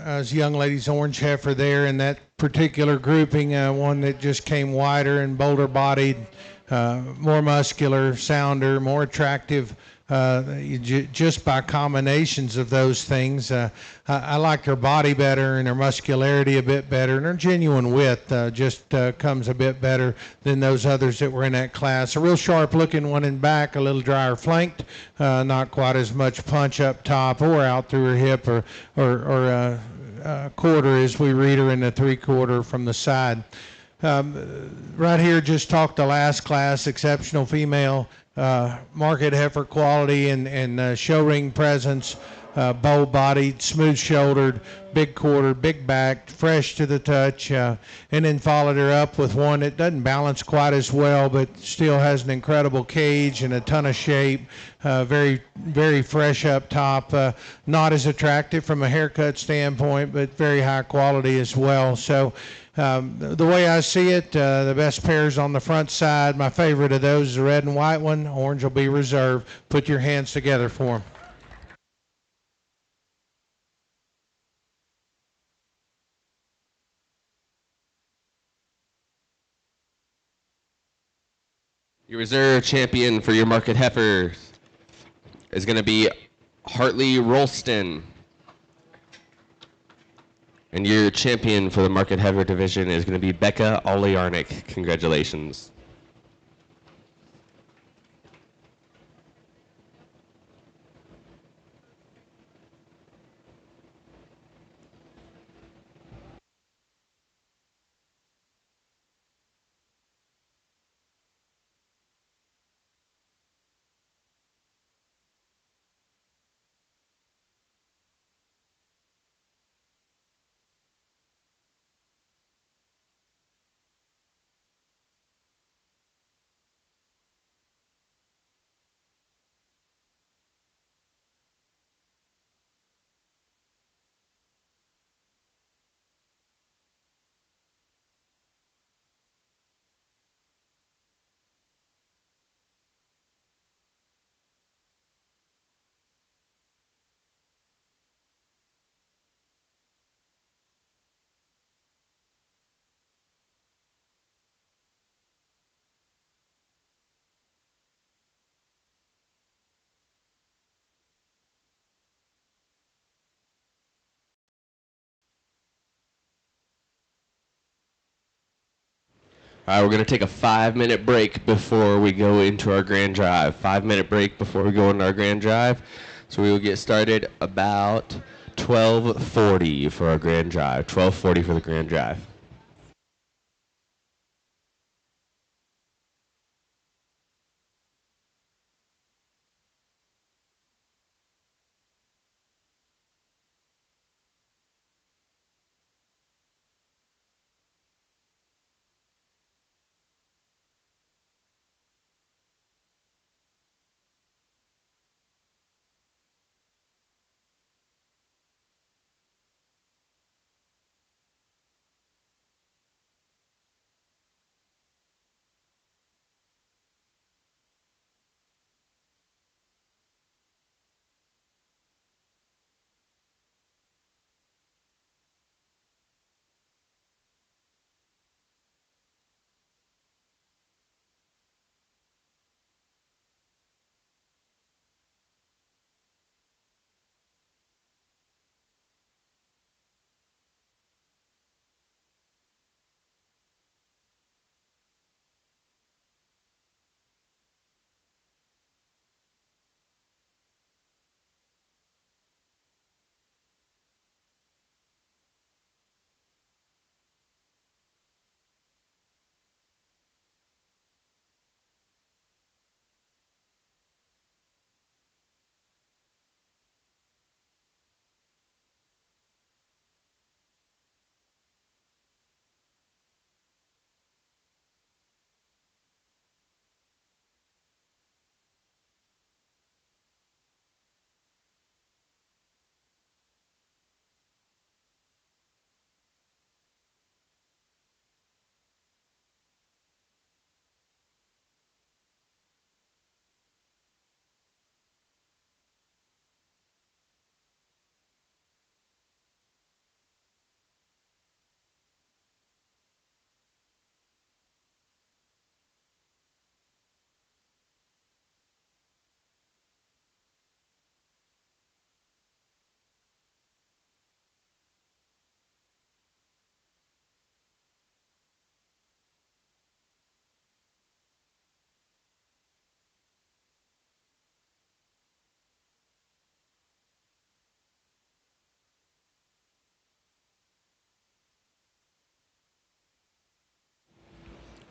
was young lady's orange heifer there in that particular grouping, one that just came wider and bolder bodied, more muscular, sounder, more attractive. Just by combinations of those things. I like her body better and her muscularity a bit better, and her genuine width just comes a bit better than those others that were in that class. A real sharp looking one in back, a little drier flanked, not quite as much punch up top or out through her hip or quarter as we read her in the 3/4 from the side. Right here, just talked the last class, exceptional female, market heifer quality and show ring presence, bow-bodied, smooth-shouldered, big quarter, big back, fresh to the touch, and then followed her up with one that doesn't balance quite as well, but still has an incredible cage and a ton of shape, very, very fresh up top, not as attractive from a haircut standpoint, but very high quality as well. So the way I see it, the best pairs on the front side. My favorite of those is the red and white one. Orange will be reserved. Put your hands together for them. Your reserve champion for your Market Heifers is going to be Hartley Rolston. And your champion for the Market Heifer division is going to be Becca Oliarnik. Congratulations. All right, we're going to take a 5-minute break before we go into our grand drive. 5-minute break before we go into our grand drive. So we will get started about 12:40 for our grand drive. 12:40 for the grand drive.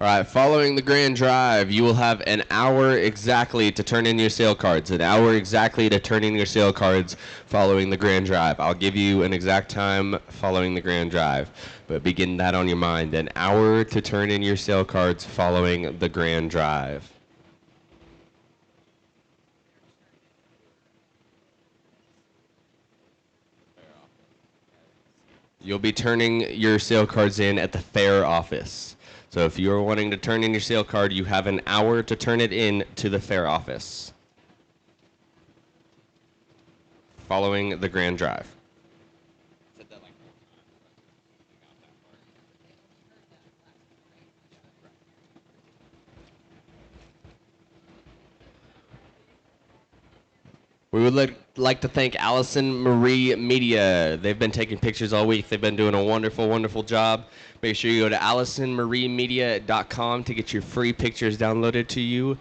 All right, following the grand drive, you will have an hour exactly to turn in your sale cards. An hour exactly to turn in your sale cards following the grand drive. I'll give you an exact time following the grand drive, but begin that on your mind. An hour to turn in your sale cards following the grand drive. You'll be turning your sale cards in at the fair office. So if you are wanting to turn in your sale card, you have an hour to turn it in to the fair office following the grand drive. We would like to thank Allison Marie Media. They've been taking pictures all week. They've been doing a wonderful, wonderful job. Make sure you go to AllisonMarieMedia.com to get your free pictures downloaded to you,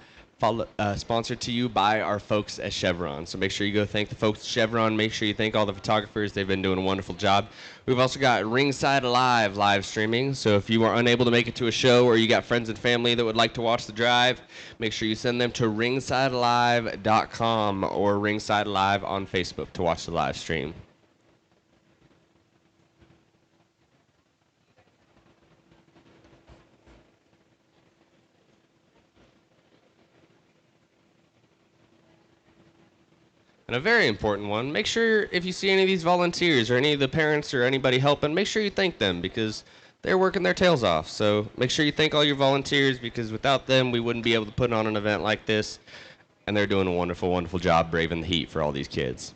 sponsored to you by our folks at Chevron. So make sure you go thank the folks at Chevron. Make sure you thank all the photographers. They've been doing a wonderful job. We've also got Ringside live streaming. So if you are unable to make it to a show or you got friends and family that would like to watch the drive, make sure you send them to ringsidelive.com or Ringside Live on Facebook to watch the live stream. And a very important one, make sure if you see any of these volunteers or any of the parents or anybody helping, make sure you thank them because they're working their tails off. So make sure you thank all your volunteers because without them, we wouldn't be able to put on an event like this. And they're doing a wonderful, wonderful job braving the heat for all these kids.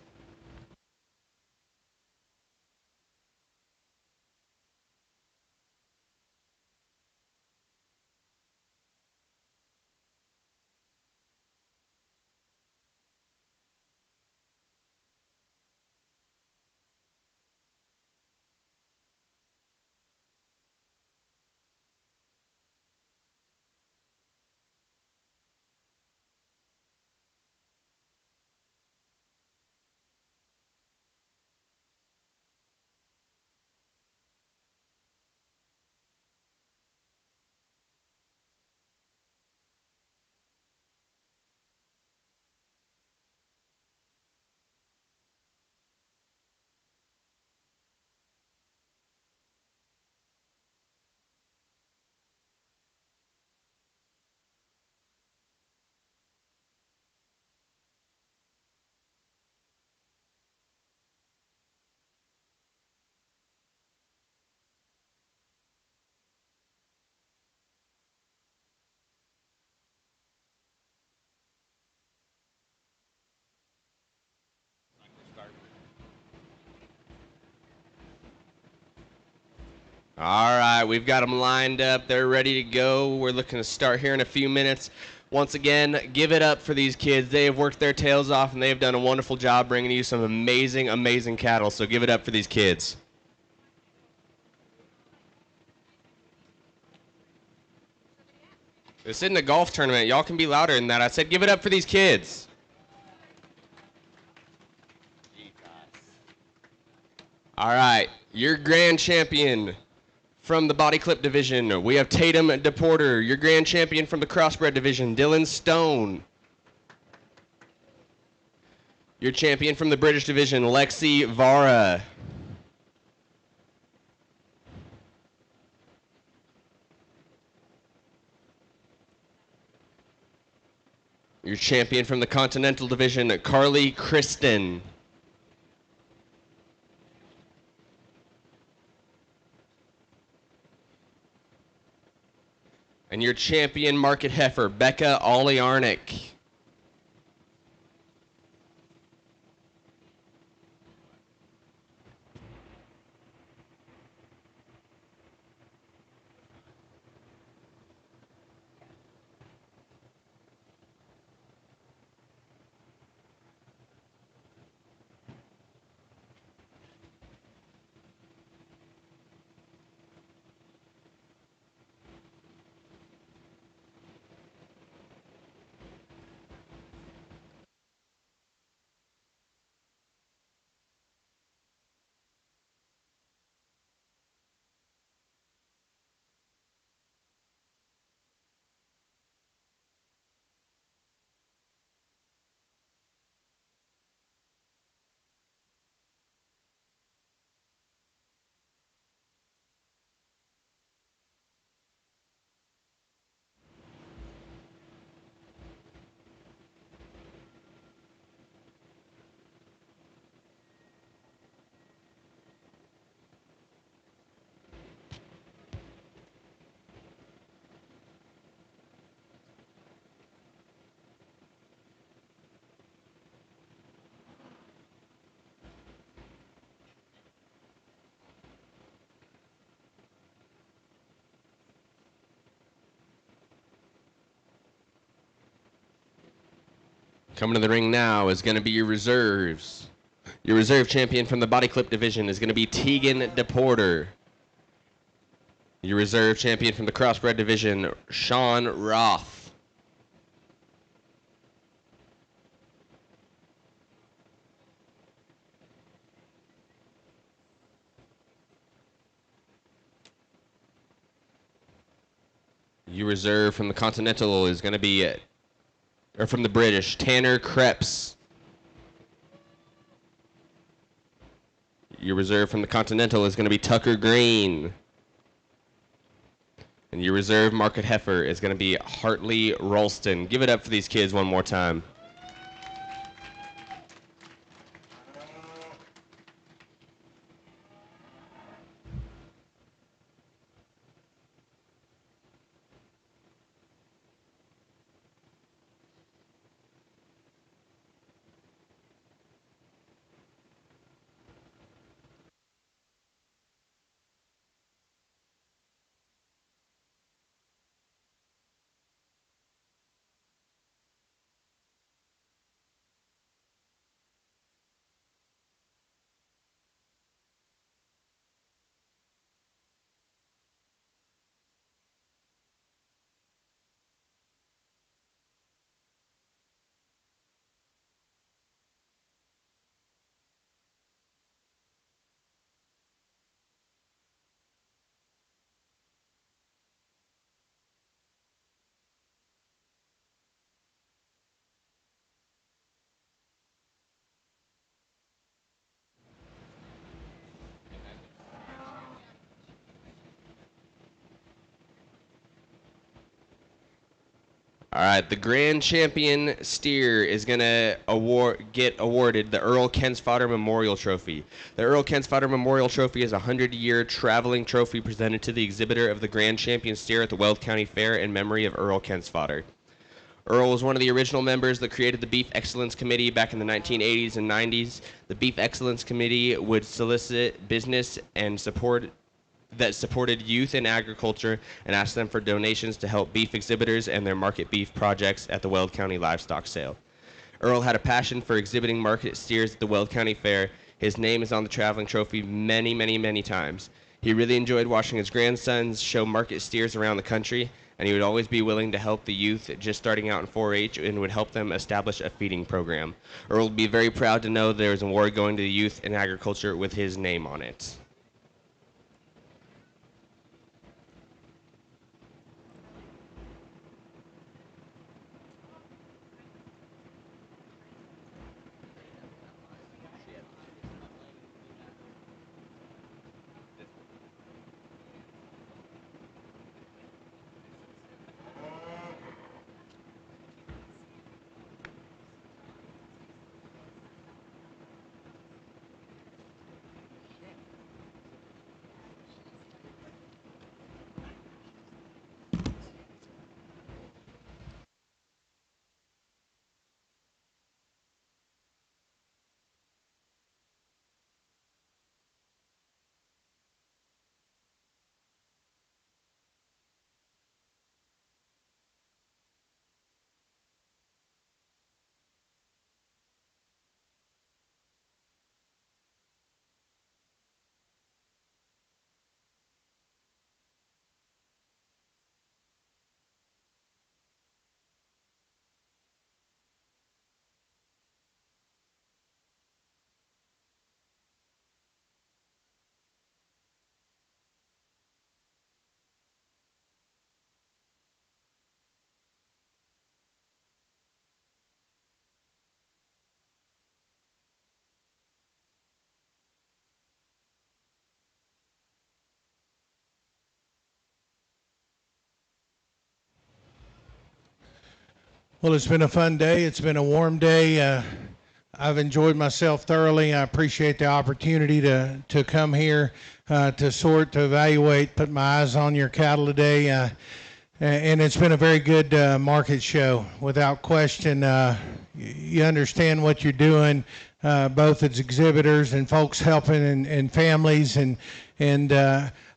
All right, we've got them lined up. They're ready to go. We're looking to start here in a few minutes. Once again, give it up for these kids. They have worked their tails off, and they have done a wonderful job bringing you some amazing, amazing cattle. So give it up for these kids. This isn't a golf tournament. Y'all can be louder than that. I said give it up for these kids. All right, your grand champion from the body clip division, we have Tatum DePorter. Your grand champion from the crossbred division, Dylan Stone. Your champion from the British division, Lexi Vara. Your champion from the Continental division, Carly Kristen. And your champion market heifer, Becca Oliarnik. Coming to the ring now is going to be your reserves. Your reserve champion from the body clip division is going to be Tegan DePorter. Your reserve champion from the crossbred division, Sean Roth. Your reserve from the Continental is going to be, or from the British, Tanner Krebs. Your reserve from the Continental is going to be Tucker Green. And your reserve market heifer is going to be Hartley Ralston. Give it up for these kids one more time. All right, the grand champion steer is going to get awarded the Earl Kensfodder Memorial Trophy. The Earl Kensfodder Memorial Trophy is a 100-year traveling trophy presented to the exhibitor of the grand champion steer at the Weld County Fair in memory of Earl Kensfodder. Earl was one of the original members that created the Beef Excellence Committee back in the 1980s and 90s. The Beef Excellence Committee would solicit business and support that supported youth in agriculture and asked them for donations to help beef exhibitors and their market beef projects at the Weld County Livestock Sale. Earl had a passion for exhibiting market steers at the Weld County Fair. His name is on the traveling trophy many, many, many times. He really enjoyed watching his grandsons show market steers around the country, and he would always be willing to help the youth just starting out in 4-H and would help them establish a feeding program. Earl would be very proud to know there is an award going to the youth in agriculture with his name on it. Well, it's been a fun day. It's been a warm day. I've enjoyed myself thoroughly. I appreciate the opportunity to come here to sort, to evaluate, put my eyes on your cattle today. And it's been a very good market show, without question. You understand what you're doing, both as exhibitors and folks helping and families. And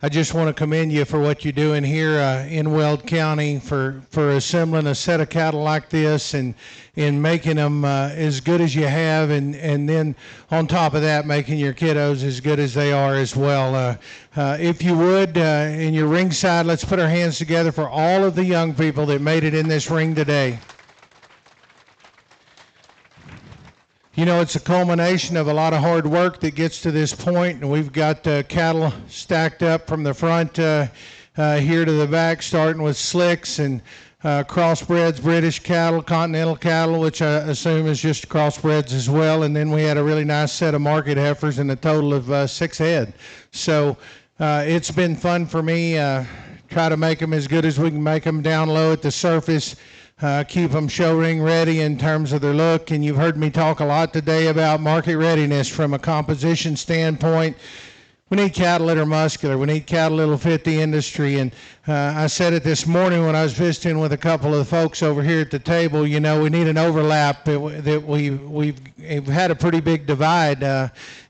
I just want to commend you for what you're doing here in Weld County for assembling a set of cattle like this and making them as good as you have, and then on top of that, making your kiddos as good as they are as well. If you would, in your ringside, let's put our hands together for all of the young people that made it in this ring today. You know, it's a culmination of a lot of hard work that gets to this point, and we've got cattle stacked up from the front here to the back, starting with slicks and crossbreds, British cattle, continental cattle, which I assume is just crossbreds as well, and then we had a really nice set of market heifers and a total of 6 head. So it's been fun for me. Try to make them as good as we can make them down low at the surface. Keep them show ring ready in terms of their look, and you've heard me talk a lot today about market readiness from a composition standpoint. We need cattle that are muscular. We need cattle that will fit the industry. And I said it this morning when I was visiting with a couple of the folks over here at the table. You know, we need an overlap. That we've had a pretty big divide,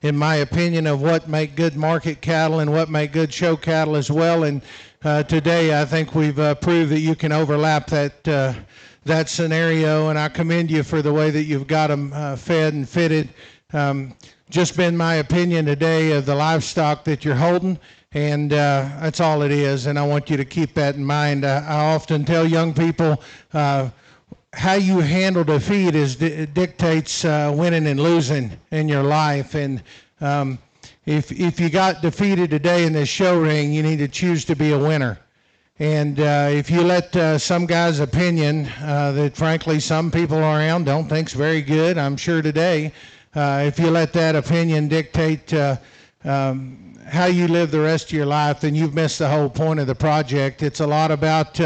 in my opinion, of what make good market cattle and what make good show cattle as well. And today, I think we've proved that you can overlap that scenario, and I commend you for the way that you've got them fed and fitted. Just been my opinion today of the livestock that you're holding, and that's all it is, and I want you to keep that in mind. I often tell young people how you handle defeat dictates winning and losing in your life, and if you got defeated today in this show ring, you need to choose to be a winner. And if you let some guy's opinion that frankly some people around don't think's very good, I'm sure today, if you let that opinion dictate how you live the rest of your life, then you've missed the whole point of the project. It's a lot about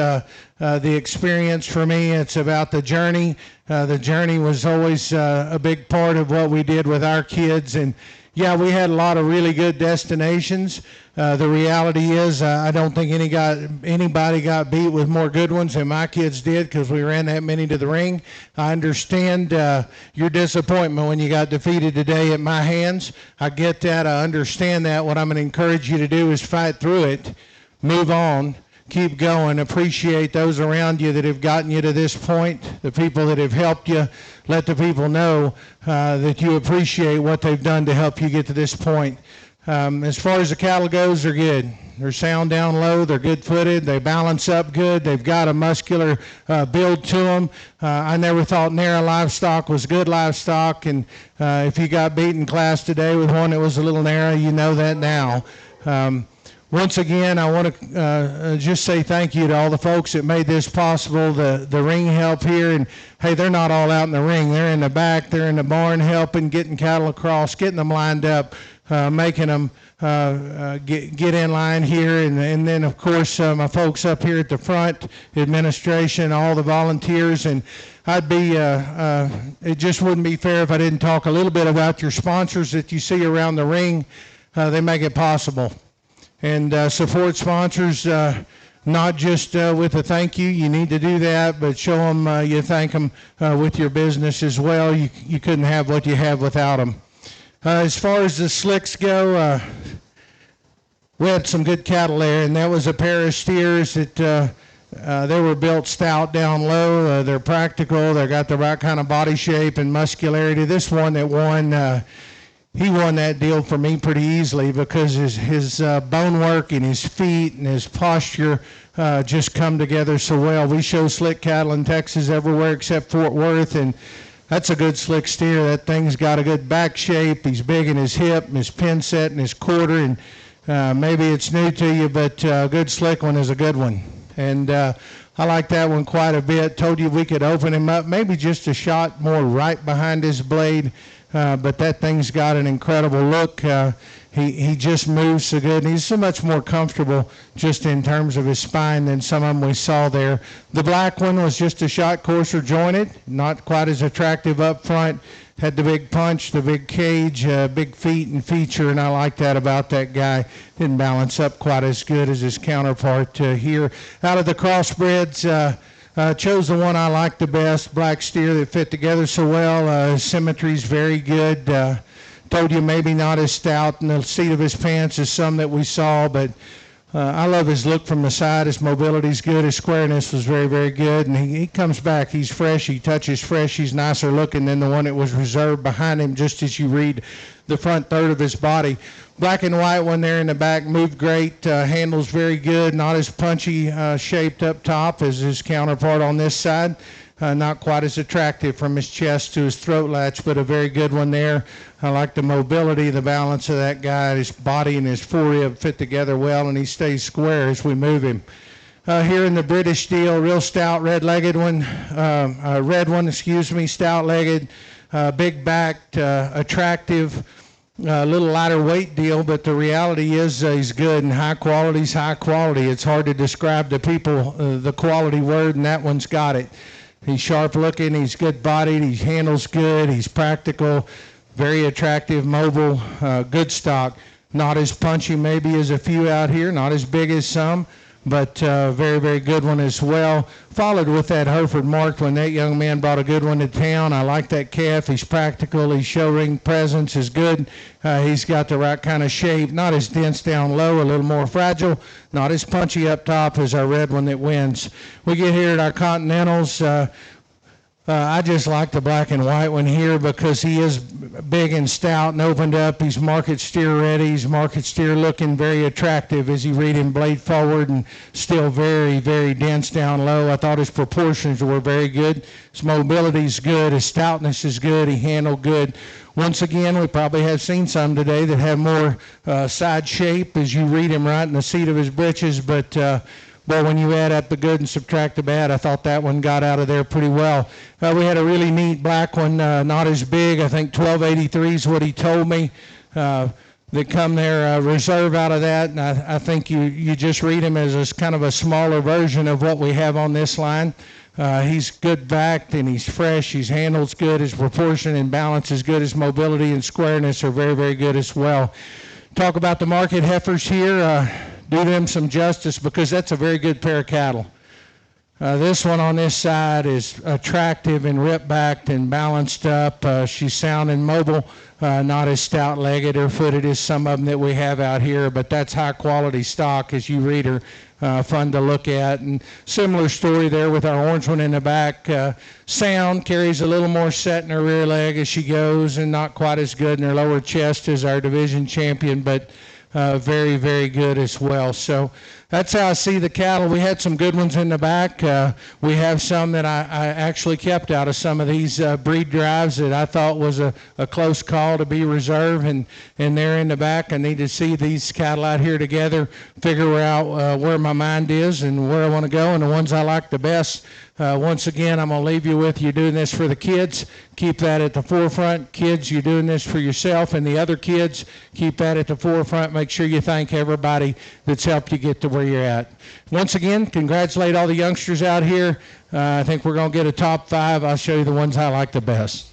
the experience for me. It's about the journey. The journey was always a big part of what we did with our kids. And yeah, we had a lot of really good destinations. The reality is I don't think anybody got beat with more good ones than my kids did, because we ran that many to the ring. I understand your disappointment when you got defeated today at my hands. I get that. I understand that. What I'm going to encourage you to do is fight through it, move on, keep going, appreciate those around you that have gotten you to this point, the people that have helped you. Let the people know that you appreciate what they've done to help you get to this point. As far as the cattle goes, they're good. They're sound down low. They're good-footed. They balance up good. They've got a muscular build to them. I never thought narrow livestock was good livestock, and if you got beat in class today with one that was a little narrow, you know that now. Once again, I want to just say thank you to all the folks that made this possible, the ring help here. And, hey, they're not all out in the ring. They're in the back. They're in the barn helping, getting cattle across, getting them lined up, making them get in line here. And then, of course, my folks up here at the front, administration, all the volunteers. And it just wouldn't be fair if I didn't talk a little bit about your sponsors that you see around the ring. They make it possible. And support sponsors, not just with a thank you. You need to do that, but show them you thank them with your business as well. You couldn't have what you have without them. As far as the slicks go, we had some good cattle there, and that was a pair of steers that they were built stout down low. They're practical. They got the right kind of body shape and muscularity. This one that won, he won that deal for me pretty easily, because his bone work and his feet and his posture just come together so well. We show slick cattle in Texas everywhere except Fort Worth, and that's a good slick steer. That thing's got a good back shape. He's big in his hip and his pin set and his quarter, and maybe it's new to you, but a good slick one is a good one. And I like that one quite a bit. Told you we could open him up maybe just a shot more right behind his blade. But that thing's got an incredible look. He just moves so good, and he's so much more comfortable just in terms of his spine than some of them we saw there. The black one was just a shot coarser jointed, not quite as attractive up front. Had the big punch, the big cage, big feet and feature, and I like that about that guy. Didn't balance up quite as good as his counterpart here. Out of the crossbreds, chose the one I liked the best, black steer, that fit together so well. His symmetry's very good. Told you maybe not as stout in the seat of his pants as some that we saw, but I love his look from the side. His mobility's good. His squareness was very, very good. And he comes back. He's fresh. He touches fresh. He's nicer looking than the one that was reserved behind him, just as you read the front third of his body. Black and white one there in the back moved great. Handles very good. Not as punchy shaped up top as his counterpart on this side. Not quite as attractive from his chest to his throat latch, but a very good one there. I like the mobility, the balance of that guy. His body and his forerib fit together well, and he stays square as we move him. Here in the British deal, real stout red-legged one. Red one, stout-legged, big-backed, attractive. A little lighter weight deal, but the reality is he's good, and high quality's high quality. It's hard to describe to people the quality word, and that one's got it. He's sharp looking, he's good bodied, he handles good, he's practical, very attractive, mobile, good stock. Not as punchy maybe as a few out here, not as big as some, but very, very good one as well. Followed with that Hereford marked one. That young man brought a good one to town. I like that calf. He's practical. His show ring presence is good. He's got the right kind of shape. Not as dense down low, a little more fragile. Not as punchy up top as our red one that wins. We get here at our Continentals. I just like the black and white one here because he is big and stout and opened up. He's market steer ready. He's market steer looking very attractive as you read him blade forward, and still very, very dense down low. I thought his proportions were very good. His mobility's good. His stoutness is good. He handled good. Once again, we probably have seen some today that have more side shape as you read him right in the seat of his britches, but well, when you add up the good and subtract the bad, I thought that one got out of there pretty well. We had a really neat black one, not as big. I think 1283 is what he told me. that come there reserve out of that, and I think you just read him as a kind of a smaller version of what we have on this line. He's good backed and he's fresh. His handle's good. His proportion and balance is good. His mobility and squareness are very, very good as well. Talk about the market heifers here. Do them some justice because that's a very good pair of cattle. This one on this side is attractive and rip-backed and balanced up. She's sound and mobile, not as stout-legged or footed as some of them that we have out here, but that's high-quality stock as you read her. Fun to look at. And similar story there with our orange one in the back. Sound, carries a little more set in her rear leg as she goes and not quite as good in her lower chest as our division champion, but very, very good as well. So that's how I see the cattle. We had some good ones in the back. We have some that I actually kept out of some of these breed drives that I thought was a close call to be reserved, and they're in the back. I need to see these cattle out here together, figure out where my mind is and where I want to go, and the ones I like the best. Once again, I'm going to leave you with you're doing this for the kids. Keep that at the forefront. Kids, you're doing this for yourself and the other kids. Keep that at the forefront. Make sure you thank everybody that's helped you get to where you're at. Once again, congratulate all the youngsters out here. I think we're going to get a top 5. I'll show you the ones I like the best.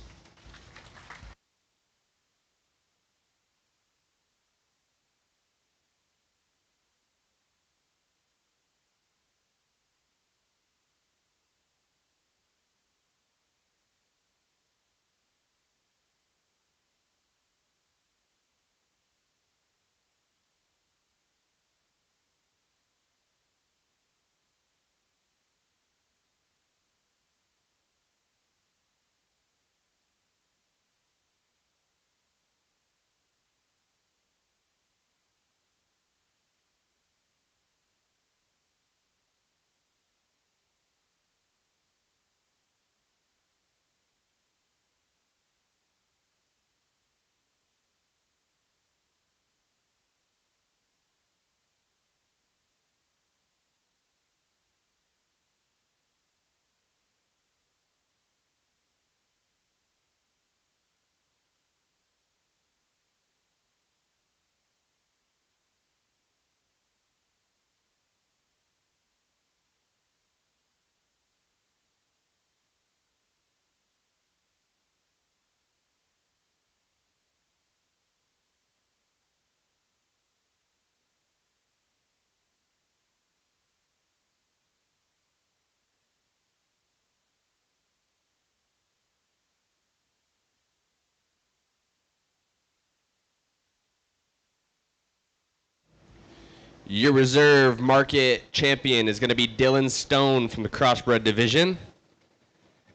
Your reserve market champion is going to be Dylan Stone from the Crossbred division.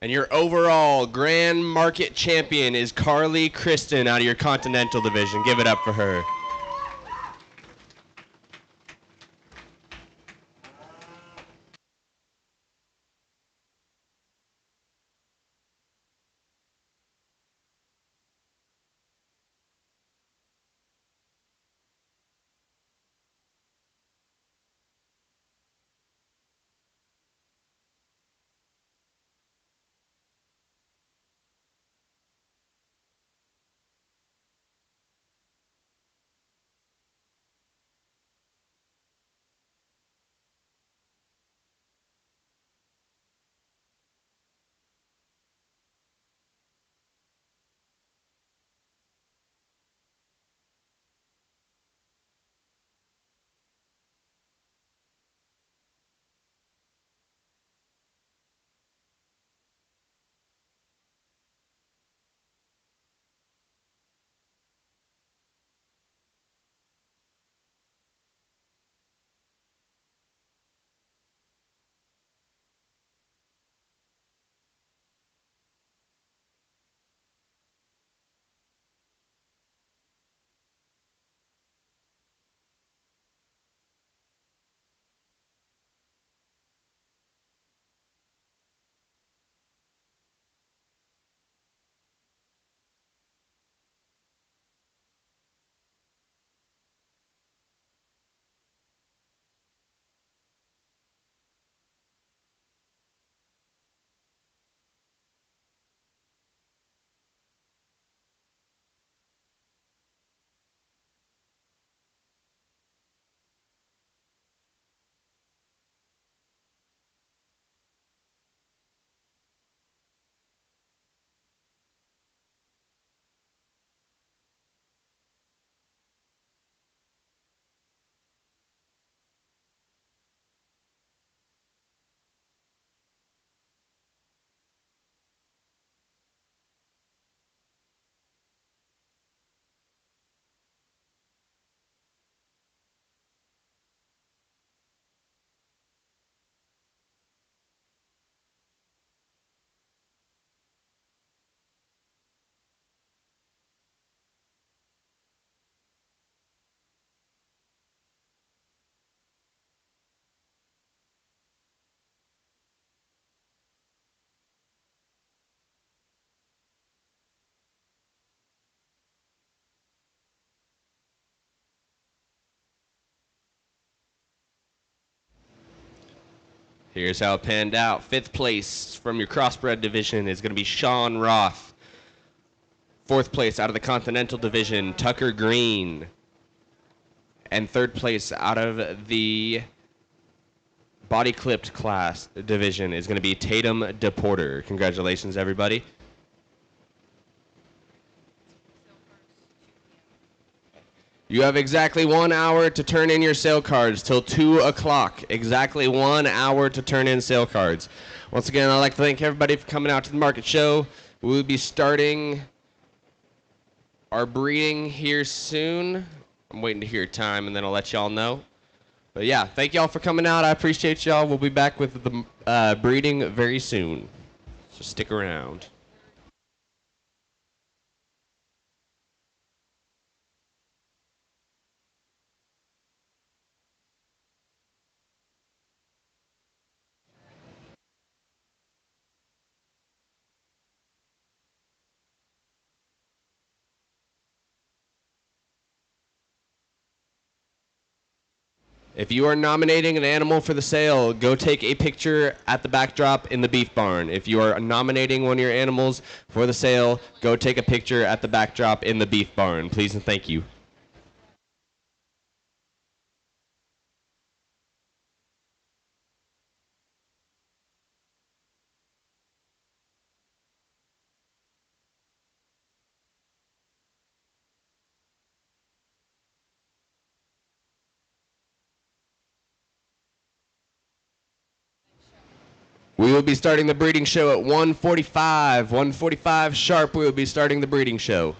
And your overall grand market champion is Carly Kristen out of your Continental division. Give it up for her. Here's how it panned out. Fifth place from your crossbred division is going to be Sean Roth. Fourth place out of the Continental Division, Tucker Green. And third place out of the body clipped class division is going to be Tatum DePorter. Congratulations, everybody. You have exactly 1 hour to turn in your sale cards till 2 o'clock. Exactly 1 hour to turn in sale cards. Once again, I'd like to thank everybody for coming out to the market show. We will be starting our breeding here soon. I'm waiting to hear time, and then I'll let y'all know. But yeah, thank y'all for coming out. I appreciate y'all. We'll be back with the breeding very soon. So stick around. If you are nominating an animal for the sale, go take a picture at the backdrop in the beef barn. If you are nominating one of your animals for the sale, go take a picture at the backdrop in the beef barn. Please and thank you. We will be starting the breeding show at 1:45. 1:45 sharp, we will be starting the breeding show.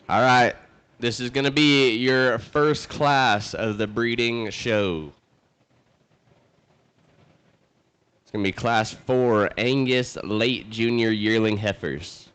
All right. This is going to be your first class of the breeding show. It's going to be class 4 Angus late junior yearling heifers.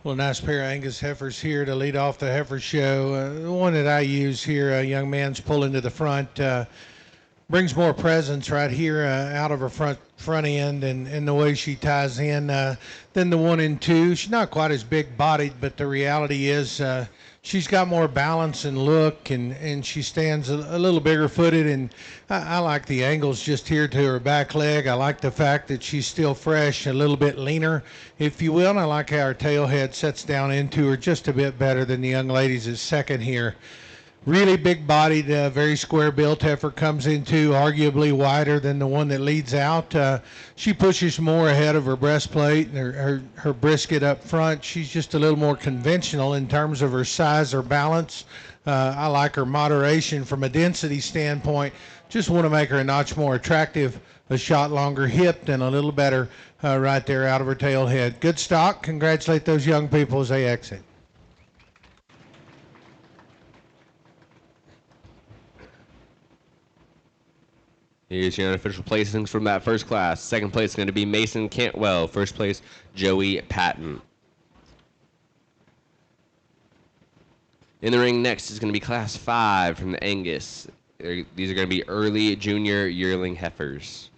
Well, nice pair of Angus heifers here to lead off the heifer show. The one that I use here, a young man's pulling to the front. Brings more presence right here out of her front end and the way she ties in than the 1 and 2. She's not quite as big bodied, but the reality is she's got more balance and look, and she stands a little bigger footed. And I like the angles just here to her back leg. I like the fact that she's still fresh, a little bit leaner, if you will. And I like how her tail head sets down into her just a bit better than the young ladies at second here. Really big-bodied, very square-built heifer comes into arguably wider than the one that leads out. She pushes more ahead of her breastplate and her brisket up front. She's just a little more conventional in terms of her size or balance. I like her moderation from a density standpoint. Just want to make her a notch more attractive, a shot longer hipped, and a little better right there out of her tail head. Good stock. Congratulate those young people as they exit. Here's your unofficial placings from that first class. Second place is going to be Mason Cantwell. First place, Joey Patton. In the ring next is going to be class 5 from the Angus. These are going to be early junior yearling heifers.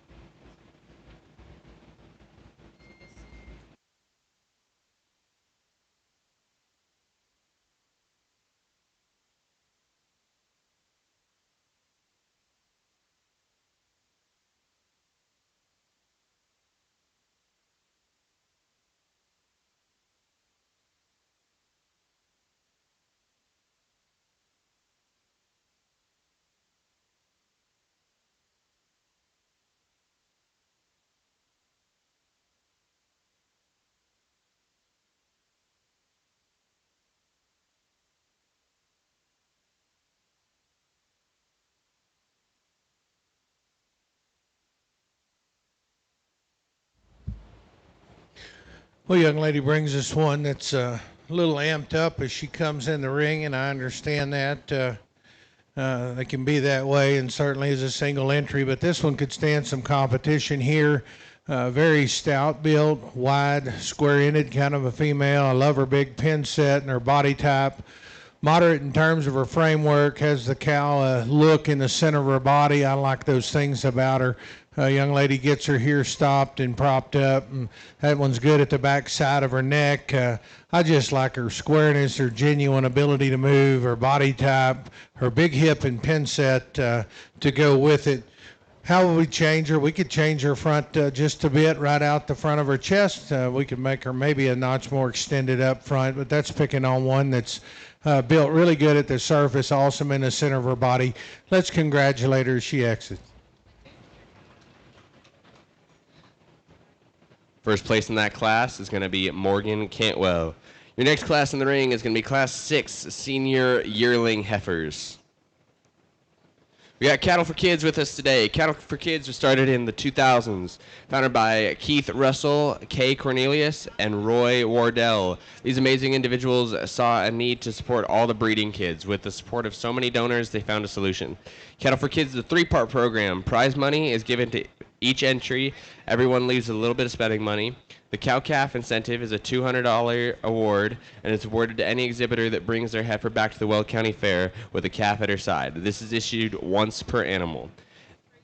Well, young lady brings us one that's a little amped up as she comes in the ring, and I understand that. They can be that way, and certainly as a single entry, but this one could stand some competition here. Very stout built, wide, square-ended kind of a female. I love her big pin set and her body type. Moderate in terms of her framework, has the cow look in the center of her body. I like those things about her. Young lady gets her here stopped and propped up, and that one's good at the back side of her neck. I just like her squareness, her genuine ability to move, her body type, her big hip and pin set to go with it. How would we change her? We could change her front just a bit right out the front of her chest. We could make her maybe a notch more extended up front, but that's picking on one that's built really good at the surface, awesome in the center of her body. Let's congratulate her as she exits. First place in that class is going to be Morgan Cantwell. Your next class in the ring is going to be class 6 senior yearling heifers. We got Cattle for Kids with us today. Cattle for Kids was started in the 2000s, founded by Keith Russell, Kay Cornelius, and Roy Wardell. These amazing individuals saw a need to support all the breeding kids. With the support of so many donors, they found a solution. Cattle for Kids is a three-part program. Prize money is given to each entry. Everyone leaves a little bit of spending money. The cow calf incentive is a $200 award, and it's awarded to any exhibitor that brings their heifer back to the Weld County Fair with a calf at her side. This is issued once per animal.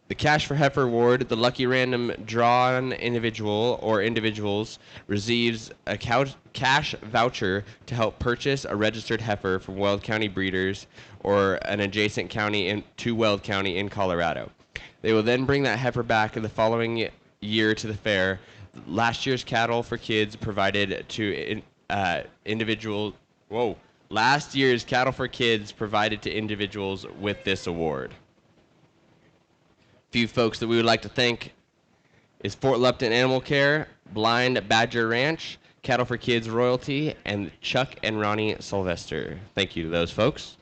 The Cash for Heifer Award, the lucky random drawn individual or individuals receives a cash voucher to help purchase a registered heifer from Weld County breeders or an adjacent county to Weld County in Colorado. They will then bring that heifer back the following year to the fair. Last year's Cattle for Kids provided to individuals. Whoa! Last year's Cattle for Kids provided to individuals with this award. Few folks that we would like to thank is Fort Lupton Animal Care, Blind Badger Ranch, Cattle for Kids Royalty, and Chuck and Ronnie Sylvester. Thank you to those folks.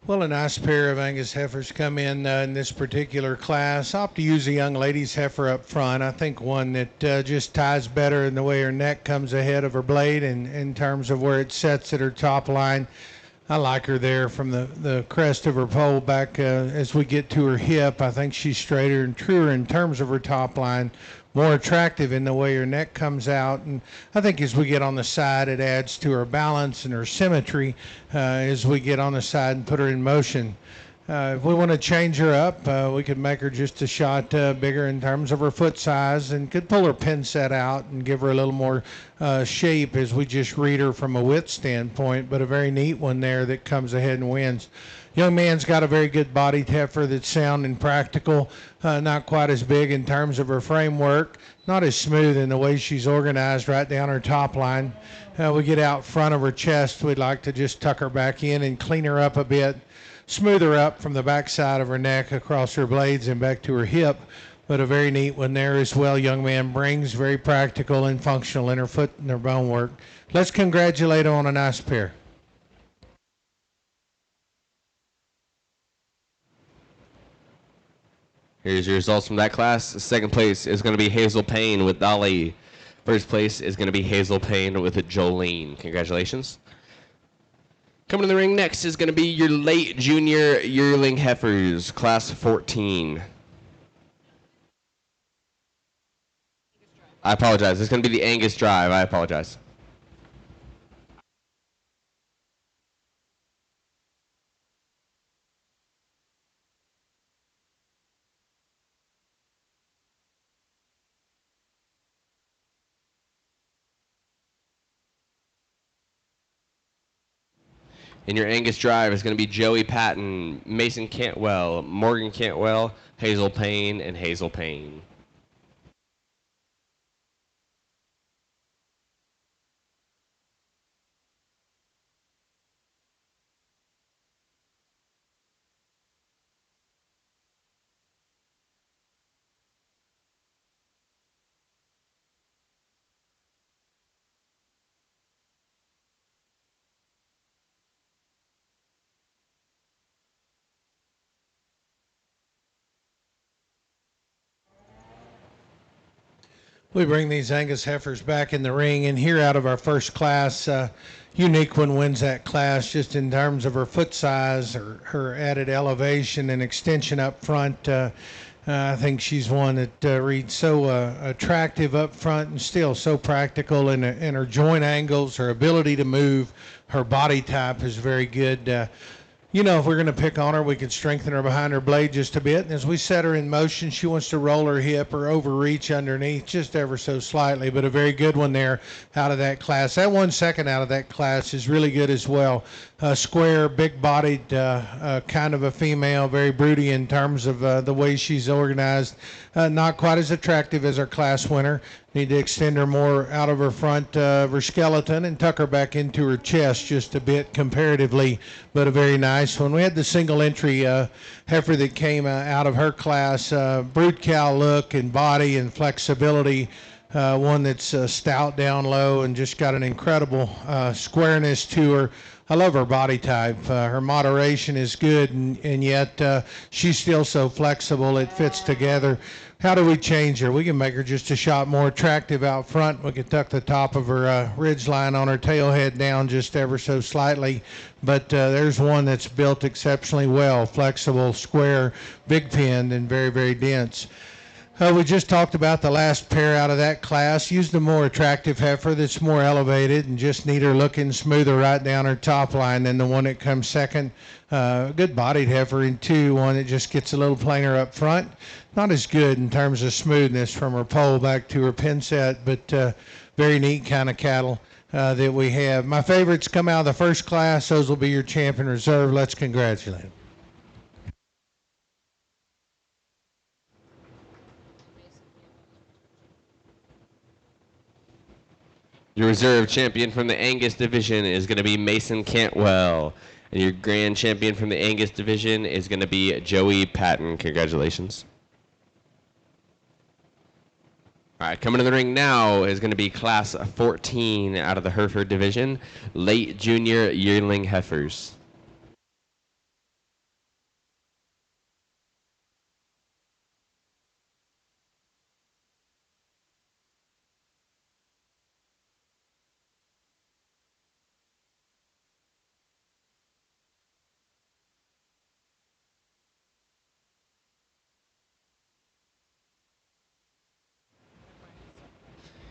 Well, a nice pair of Angus heifers come in this particular class. I opt to use a young lady's heifer up front. I think one that just ties better in the way her neck comes ahead of her blade and in terms of where it sets at her top line. I like her there from the crest of her pole back as we get to her hip. I think she's straighter and truer in terms of her top line, more attractive in the way her neck comes out. And I think as we get on the side, it adds to her balance and her symmetry as we get on the side and put her in motion. If we want to change her up, we could make her just a shot bigger in terms of her foot size and could pull her pin set out and give her a little more shape as we just read her from a width standpoint, but a very neat one there that comes ahead and wins. Young man's got a very good body heifer that's sound and practical, not quite as big in terms of her framework, not as smooth in the way she's organized right down her top line. We get out front of her chest, we'd like to just tuck her back in and clean her up a bit, smooth her up from the back side of her neck across her blades and back to her hip. But a very neat one there as well. Young man brings very practical and functional in her foot and her bone work. Let's congratulate her on a nice pair. Here's your results from that class. Second place is going to be Hazel Payne with Dolly. First place is going to be Hazel Payne with Jolene. Congratulations. Coming to the ring next is going to be your late junior yearling heifers, class 14. I apologize. It's going to be the Angus Drive. I apologize. And your Angus Drive is going to be Joey Patton, Mason Cantwell, Morgan Cantwell, Hazel Payne, and Hazel Payne. We bring these Angus heifers back in the ring, and here out of our first class, unique one wins that class just in terms of her foot size, her added elevation and extension up front. I think she's one that reads so attractive up front and still so practical in her joint angles, her ability to move, her body type is very good. If we're going to pick on her, we can strengthen her behind her blade just a bit. And as we set her in motion, she wants to roll her hip or overreach underneath just ever so slightly, but a very good one there out of that class. That 1 second out of that class is really good as well. Square, big-bodied, kind of a female, very broody in terms of the way she's organized. Not quite as attractive as our class winner. Need to extend her more out of her front of her skeleton and tuck her back into her chest just a bit comparatively, but a very nice one. We had the single entry heifer that came out of her class, brute cow look and body and flexibility. One that's stout down low and just got an incredible squareness to her. I love her body type. Her moderation is good, and yet she's still so flexible. It fits together. How do we change her? We can make her just a shot more attractive out front. We can tuck the top of her ridge line on her tail head down just ever so slightly. But there's one that's built exceptionally well, flexible, square, big pinned, and very, very dense. We just talked about the last pair out of that class. Used a more attractive heifer that's more elevated and just neater looking, smoother right down her top line than the one that comes second. Good bodied heifer in two, one that just gets a little plainer up front. Not as good in terms of smoothness from her pole back to her pin set, but very neat kind of cattle that we have. My favorites come out of the first class. Those will be your champion reserve. Let's congratulate them. Your reserve champion from the Angus division is going to be Mason Cantwell. And your grand champion from the Angus division is going to be Joey Patton. Congratulations. All right, coming to the ring now is going to be Class 14 out of the Hereford division, late junior yearling heifers.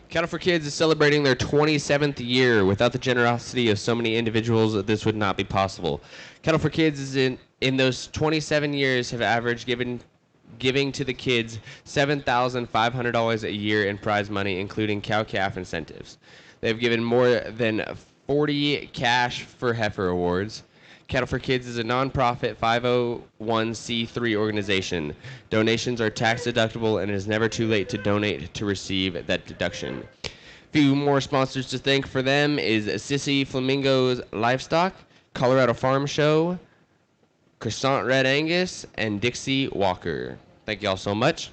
Cattle for Kids is celebrating their 27th year. Without the generosity of so many individuals, this would not be possible. Cattle for Kids is in those 27 years have averaged giving to the kids $7,500 a year in prize money, including cow-calf incentives. They've given more than 40 cash for heifer awards. Cattle for Kids is a nonprofit 501c3 organization. Donations are tax deductible and it is never too late to donate to receive that deduction. Few more sponsors to thank for them is Sissy Flamingos Livestock, Colorado Farm Show, Croissant Red Angus, and Dixie Walker. Thank y'all so much.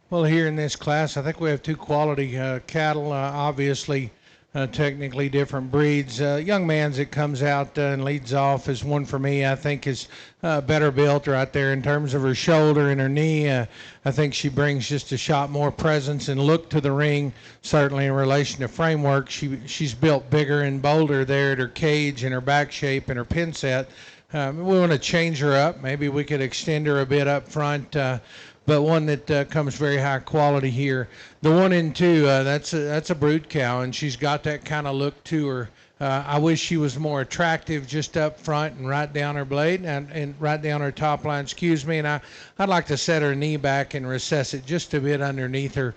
Well, here in this class, I think we have two quality cattle, obviously technically different breeds. Young man's that comes out and leads off is one for me. I think is better built right there in terms of her shoulder and her knee. I think she brings just a shot more presence and look to the ring. Certainly in relation to framework, she's built bigger and bolder there at her cage and her back shape and her pin set. We want to change her up. Maybe we could extend her a bit up front. But one that comes very high quality here. The 1 and 2, that's a brood cow, and she's got that kind of look to her. I wish she was more attractive just up front and right down her blade and right down her top line, excuse me. And I'd like to set her knee back and recess it just a bit underneath her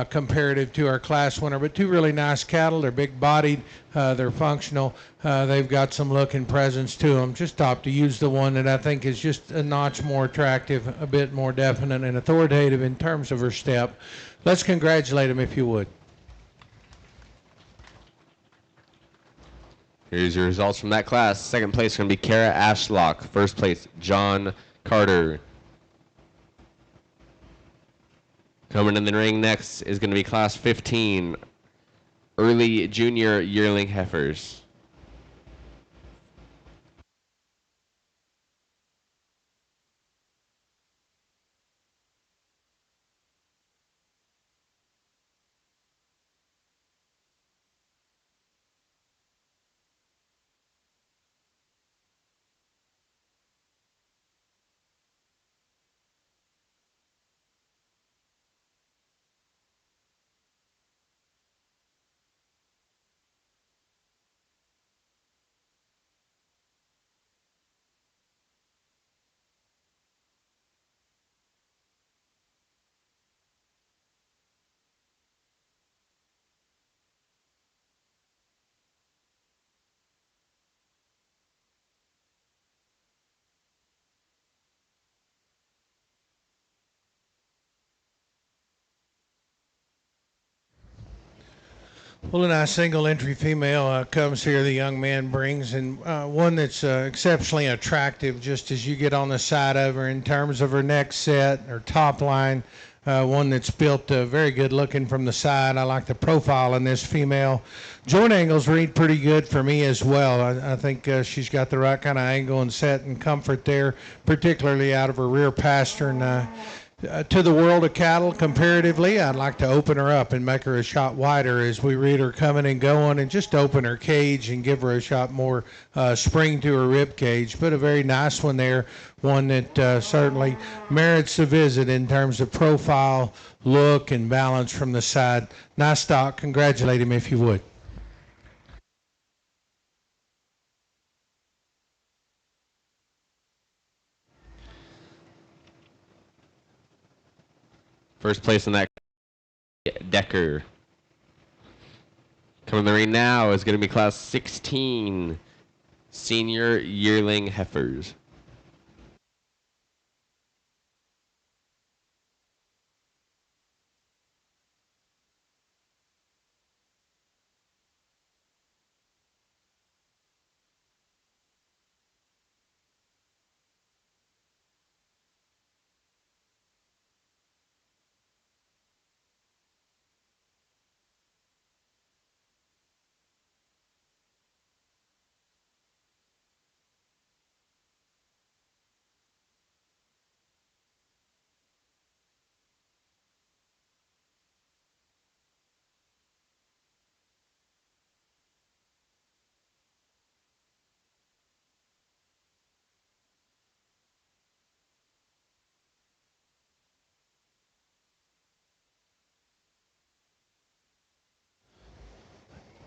comparative to our class winner. But two really nice cattle. They're big bodied. They're functional. They've got some look and presence to them. Just opt to use the one that I think is just a notch more attractive, a bit more definite and authoritative in terms of her step. Let's congratulate them if you would. Here's your results from that class. Second place is going to be Kara Ashlock. First place, John Carter. Coming in the ring next is going to be class 15, early junior yearling heifers. Well, a nice single entry female comes here, the young man brings, and one that's exceptionally attractive just as you get on the side of her in terms of her neck set, her top line. One that's built very good looking from the side. I like the profile in this female. Joint angles read pretty good for me as well. I think she's got the right kind of angle and set and comfort there, particularly out of her rear pastern. To the world of cattle comparatively, I'd like to open her up and make her a shot wider as we read her coming and going, and just open her cage and give her a shot more spring to her rib cage. But a very nice one there, one that certainly merits a visit in terms of profile, look, and balance from the side. Nice stock. Congratulate him if you would. First place in that, Decker. Coming to the ring now is going to be class 16, senior yearling heifers.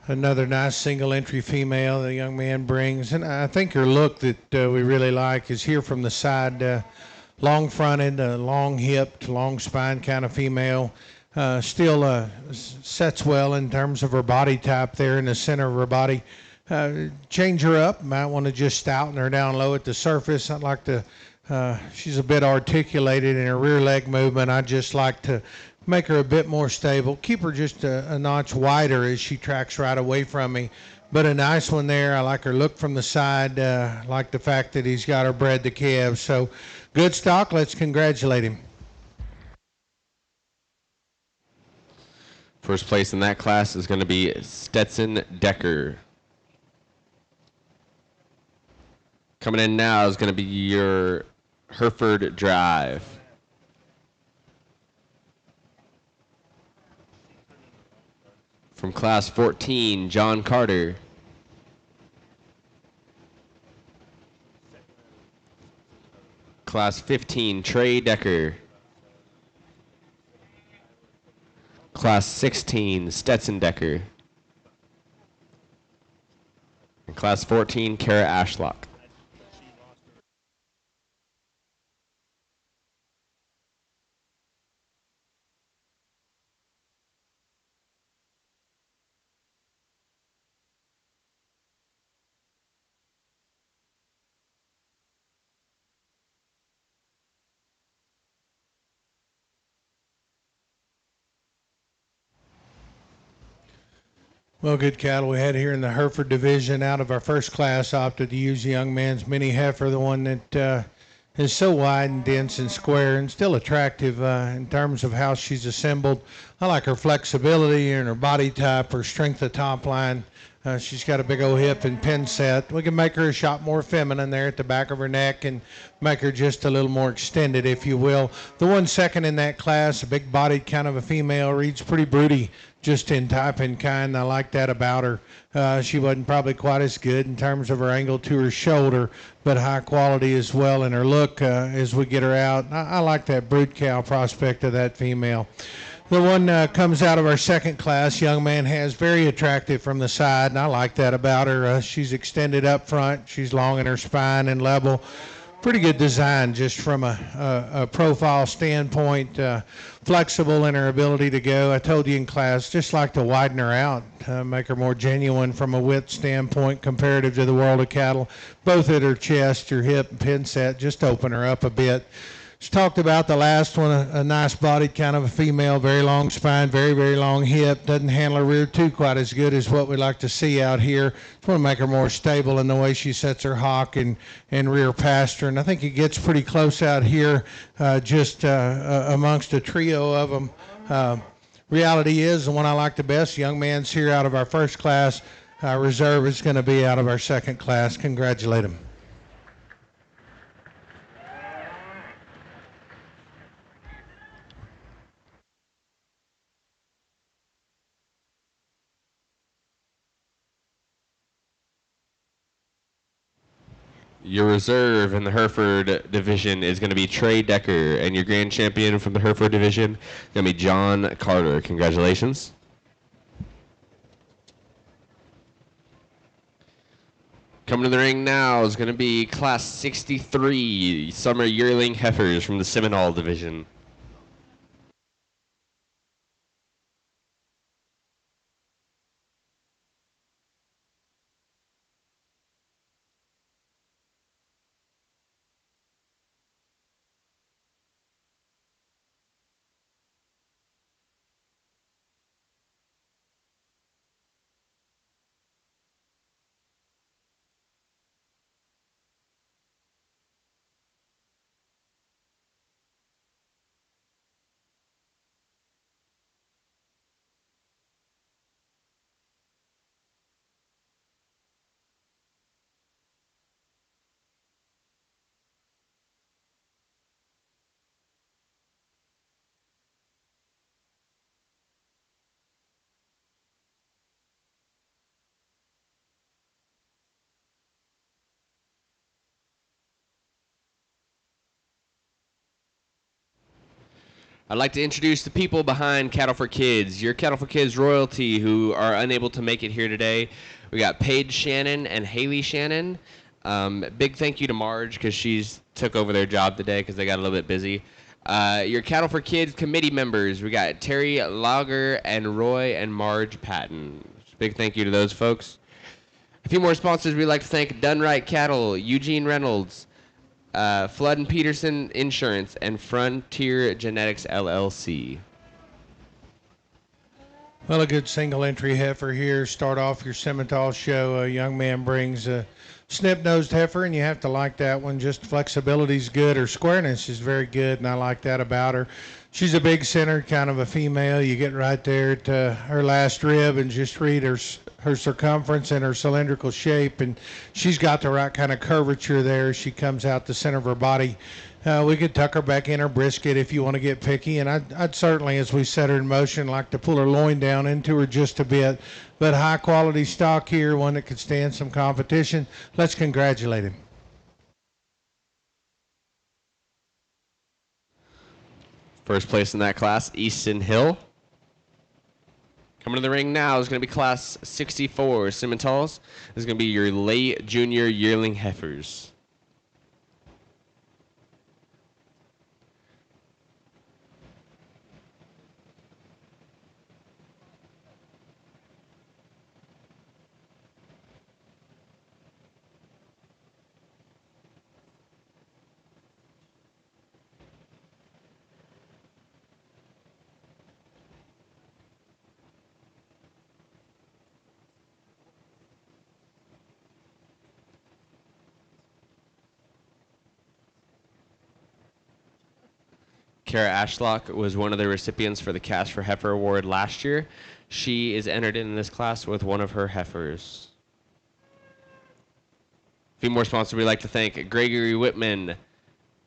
Another nice single entry female the young man brings, and I think her look that we really like is here from the side, long fronted, long hipped, long spine kind of female. Still sets well in terms of her body type there in the center of her body. Change her up. Might want to just stouten her down low at the surface. I'd like to. She's a bit articulated in her rear leg movement. I'd just like to make her a bit more stable. Keep her just a notch wider as she tracks right away from me. But a nice one there. I like her look from the side. Like the fact that he's got her bred to calves. So good stock. Let's congratulate him. First place in that class is going to be Stetson Decker. Coming in now is going to be your Hereford Drive. From class 14, John Carter. Class 15, Trey Decker. Class 16, Stetson Decker. And class 14, Kara Ashlock. Well, good cattle we had here in the Hereford division. Out of our first class, opted to use the young man's mini heifer, the one that is so wide and dense and square and still attractive in terms of how she's assembled. I like her flexibility and her body type, her strength of top line. She's got a big old hip and pin set. We can make her a shot more feminine there at the back of her neck and make her just a little more extended, if you will. The one second in that class, a big-bodied kind of a female, reads pretty broody, just in type and kind. I like that about her. She wasn't probably quite as good in terms of her angle to her shoulder, but high quality as well in her look as we get her out. I like that brood cow prospect of that female. The one comes out of our second class, young man, has very attractive from the side, and I like that about her. She's extended up front. She's long in her spine and level. Pretty good design just from a profile standpoint. Flexible in her ability to go. I told you in class, just like to widen her out, make her more genuine from a width standpoint comparative to the world of cattle. Both at her chest, her hip, and pin set, just open her up a bit. Just talked about the last one, a nice bodied kind of a female, very long spine, very, very long hip. Doesn't handle her rear too quite as good as what we like to see out here. Just want to make her more stable in the way she sets her hock and rear pasture. And I think it gets pretty close out here just amongst a trio of them. Reality is, the one I like the best, young man's here out of our first class. Reserve is going to be out of our second class. Congratulate him. Your reserve in the Hereford division is going to be Trey Decker, and your grand champion from the Hereford division is going to be John Carter. Congratulations. Coming to the ring now is going to be Class 63 Summer Yearling Heifers from the Seminole division. I'd like to introduce the people behind Cattle for Kids, your Cattle for Kids royalty who are unable to make it here today. We got Paige Shannon and Haley Shannon. Big thank you to Marge because she's took over their job today because they got a little bit busy. Your Cattle for Kids committee members, we got Terry Lager and Roy and Marge Patton. Big thank you to those folks. A few more sponsors we'd like to thank: Dunright Cattle, Eugene Reynolds, Flood and Peterson Insurance, and Frontier Genetics LLC. Well, a good single entry heifer here. Start off your Simmental show. A young man brings a snip-nosed heifer, and you have to like that one. Just flexibility's good. Her squareness is very good, and I like that about her. She's a big center, kind of a female. You get right there to her last rib and just read her circumference and her cylindrical shape, and she's got the right kind of curvature there. She comes out the center of her body. We could tuck her back in her brisket if you want to get picky, and I'd certainly, as we set her in motion, like to pull her loin down into her just a bit. But high quality stock here, one that could stand some competition. Let's congratulate him. First place in that class, Easton Hill. Coming to the ring now is going to be class 64 Simmentals. This is going to be your late junior yearling heifers. Kara Ashlock was one of the recipients for the Cash for Heifer Award last year. She is entered in this class with one of her heifers. A few more sponsors we'd like to thank: Gregory Whitman,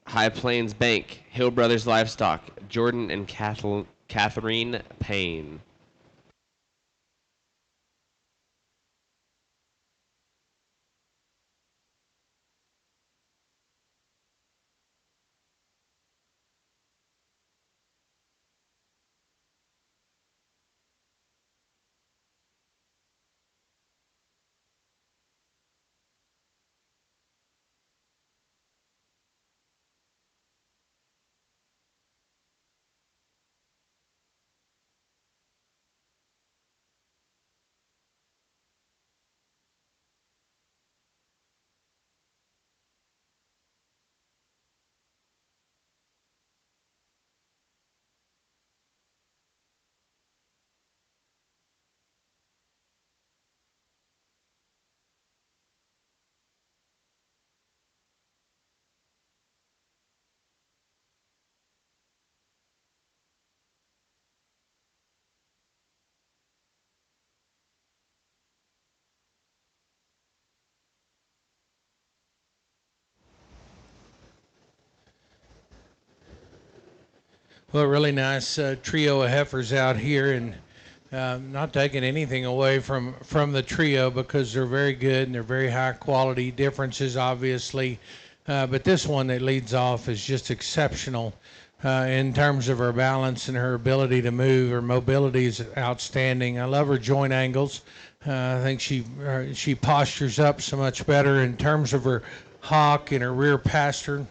High Plains Bank, Hill Brothers Livestock, Jordan and Catherine Payne. Well, really nice trio of heifers out here, and not taking anything away from the trio because they're very good and they're very high quality. Differences, obviously, but this one that leads off is just exceptional in terms of her balance and her ability to move. Her mobility is outstanding. I love her joint angles. I think she postures up so much better in terms of her hock and her rear pastern.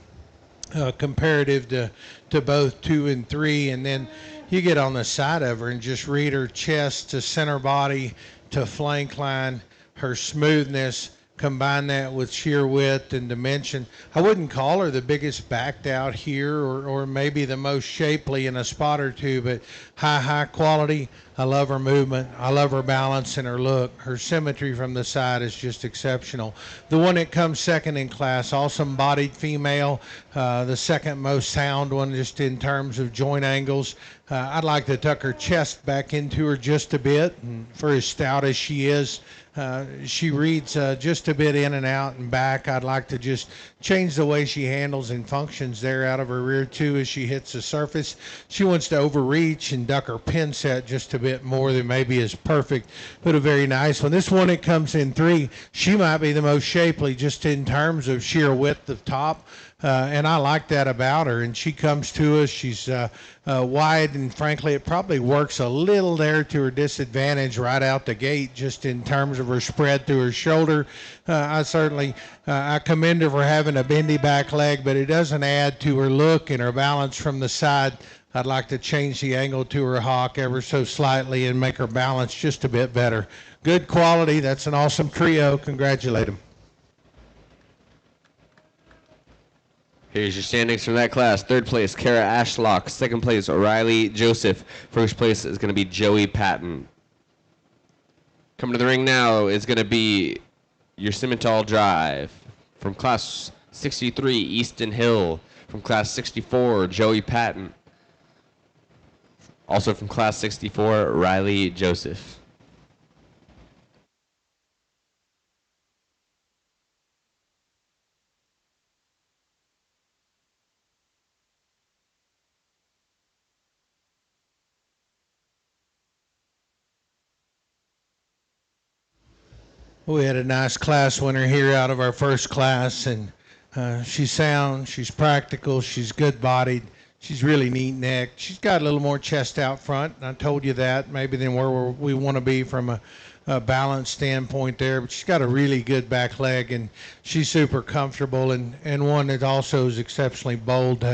Comparative to both 2 and 3, and then you get on the side of her and just read her chest to center body to flank line, her smoothness, combine that with sheer width and dimension. I wouldn't call her the biggest backed out here or maybe the most shapely in a spot or two, but high quality. I love her movement. I love her balance and her look. Her symmetry from the side is just exceptional. The one that comes second in class, awesome bodied female, the second most sound one just in terms of joint angles. I'd like to tuck her chest back into her just a bit, and for as stout as she is, she reads just a bit in and out and back. I'd like to just change the way she handles and functions there out of her rear too as she hits the surface. She wants to overreach and duck her pin set just a bit more than maybe is perfect, but a very nice one. This one, it comes in 3. She might be the most shapely just in terms of sheer width of top. And I like that about her. And she comes to us. She's wide, and frankly, it probably works a little there to her disadvantage right out the gate, just in terms of her spread through her shoulder. I commend her for having a bendy back leg, but it doesn't add to her look and her balance from the side. I'd like to change the angle to her hock ever so slightly and make her balance just a bit better. Good quality. That's an awesome trio. Congratulate them. Here's your standings from that class. Third place, Kara Ashlock. Second place, O'Reilly Joseph. First place is going to be Joey Patton. Coming to the ring now is going to be your Simmental Drive. From Class 63, Easton Hill. From Class 64, Joey Patton. Also from Class 64, Riley Joseph. We had a nice class winner here out of our first class, and she's sound, she's practical, she's good-bodied, she's really neat-necked. She's got a little more chest out front, and I told you that, maybe than where we want to be from a balance standpoint there, but she's got a really good back leg, and she's super comfortable, and one that also is exceptionally bold.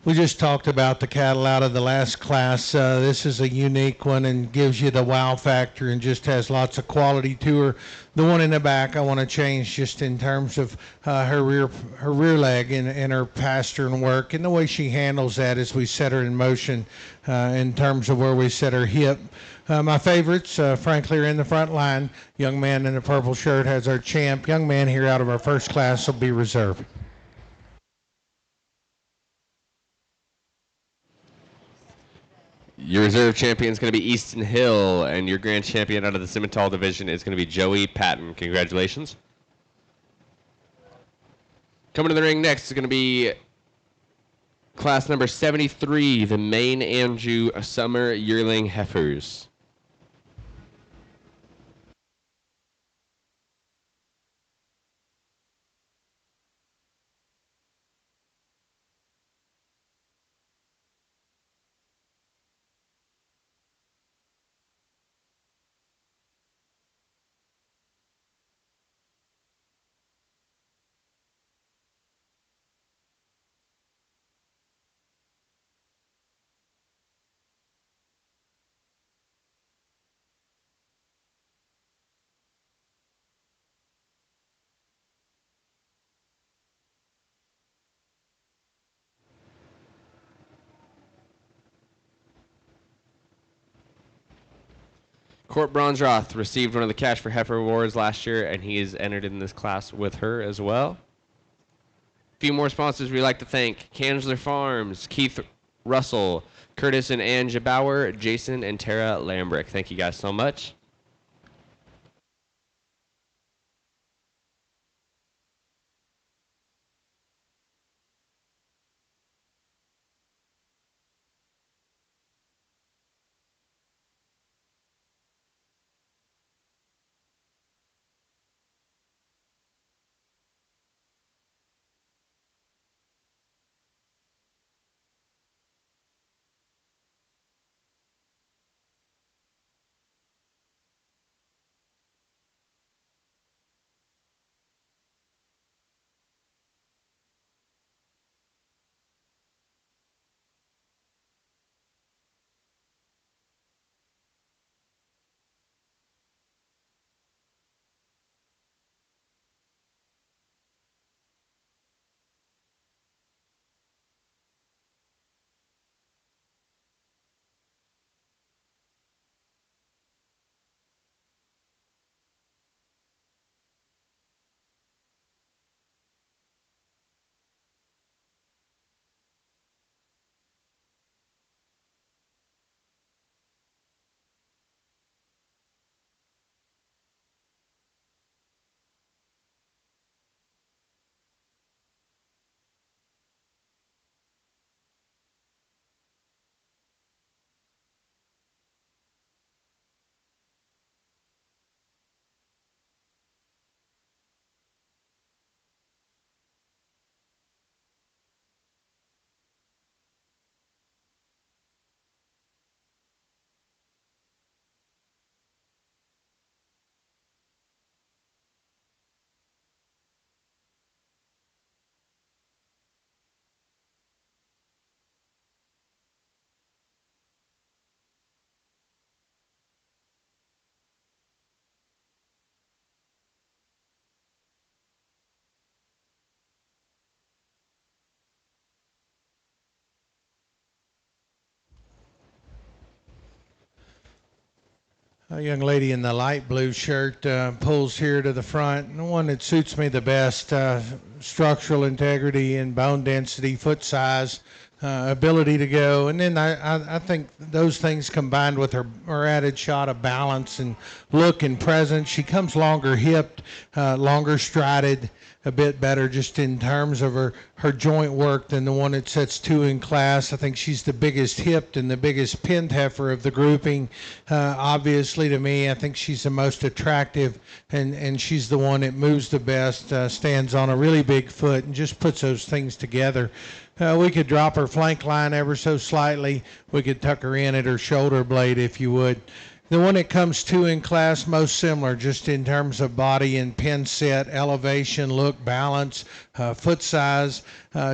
We just talked about the cattle out of the last class. This is a unique one and gives you the wow factor and just has lots of quality to her. The one in the back I want to change just in terms of her rear leg and her pastern work and the way she handles that as we set her in motion in terms of where we set her hip. My favorites, frankly, are in the front line. Young man in the purple shirt has our champ. Young man here out of our first class will be reserved. Your reserve champion is going to be Easton Hill, and your grand champion out of the Simmental division is going to be Joey Patton. Congratulations. Coming to the ring next is going to be class number 73, the Maine Anjou Summer Yearling Heifers. Court Bronsroth received one of the Cash for Heifer awards last year, and he is entered in this class with her as well. A few more sponsors we'd like to thank: Kanzler Farms, Keith Russell, Curtis and Ange Bauer, Jason and Tara Lambrick. Thank you guys so much. A young lady in the light blue shirt pulls here to the front. And the one that suits me the best, structural integrity and bone density, foot size, ability to go. And then I think those things combined with her added shot of balance and look and presence. She comes longer hipped, longer strided, a bit better just in terms of her joint work than the one that sets two in class. I think she's the biggest hipped and the biggest pinned heifer of the grouping. Obviously, to me, I think she's the most attractive, and she's the one that moves the best, stands on a really big foot, and just puts those things together. We could drop her flank line ever so slightly. We could tuck her in at her shoulder blade if you would. The one that comes two in class, most similar, just in terms of body and pin set, elevation, look, balance, foot size.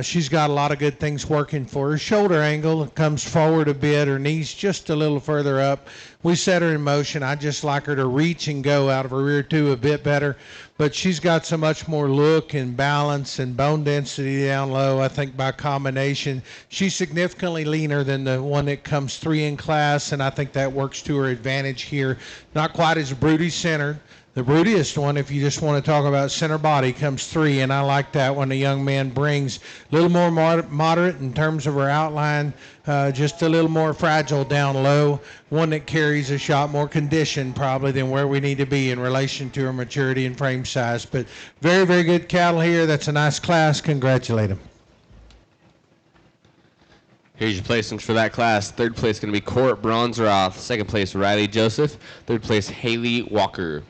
She's got a lot of good things working for her. Shoulder angle comes forward a bit, her knees just a little further up. We set her in motion. I just like her to reach and go out of her rear two a bit better. But she's got so much more look and balance and bone density down low. I think by combination, she's significantly leaner than the one that comes three in class, and I think that works to her advantage here. Not quite as broody centered. The broodiest one, if you just want to talk about center body, comes three, and I like that one. The young man brings a little more moderate in terms of her outline, just a little more fragile down low. One that carries a shot more conditioned probably than where we need to be in relation to her maturity and frame size. But very, very good cattle here. That's a nice class. Congratulate them. Here's your placings for that class. Third place going to be Court Bronzeroth. Second place, Riley Joseph. Third place, Haley Walker.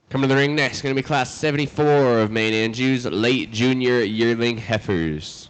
Coming to the ring next, going to be class 74 of Maine Anjou's late junior yearling heifers.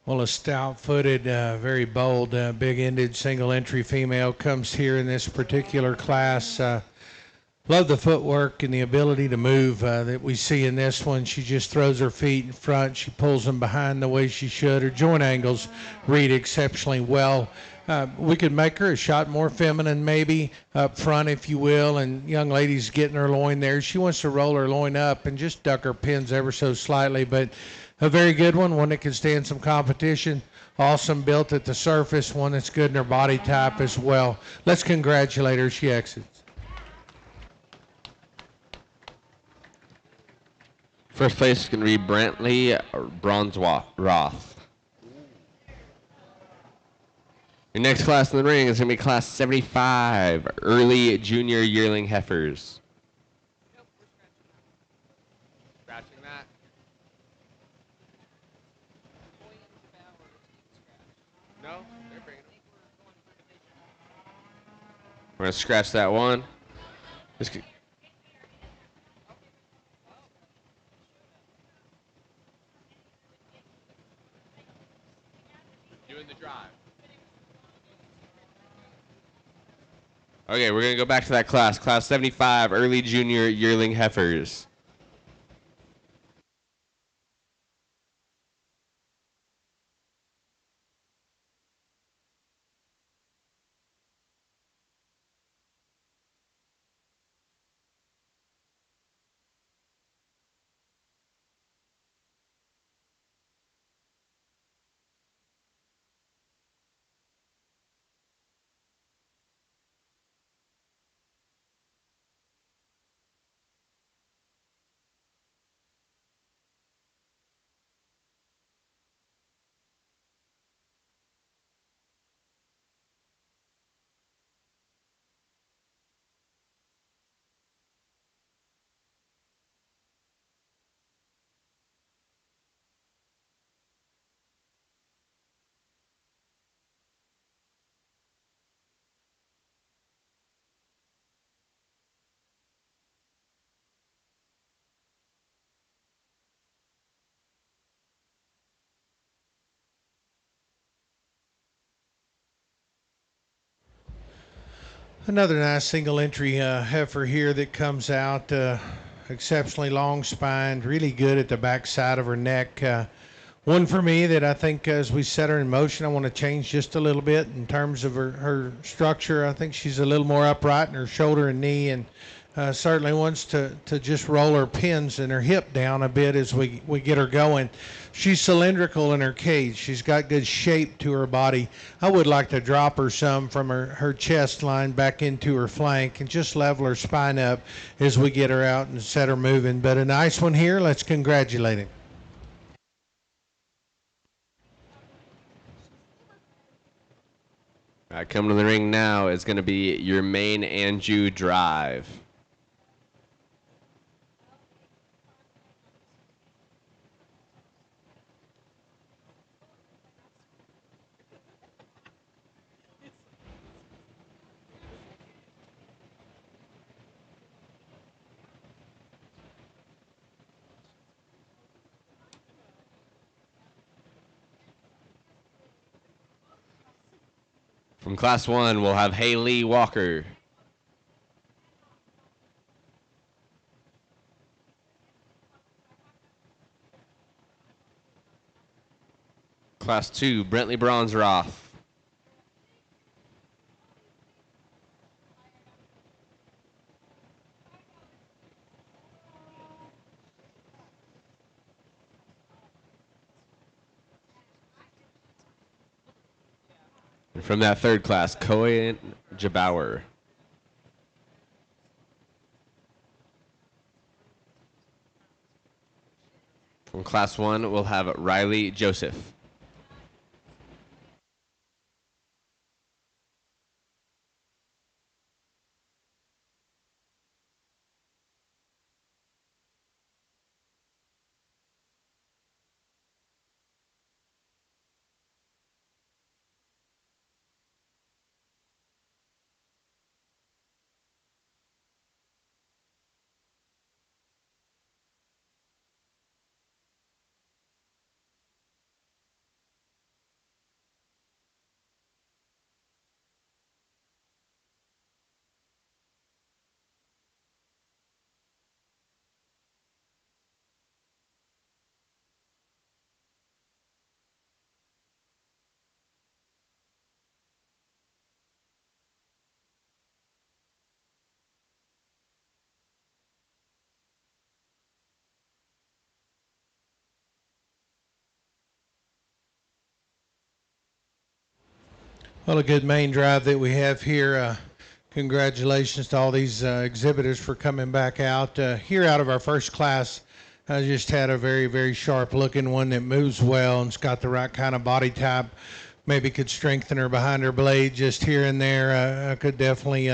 Well, a stout-footed, very bold, big-ended single-entry female comes here in this particular class. Love the footwork and the ability to move that we see in this one. She just throws her feet in front. She pulls them behind the way she should. Her joint angles read exceptionally well. We could make her a shot more feminine maybe up front, if you will, and young lady's getting her loin there. She wants to roll her loin up and just duck her pins ever so slightly, but a very good one that can stand some competition. Awesome built at the surface, one that's good in her body type as well. Let's congratulate her. She exits. First place is going to be Brantley Bronzeroth. Your next class in the ring is going to be class 75, early junior yearling heifers. Scratching that? No? They're bringing them. We're going to scratch that one. Doing the drive. Okay, we're going to go back to that class. Class 75, early junior yearling heifers. Another nice single entry heifer here that comes out exceptionally long spined, really good at the back side of her neck. One for me that I think as we set her in motion, I want to change just a little bit in terms of her structure. I think she's a little more upright in her shoulder and knee, and certainly wants to just roll her pins and her hip down a bit as we get her going. She's cylindrical in her cage. She's got good shape to her body. I would like to drop her some from her chest line back into her flank and just level her spine up as we get her out and set her moving. But a nice one here. Let's congratulate him. All right, coming to the ring now is going to be your main Anju drive. From Class 1, we'll have Haley Walker. Class 2, Brentley Bronsroth. And from that third class, Cohen Jabauer. From Class 1, we'll have Riley Joseph. Well, a good main drive that we have here. Congratulations to all these exhibitors for coming back out. Here out of our first class, I just had a very, very sharp looking one that moves well and's got the right kind of body type. Maybe could strengthen her behind her blade just here and there. I could definitely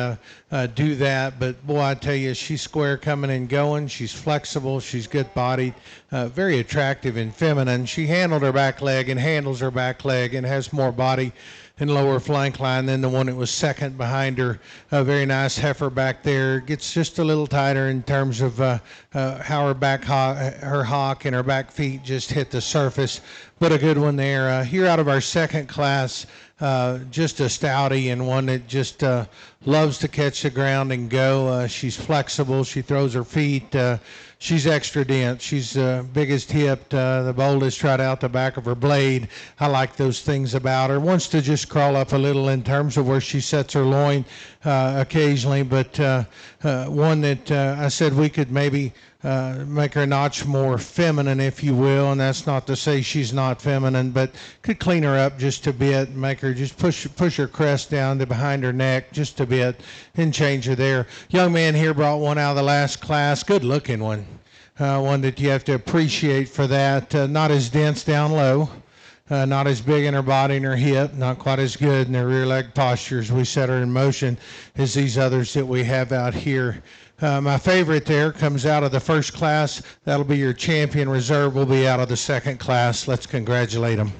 do that. But boy, I tell you, she's square coming and going. She's flexible. She's good bodied, very attractive and feminine. She handled her back leg and handles her back leg and has more body and lower flank line than the one that was second behind her. A very nice heifer back there. Gets just a little tighter in terms of how her hock and her back feet just hit the surface. But a good one there. Here out of our second class, just a stouty and one that just loves to catch the ground and go. She's flexible. She throws her feet. She's extra dense. She's biggest hipped, the boldest right out the back of her blade. I like those things about her. Wants to just crawl up a little in terms of where she sets her loin occasionally, but one that I said we could maybe make her a notch more feminine, if you will, and that's not to say she's not feminine, but could clean her up just a bit, make her just push her crest down to behind her neck just a bit and change her there. Young man here brought one out of the last class, good looking one. One that you have to appreciate for that. Not as dense down low, not as big in her body and her hip, not quite as good in her rear leg posture as we set her in motion as these others that we have out here. My favorite there comes out of the first class. That'll be your champion. Reserve will be out of the second class. Let's congratulate them.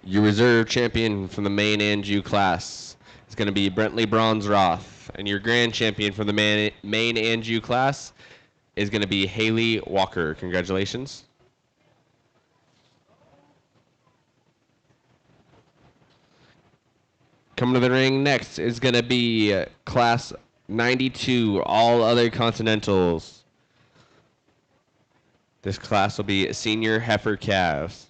Your reserve champion from the main Anju class is going to be Brentley Bronsroth. And your grand champion from the main Anju class is going to be Haley Walker. Congratulations. Coming to the ring next is going to be Class 92, all other Continentals. This class will be Senior Heifer Calves.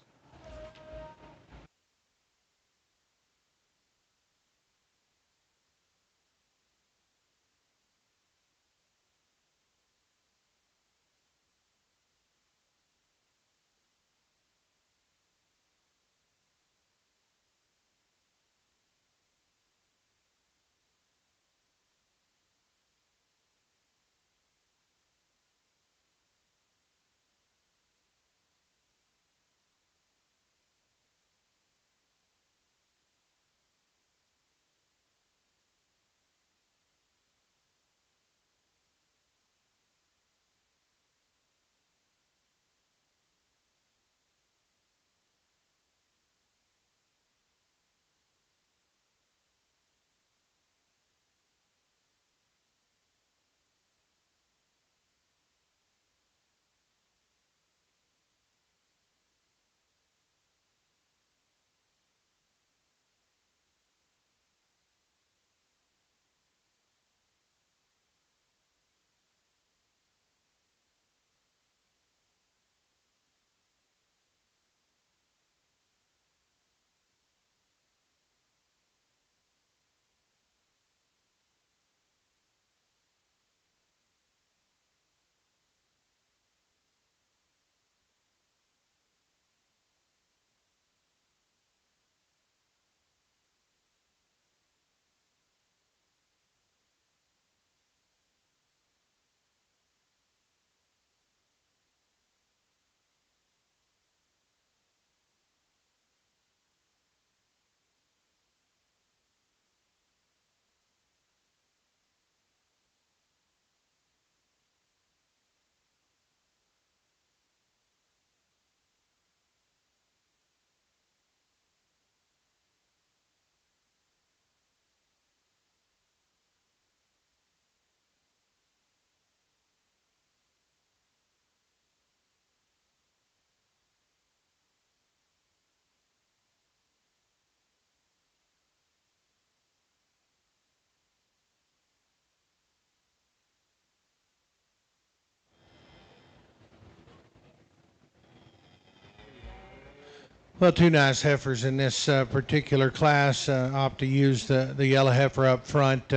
Well, two nice heifers in this particular class. Opt to use the yellow heifer up front.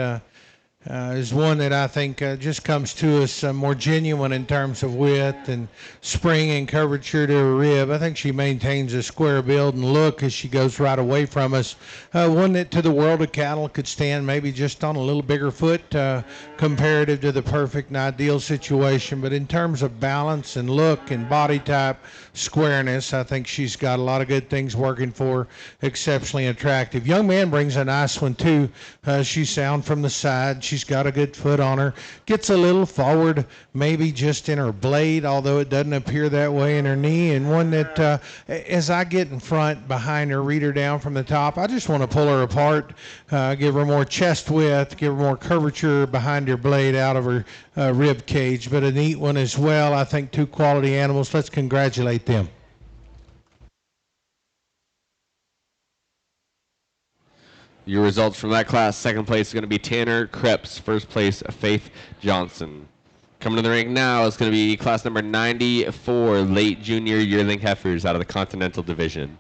Is one that I think just comes to us more genuine in terms of width and spring and curvature to her rib. I think she maintains a square build and look as she goes right away from us. One that to the world of cattle could stand maybe just on a little bigger foot comparative to the perfect and ideal situation. But in terms of balance and look and body type, squareness, I think she's got a lot of good things working for her. Exceptionally attractive. Young man brings a nice one too. She's sound from the side. She's got a good foot on her. Gets a little forward, maybe just in her blade, although it doesn't appear that way in her knee. And one that, as I get in front behind her, read her down from the top, I just want to pull her apart, give her more chest width, give her more curvature behind her blade out of her rib cage. But a neat one as well. I think two quality animals. Let's congratulate them. Your results from that class: second place is going to be Tanner Krebs. First place, Faith Johnson. Coming to the ring now is going to be class number 94, late junior yearling heifers out of the Continental Division.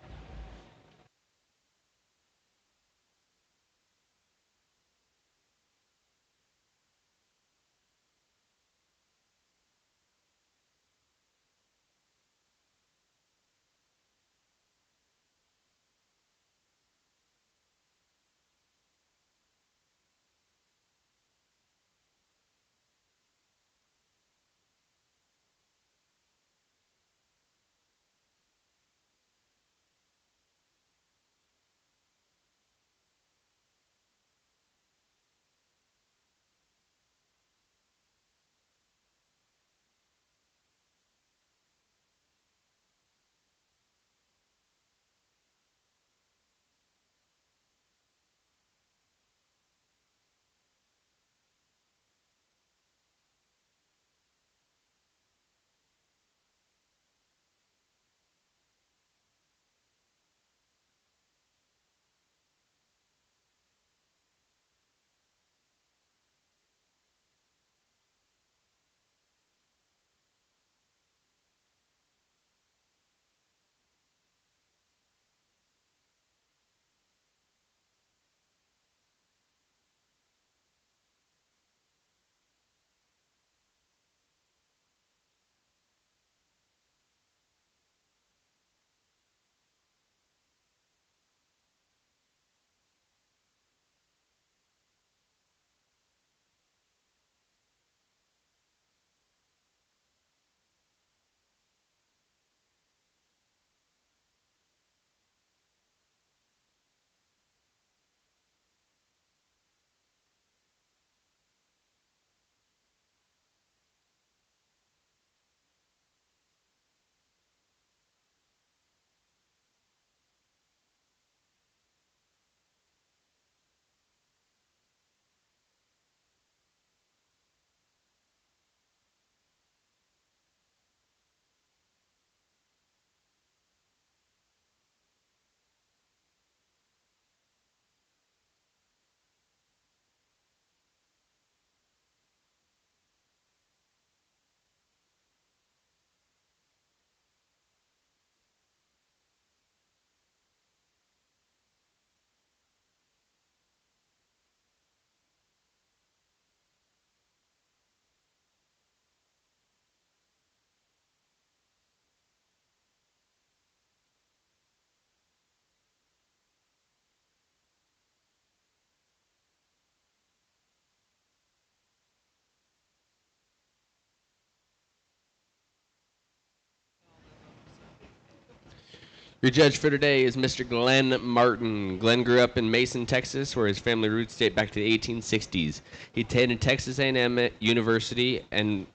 Your judge for today is Mr. Glenn Martin. Glenn grew up in Mason, Texas, where his family roots date back to the 1860s. He attended Texas A&M University and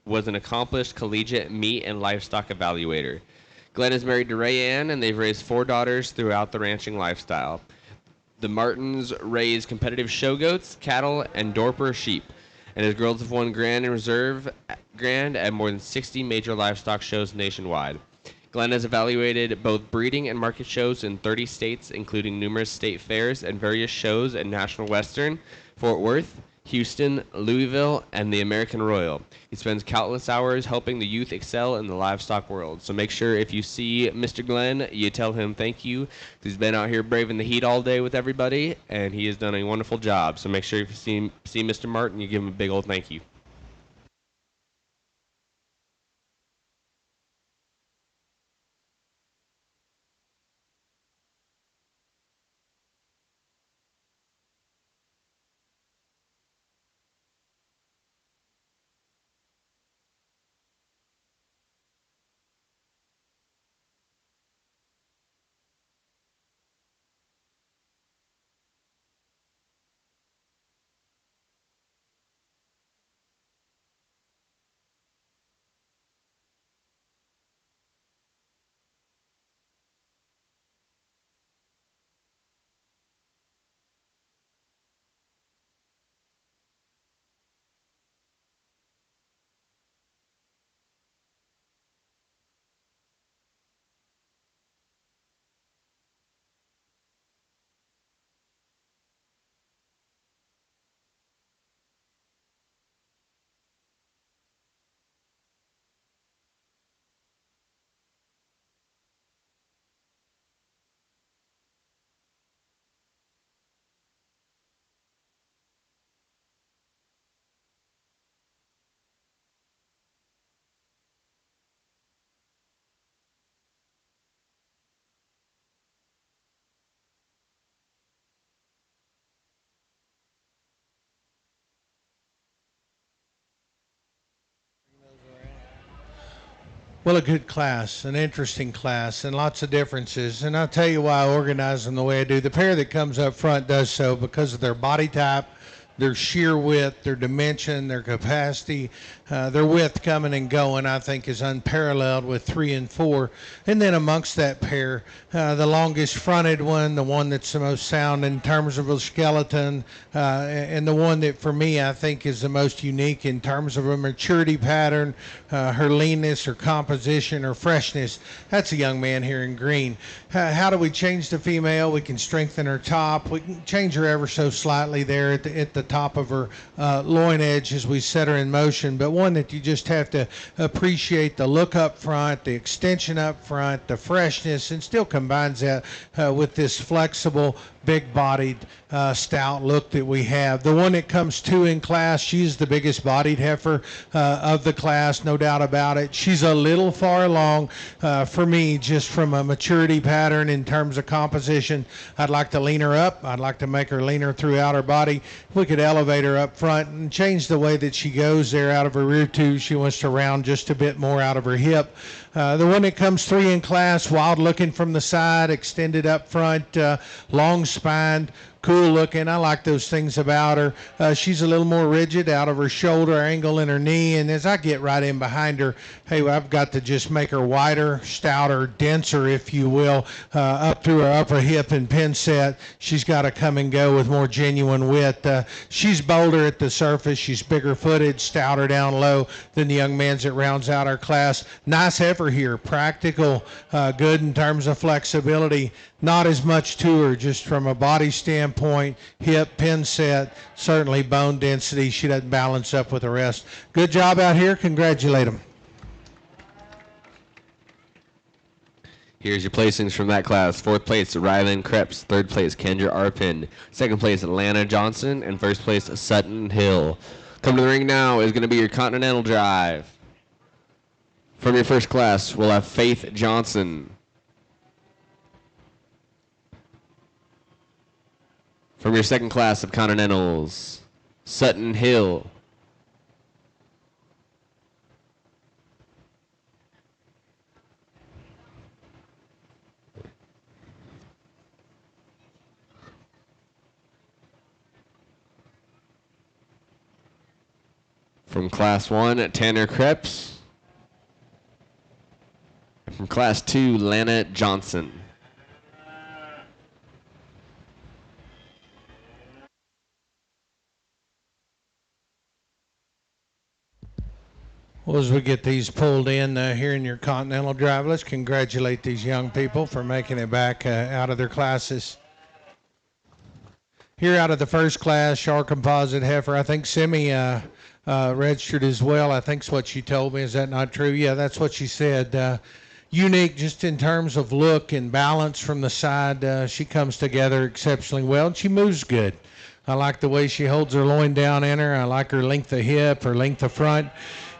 was an accomplished collegiate meat and livestock evaluator. Glenn is married to Ray Ann, and they've raised 4 daughters throughout the ranching lifestyle. The Martins raise competitive show goats, cattle, and Dorper sheep, and his girls have won Grand and Reserve Grand at more than 60 major livestock shows nationwide. Glenn has evaluated both breeding and market shows in 30 states, including numerous state fairs and various shows at National Western, Fort Worth, Houston, Louisville, and the American Royal. He spends countless hours helping the youth excel in the livestock world. So make sure if you see Mr. Glenn, you tell him thank you. He's been out here braving the heat all day with everybody, and he has done a wonderful job. So make sure if you see Mr. Martin, you give him a big old thank you. Well, a good class, an interesting class, and lots of differences. And I'll tell you why I organize them the way I do. The pair that comes up front does so because of their body type, their sheer width, their dimension, their capacity, their width coming and going, I think, is unparalleled with 3 and 4. And then amongst that pair, the longest fronted one, the one that's the most sound in terms of a skeleton, and the one that for me I think is the most unique in terms of a maturity pattern, her leanness, her composition, her freshness. That's a young man here in green. How do we change the female? We can strengthen her top. We can change her ever so slightly there at the top of her loin edge as we set her in motion, but one that you just have to appreciate the look up front, the extension up front, the freshness, and still combines that with this flexible, big-bodied, stout look that we have. The one that comes 2 in class, she's the biggest bodied heifer of the class, no doubt about it. She's a little far along for me, just from a maturity pattern in terms of composition. I'd like to lean her up. I'd like to make her leaner throughout her body. We could elevate her up front and change the way that she goes there out of her rear tube. She wants to round just a bit more out of her hip. The one that comes 3 in class, wild looking from the side, extended up front, long spined, cool looking. I like those things about her. She's a little more rigid out of her shoulder angle in her knee, and as I get right in behind her, hey, I've got to just make her wider, stouter, denser, if you will, up through her upper hip and pin set. She's got to come and go with more genuine width. She's bolder at the surface. She's bigger footed, stouter down low than the young man's that rounds out our class. Nice heifer here, practical, good in terms of flexibility. Not as much to her just from a body standpoint, hip, pin set, certainly bone density. She doesn't balance up with the rest. Good job out here. Congratulate them. Here's your placings from that class. 4th place, Ryland Krebs. 3rd place, Kendra Arpin. 2nd place, Atlanta Johnson. And 1st place, Sutton Hill. Come to the ring now is going to be your Continental Drive. From your first class, we'll have Faith Johnson. From your second class of Continentals, Sutton Hill. From Class 1, Tanner Krebs. And from Class 2, Lana Johnson. Well, as we get these pulled in here in your Continental Drive, let's congratulate these young people for making it back out of their classes. Here out of the first class, Char Composite Heifer, I think Simi registered as well. I think's what she told me. Is that not true? Yeah, that's what she said. Unique just in terms of look and balance from the side. She comes together exceptionally well, and she moves good. I like the way she holds her loin down in her. I like her length of hip, her length of front.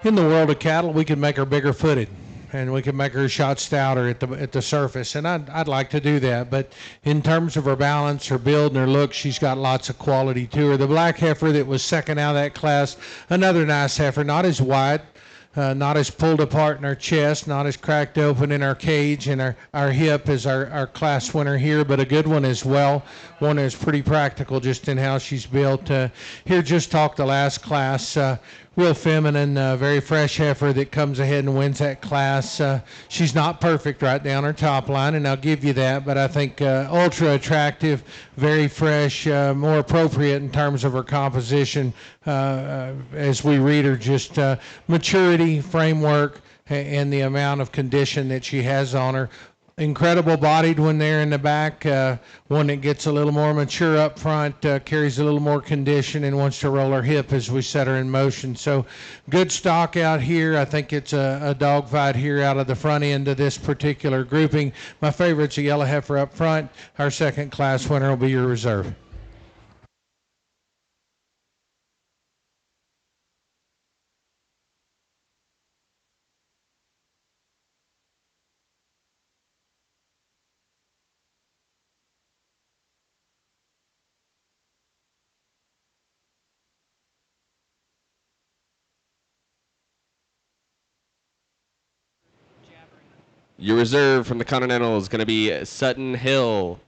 In the world of cattle, we can make her bigger footed, and we can make her a shot stouter at the surface, and I'd like to do that. But in terms of her balance, her build, and her look, she's got lots of quality to her. The black heifer that was second out of that class, another nice heifer, not as wide, not as pulled apart in her chest, not as cracked open in our cage, and our hip is our class winner here, but a good one as well. One that's pretty practical just in how she's built. Here just talked the last class. Real feminine, very fresh heifer that comes ahead and wins that class. She's not perfect right down her top line, and I'll give you that, but I think ultra attractive, very fresh, more appropriate in terms of her composition as we read her, just maturity, framework, and the amount of condition that she has on her. Incredible bodied one there in the back, one that gets a little more mature up front, carries a little more condition and wants to roll her hip as we set her in motion. So good stock out here. I think it's a dogfight here out of the front end of this particular grouping. My favorite's a yellow heifer up front. Our second class winner will be your reserve. Your reserve from the Continental is going to be Sutton Hill.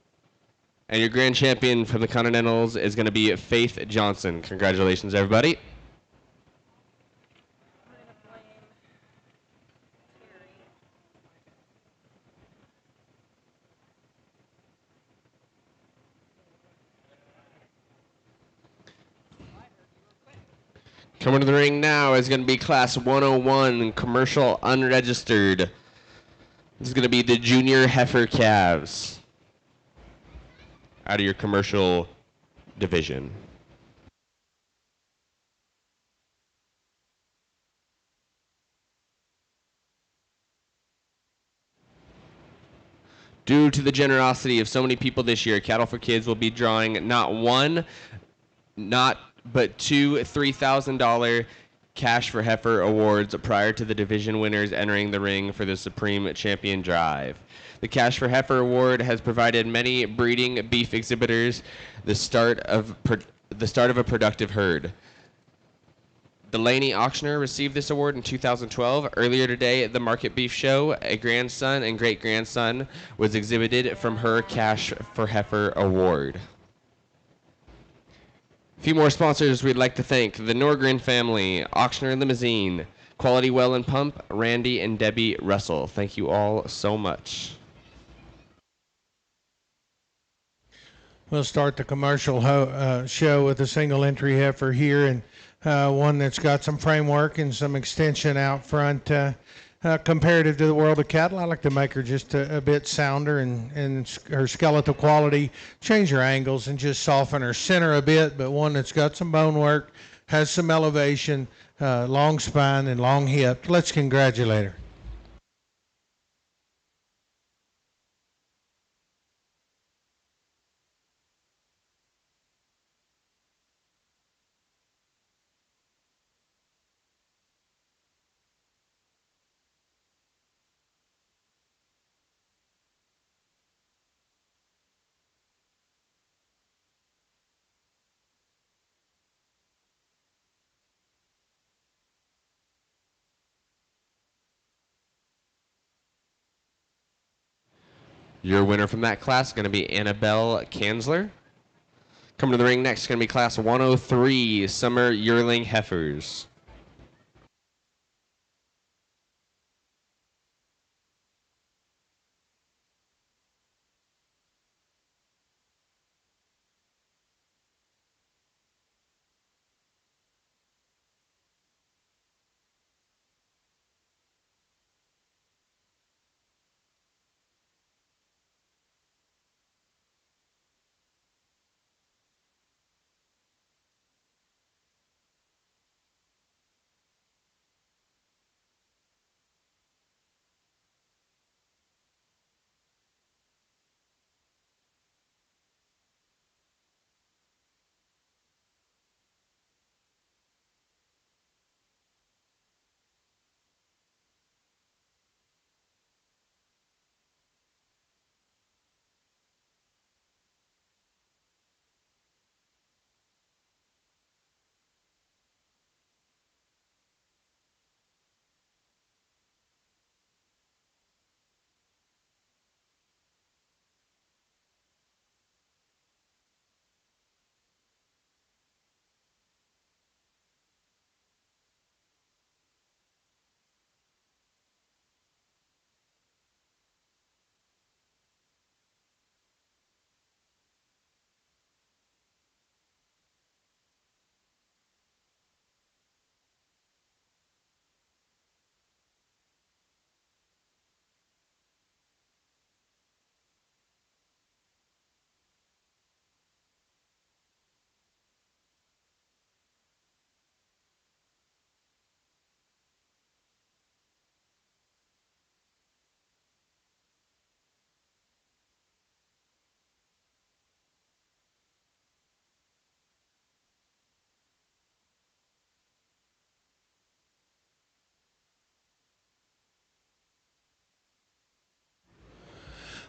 And your grand champion from the Continentals is going to be Faith Johnson. Congratulations, everybody. Coming to the ring now is going to be Class 101, commercial unregistered. This is going to be the junior heifer calves out of your commercial division. Due to the generosity of so many people this year, Cattle for Kids will be drawing not one, but two $3,000 cash for heifer awards prior to the division winners entering the ring for the Supreme Champion Drive. The Cash for Heifer Award has provided many breeding beef exhibitors the start of a productive herd. Delaney Auctioner received this award in 2012. Earlier today at the Market Beef Show, a grandson and great-grandson was exhibited from her Cash for Heifer Award. A few more sponsors we'd like to thank: the Norgren family, Auctioner Limousine, Quality Well and Pump, Randy and Debbie Russell. Thank you all so much. We'll start the commercial show with a single entry heifer here, and one that's got some framework and some extension out front. Comparative to the world of cattle, I like to make her just a bit sounder and her skeletal quality, change her angles and just soften her center a bit, but one that's got some bone work, has some elevation, long spine and long hip. Let's congratulate her. Your winner from that class is going to be Annabelle Kanzler. Coming to the ring next is going to be Class 103, Summer Yearling Heifers.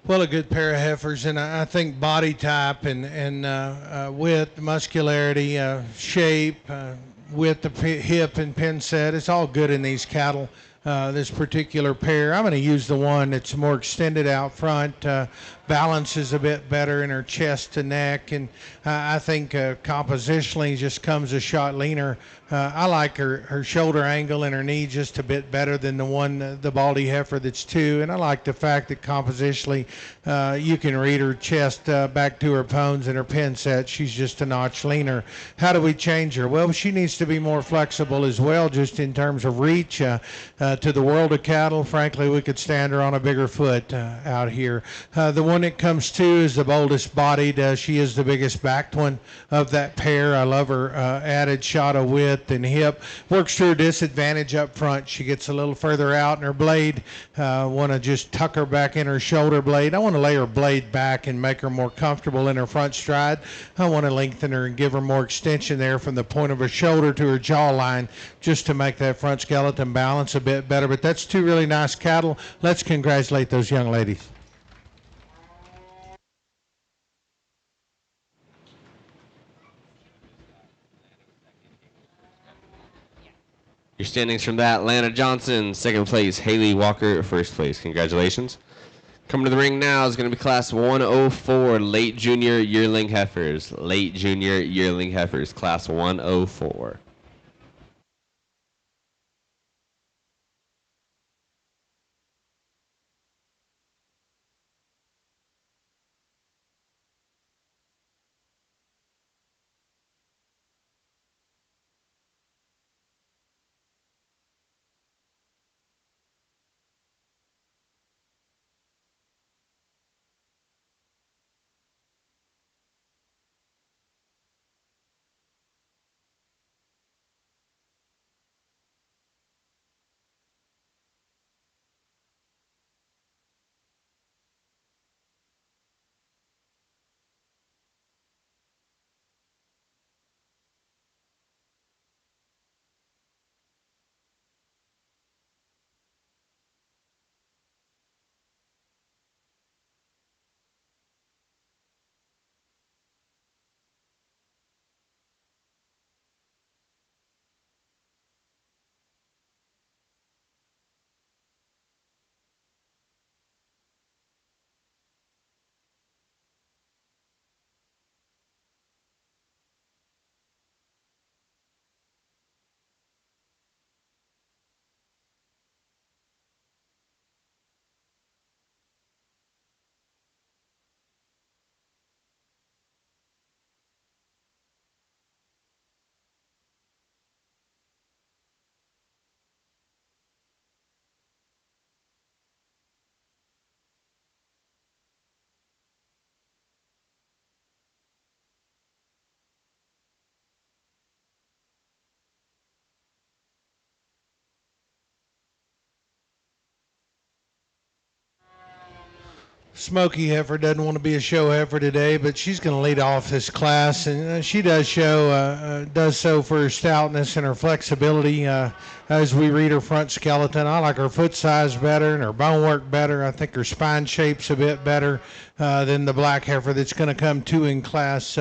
Well, a good pair of heifers, and I think body type and width, muscularity, shape, width of hip and pin set, it's all good in these cattle. This particular pair, I'm going to use the one that's more extended out front. Balance is a bit better in her chest to neck, and I think compositionally just comes a shot leaner. I like her shoulder angle and her knee just a bit better than the one, the baldy heifer that's 2, and I like the fact that compositionally you can read her chest back to her pones and her pin set. She's just a notch leaner. How do we change her? Well, she needs to be more flexible as well, just in terms of reach to the world of cattle. Frankly, we could stand her on a bigger foot out here. The one that comes 2 is the boldest bodied. She is the biggest backed one of that pair. I love her added shot of width and hip. Works to her disadvantage up front. She gets a little further out in her blade. Want to just tuck her back in her shoulder blade. I want to lay her blade back and make her more comfortable in her front stride. I want to lengthen her and give her more extension there from the point of her shoulder to her jawline, just to make that front skeleton balance a bit better. But that's 2 really nice cattle. Let's congratulate those young ladies. Your standings from that: Lana Johnson, 2nd place; Haley Walker, 1st place. Congratulations. Coming to the ring now is going to be Class 104 late junior yearling heifers. Late junior yearling heifers, Class 104. Smoky heifer doesn't want to be a show heifer today, but she's going to lead off this class, and she does so for her stoutness and her flexibility. As we read her front skeleton, I like her foot size better and her bone work better. I think her spine shape's a bit better than the black heifer that's going to come 2 in class.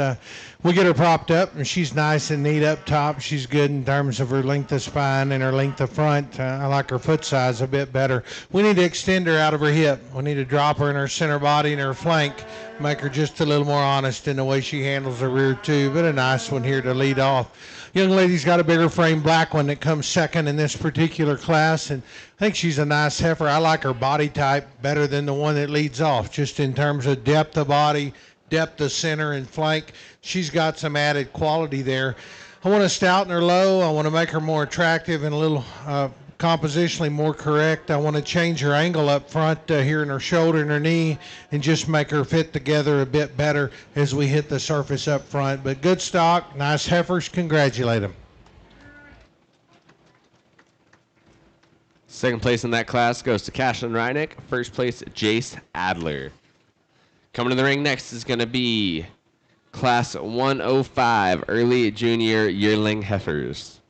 We get her propped up, and she's nice and neat up top. She's good in terms of her length of spine and her length of front. I like her foot size a bit better. We need to extend her out of her hip. We need to drop her in her center body and her flank, make her just a little more honest in the way she handles her rear too. But a nice one here to lead off. Young lady's got a bigger frame black one that comes 2nd in this particular class, and I think she's a nice heifer. I like her body type better than the one that leads off, just in terms of depth of body, depth of center and flank. She's got some added quality there. I want to stouten her low. I want to make her more attractive and a little compositionally more correct. I want to change her angle up front here in her shoulder and her knee, and just make her fit together a bit better as we hit the surface up front. But good stock, nice heifers. Congratulate them. 2nd place in that class goes to Cashlin Reinick. 1st place, Jace Adler. Coming to the ring next is going to be Class 105 early junior yearling heifers.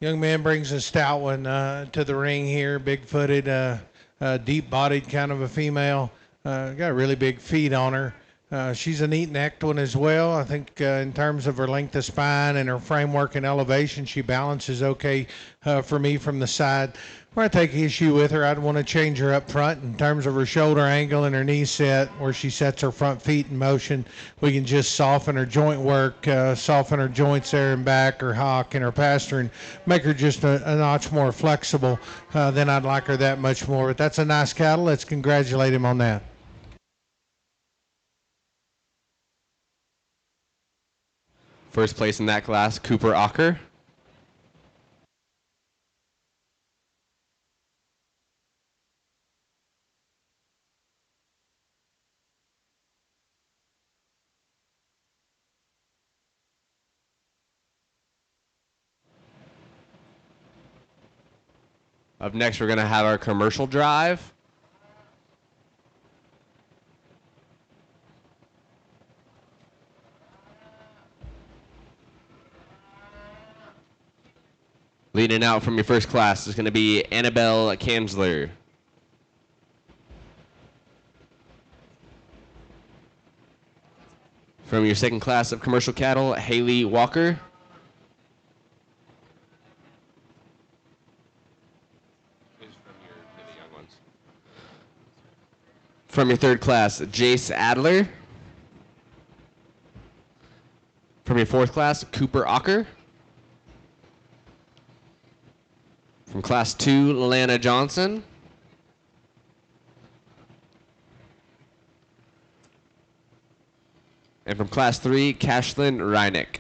Young man brings a stout one to the ring here, big-footed, deep-bodied kind of a female. Got really big feet on her. She's a neat necked one as well. I think in terms of her length of spine and her framework and elevation, she balances okay for me from the side. Where I take issue with her, I'd want to change her up front in terms of her shoulder angle and her knee set, where she sets her front feet in motion. We can just soften her joint work, soften her joints there and back, her hock and her pastor, and make her just a notch more flexible. Then I'd like her that much more. But that's a nice cattle. Let's congratulate him on that. First place in that class, Cooper Ocker. Up next, we're going to have our commercial drive. Leading out from your first class is going to be Annabelle Kanzler. From your second class of commercial cattle, Haley Walker. From your third class, Jace Adler. From your fourth class, Cooper Ocker. From class 2, Lana Johnson. And from class 3, Kashlyn Reinick.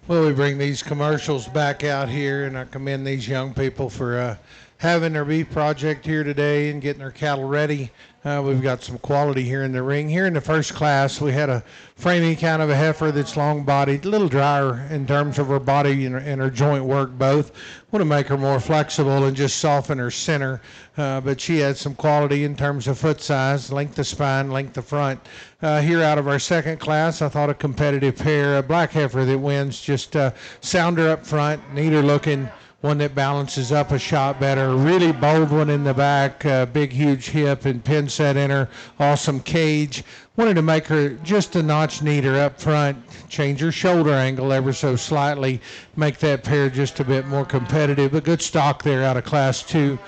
Well, we bring these commercials back out here, and I commend these young people for having their beef project here today and getting their cattle ready. We've got some quality here in the ring. Here in the first class, we had a framey kind of a heifer that's long-bodied, a little drier in terms of her body and her joint work both. Want to make her more flexible and just soften her center. But she had some quality in terms of foot size, length of spine, length of front. Here out of our second class, I thought a competitive pair, a black heifer that wins, just sounder up front, neater looking, one that balances up a shot better. Really bold one in the back, big, huge hip and pin set in her. Awesome cage. Wanted to make her just a notch neater up front, change her shoulder angle ever so slightly, make that pair just a bit more competitive. A good stock there out of Class 2.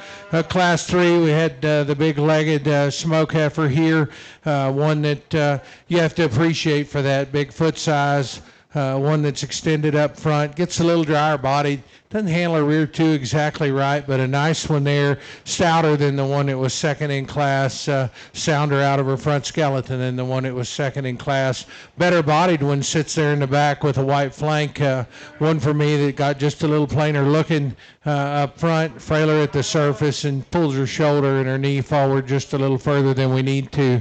Class 3, we had the big-legged smoke heifer here, one that you have to appreciate for that big foot size, one that's extended up front, gets a little drier bodied. Doesn't handle her rear two exactly right, but a nice one there, stouter than the one that was second in class, sounder out of her front skeleton than the one that was second in class. Better bodied one sits there in the back with a white flank, one for me that got just a little plainer looking up front, frailer at the surface, and pulls her shoulder and her knee forward just a little further than we need to.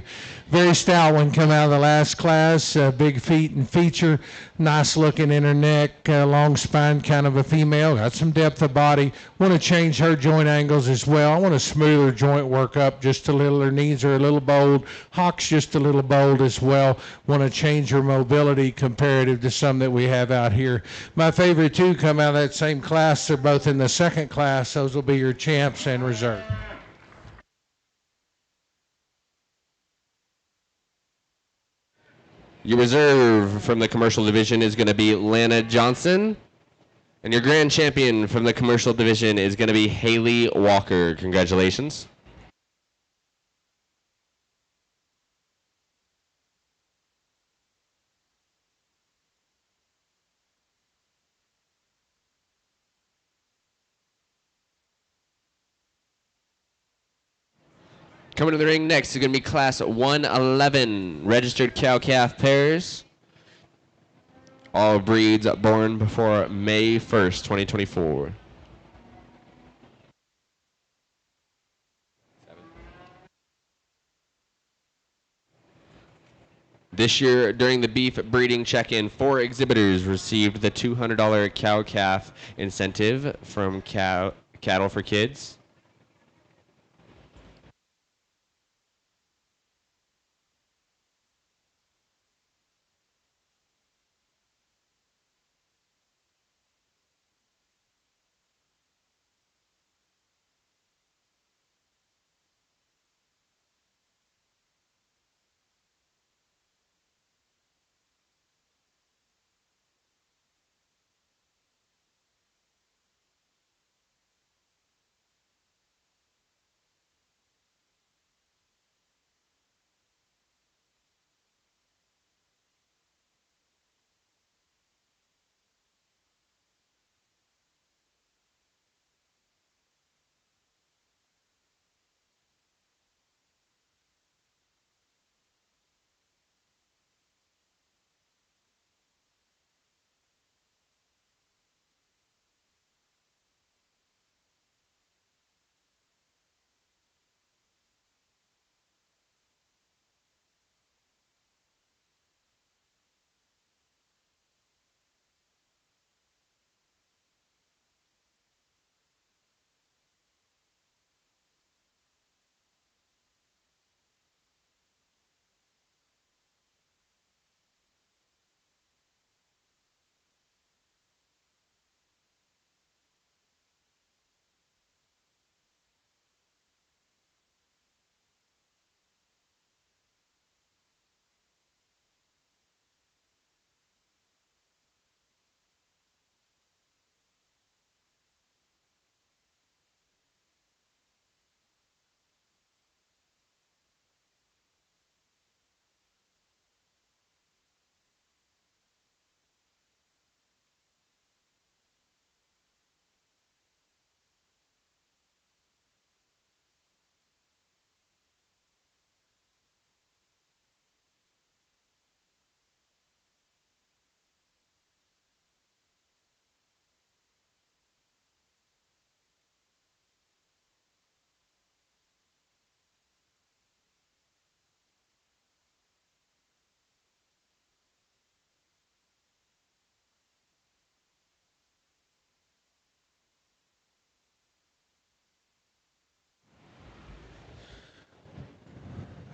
Very stout one come out of the last class, big feet and feature, nice looking in her neck, long spine kind of a female, got some depth of body. Want to change her joint angles as well. I want to smooth her joint work up just a little. Her knees are a little bold, hock's just a little bold as well. Want to change her mobility comparative to some that we have out here. My favorite two come out of that same class. They're both in the second class. Those will be your champs and reserve. Your reserve from the commercial division is going to be Lana Johnson. And your grand champion from the commercial division is going to be Haley Walker. Congratulations. Coming to the ring next is going to be Class 111 registered cow-calf pairs. All breeds born before May 1st, 2024. This year, during the beef breeding check-in, 4 exhibitors received the $200 cow-calf incentive from Cattle for Kids.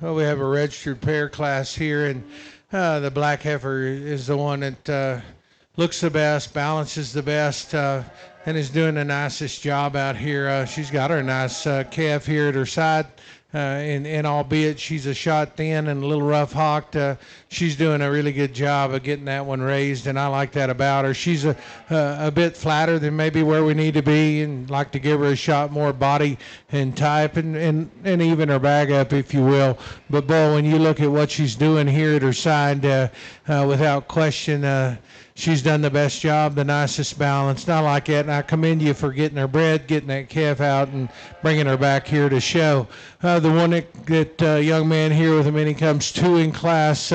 Well, we have a registered pair class here, and the black heifer is the one that looks the best, balances the best, and is doing the nicest job out here. She's got her nice calf here at her side, and albeit she's a shot thin and a little rough hocked, she's doing a really good job of getting that one raised, and I like that about her. She's a bit flatter than maybe where we need to be, and like to give her a shot more body and type and even her bag up, if you will. But boy, when you look at what she's doing here at her side, without question, she's done the best job, the nicest balance. And I like it, and I commend you for getting her bred, getting that calf out, and bringing her back here to show. The one that young man here with him, and he comes two in class.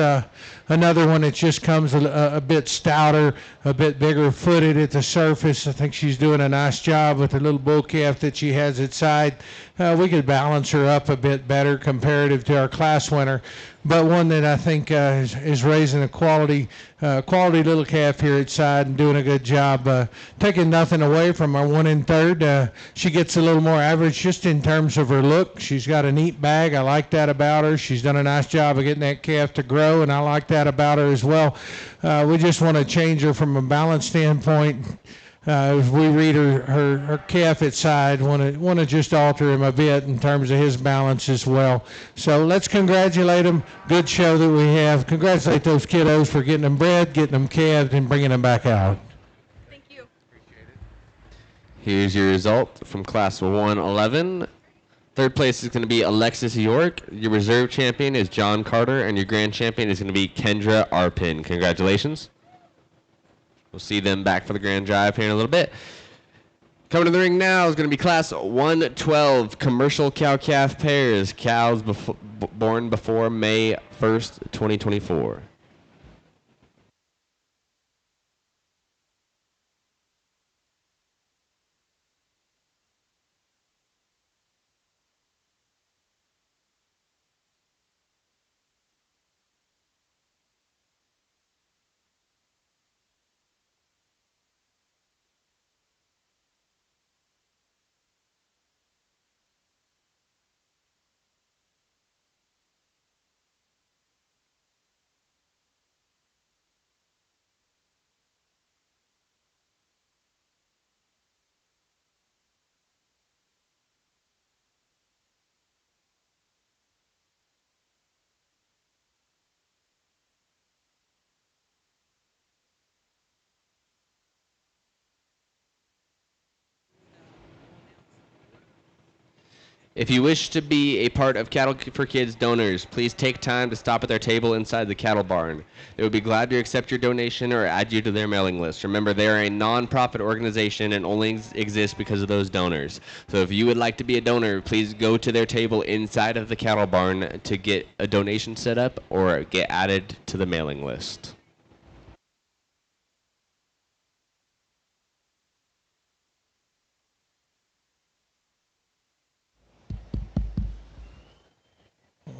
Another one that just comes a bit stouter, a bit bigger footed at the surface. I think she's doing a nice job with the little bull calf that she has at side. We could balance her up a bit better comparative to our class winner, but one that I think is raising a quality little calf here at side and doing a good job. Taking nothing away from our one in third. She gets a little more average just in terms of her look. She's got a neat bag. I like that about her. She's done a nice job of getting that calf to grow, and I like that about her as well. We just want to change her from a balance standpoint. If we read her calf at side, want to just alter him a bit in terms of his balance as well. So let's congratulate him. Good show that we have. Congratulate those kiddos for getting them bred, getting them calved, and bringing them back out. Thank you. Here's your result from Class 111. Third place is going to be Alexis York. Your reserve champion is John Carter, and your grand champion is going to be Kendra Arpin. Congratulations. We'll see them back for the grand drive here in a little bit. Coming to the ring now is going to be Class 112 commercial cow-calf pairs. Cows born before May 1st, 2024. If you wish to be a part of Cattle for Kids donors, please take time to stop at their table inside the cattle barn. They would be glad to accept your donation or add you to their mailing list. Remember, they are a non-profit organization and only exist because of those donors. So if you would like to be a donor, please go to their table inside of the cattle barn to get a donation set up or get added to the mailing list.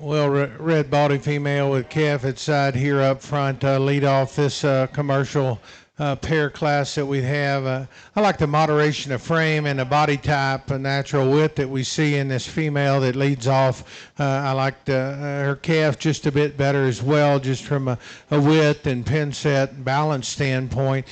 Well, red body female with calf at side here up front, lead off this commercial pair class that we have. I like the moderation of frame and the body type, a natural width that we see in this female that leads off. I like her calf just a bit better as well, just from a width and pin set and balance standpoint.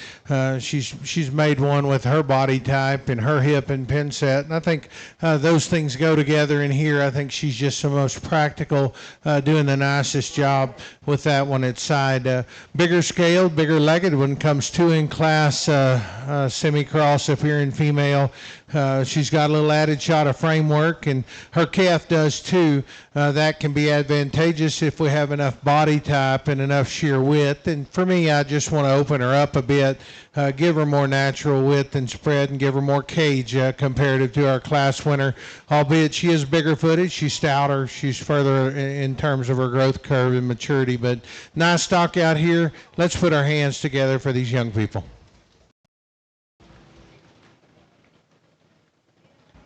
She's made one with her body type and her hip and pin set, and I think those things go together in here. I think she's just the most practical, doing the nicest job with that one at side. Bigger scaled, bigger legged one comes two in class, semi-cross appearing female. She's got a little added shot of framework, and her calf does too. That can be advantageous if we have enough body type and enough sheer width. And for me, I just want to open her up a bit, give her more natural width and spread, and give her more cage comparative to our class winner. Albeit she is bigger footed, she's stouter, she's further in terms of her growth curve and maturity. But nice stock out here. Let's put our hands together for these young people.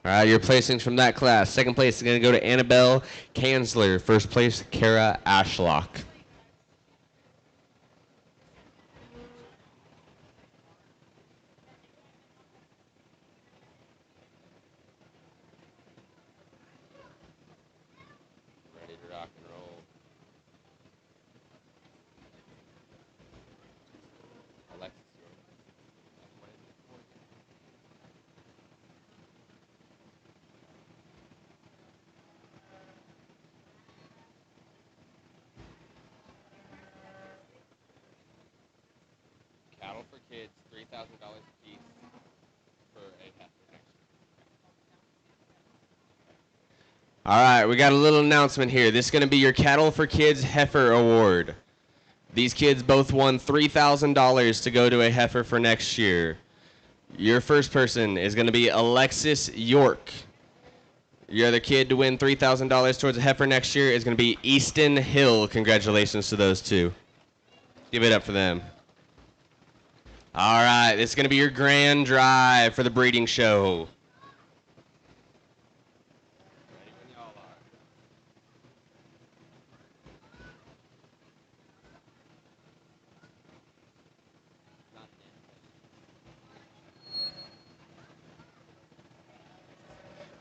All right, your placings from that class. Second place is going to go to Annabelle Kanzler. First place, Kara Ashlock. Ready to rock and roll. for kids, $3,000 a piece for a heifer next year. All right, we got a little announcement here. This is going to be your Cattle for Kids Heifer Award. These kids both won $3,000 to go to a heifer for next year. Your first person is going to be Alexis York. Your other kid to win $3,000 towards a heifer next year is going to be Easton Hill. Congratulations to those two. Give it up for them. All right, this is going to be your grand drive for the breeding show.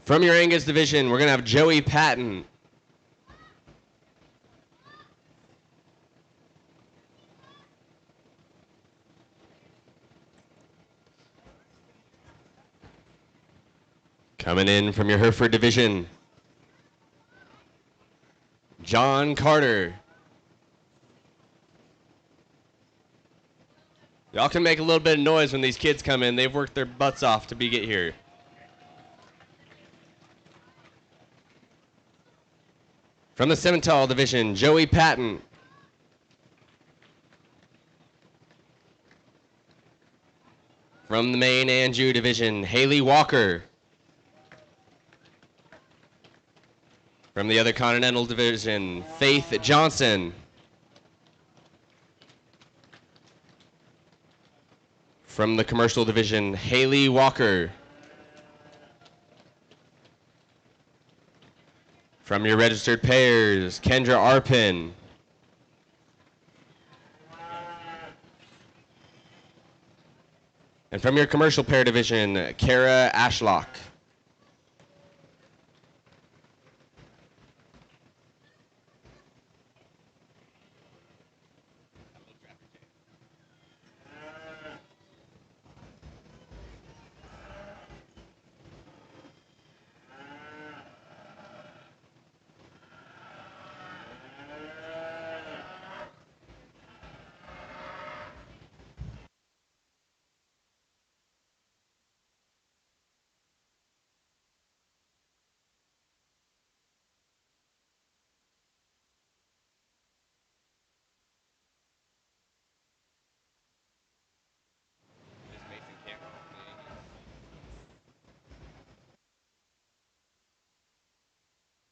From your Angus division, we're going to have Joey Patton. Coming in from your Hereford division, John Carter. Y'all can make a little bit of noise when these kids come in. They've worked their butts off to get here. From the Simmental division, Joey Patton. From the Maine Anjou division, Haley Walker. From the other Continental division, Faith Johnson. From the Commercial division, Haley Walker. From your registered pairs, Kendra Arpin. And from your commercial pair division, Kara Ashlock.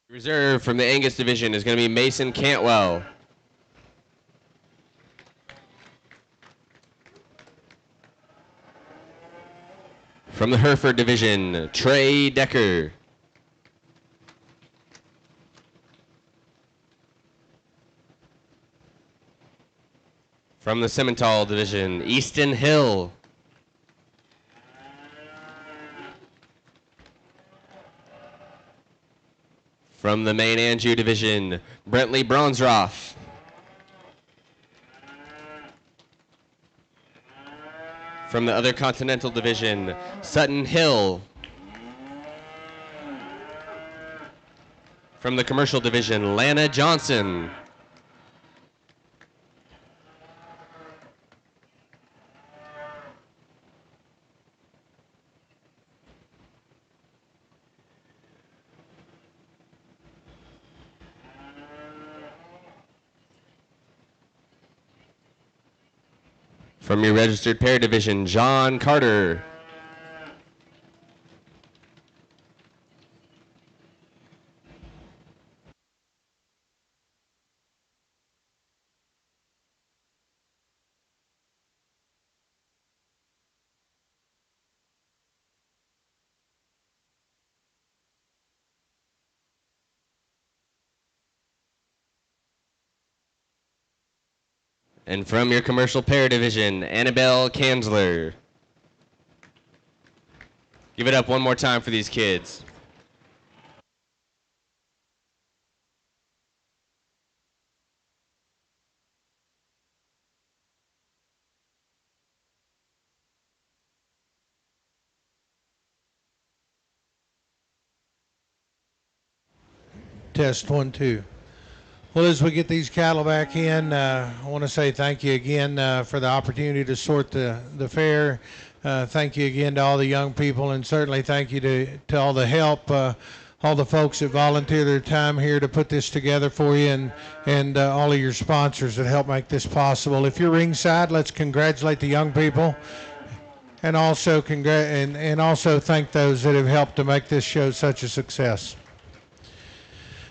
Reserve from the Angus division is going to be Mason Cantwell. From the Hereford division, Trey Decker. From the Simmental division, Easton Hill. From the Maine Anjou division, Brentley Bronsroff. From the other Continental division, Sutton Hill. From the Commercial division, Lana Johnson. From your registered pair division, John Carter. And from your commercial pair division, Annabelle Kanzler. Give it up one more time for these kids. Test 1, 2. Well, as we get these cattle back in, I want to say thank you again for the opportunity to sort the fair. Thank you again to all the young people, and certainly thank you to all the help, all the folks that volunteer their time here to put this together for you, and all of your sponsors that help make this possible. If you're ringside, let's congratulate the young people, and also also thank those that have helped to make this show such a success.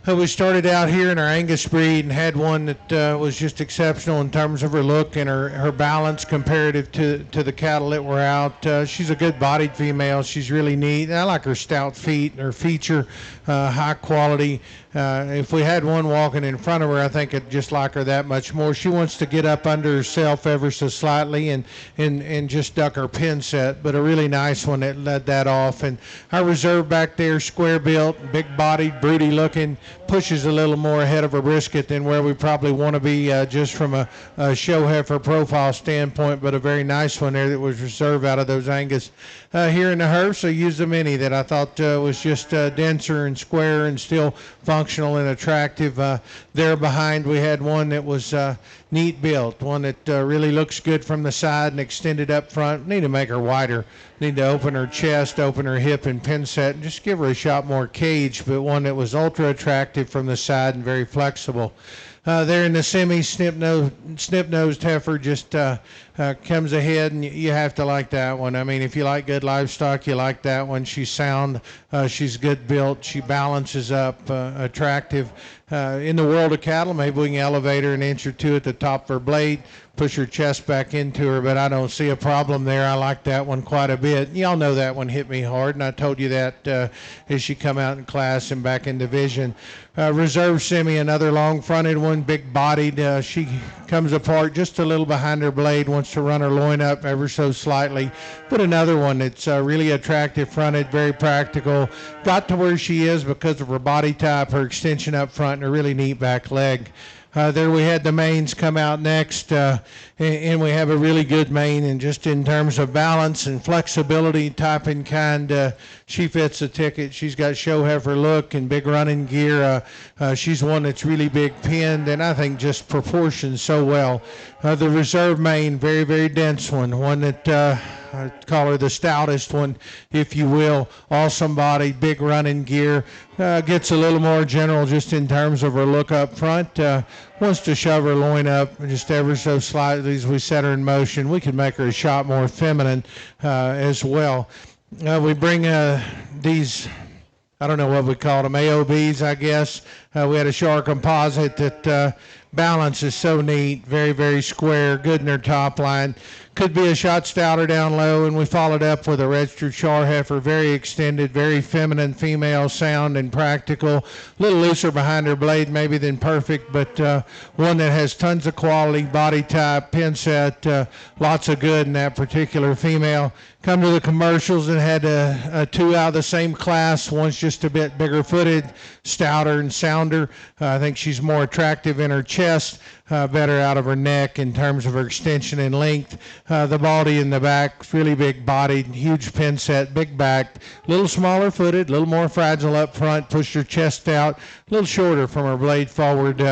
We started out here in our Angus breed and had one that was just exceptional in terms of her look and her balance comparative to the cattle that were out. She's a good bodied female. She's really neat. I like her stout feet and her feature, high quality. If we had one walking in front of her, I think I'd just like her that much more. She wants to get up under herself ever so slightly and just duck her pin set, but a really nice one that led that off. And our reserve back there, square built, big bodied, broody looking, pushes a little more ahead of her brisket than where we probably want to be just from a show heifer profile standpoint, but a very nice one there that was reserved out of those Angus. Here in the Heifers, I used a mini that I thought was just denser and square and still functional and attractive. There behind we had one that was neat built, one that really looks good from the side and extended up front. Need to make her wider. Need to open her chest, open her hip and pin set, and just give her a shot more cage, but one that was ultra attractive from the side and very flexible. There in the semi snip-nosed heifer just comes ahead, and you have to like that one. I mean, if you like good livestock, you like that one. She's sound, she's good built, she balances up, attractive. In the world of cattle, maybe we can elevate her an inch or two at the top of her blade, push her chest back into her, but I don't see a problem there. I like that one quite a bit. Y'all know that one hit me hard, and I told you that as she come out in class and back in division. Reserve semi, another long-fronted one, big-bodied. She comes apart just a little behind her blade, wants to run her loin up ever so slightly. But another one that's really attractive fronted, very practical. Got to where she is because of her body type, her extension up front, and a really neat back leg. There we had the mains come out next, and we have a really good main, and just in terms of balance and flexibility, type and kind, she fits the ticket. She's got show heifer look and big running gear. She's one that's really big pinned, and I think just proportions so well. The reserve main, very, very dense one that I call her the stoutest one, if you will. Awesome body, big running gear. Gets a little more general just in terms of her look up front. Wants to shove her loin up just ever so slightly as we set her in motion. We could make her a shot more feminine as well. We bring these, I don't know what we call them, AOBs, I guess. We had a Shar composite that balance is so neat, very, very square, good in her top line. Could be a shot stouter down low, and we followed up with a registered Shar heifer, very extended, very feminine female, sound and practical. A little looser behind her blade maybe than perfect, but one that has tons of quality, body type, pin set, lots of good in that particular female. Come to the commercials and had two out of the same class. One's just a bit bigger footed, stouter and sounder. I think she's more attractive in her chest, better out of her neck in terms of her extension and length. The body in the back, really big bodied, huge pin set, big back, a little smaller footed, a little more fragile up front, pushed her chest out, a little shorter from her blade forward.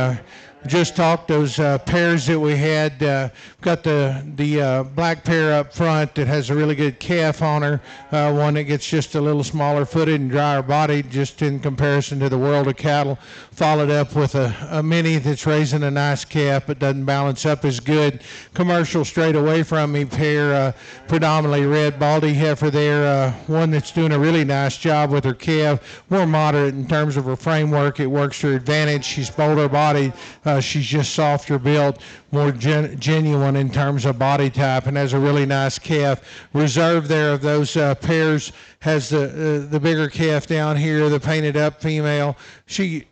Just talked those pairs that we had. Got the black pair up front that has a really good calf on her. One that gets just a little smaller footed and drier bodied just in comparison to the world of cattle. Followed up with a mini that's raising a nice calf but doesn't balance up as good. Commercial straight away from me pair, predominantly red baldy heifer there. One that's doing a really nice job with her calf. More moderate in terms of her framework. It works to her advantage. She's bolder bodied. She's just softer built, more genuine in terms of body type, and has a really nice calf. Reserve there of those pairs has the bigger calf down here, the painted up female. She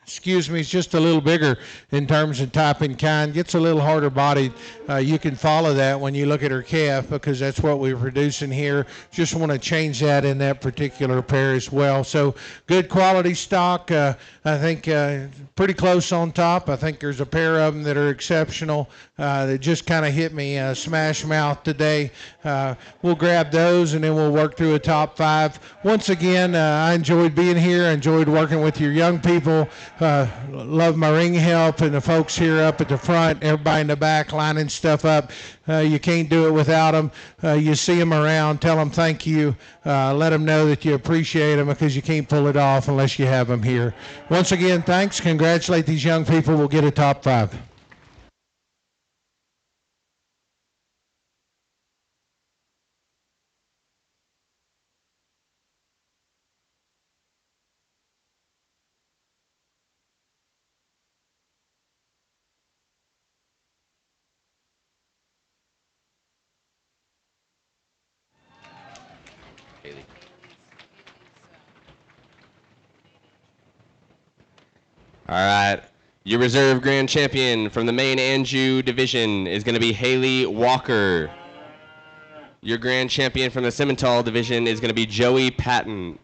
excuse me, is just a little bigger in terms of type and kind, gets a little harder bodied. You can follow that when you look at her calf because that's what we're producing here. Just want to change that in that particular pair as well. So good quality stock. I think pretty close on top. I think there's a pair of them that are exceptional. exceptional that just kind of hit me smash mouth today. We'll grab those and then we'll work through a top 5. Once again, I enjoyed being here. I enjoyed working with your young people. Love my ring help and the folks here up at the front, everybody in the back lining stuff up. You can't do it without them. You see them around, tell them thank you. Let them know that you appreciate them because you can't pull it off unless you have them here. Once again, thanks. Congratulate these young people. We'll get a top 5. All right. Your reserve grand champion from the main Anjou division is going to be Haley Walker. Your grand champion from the Simmental division is going to be Joey Patton.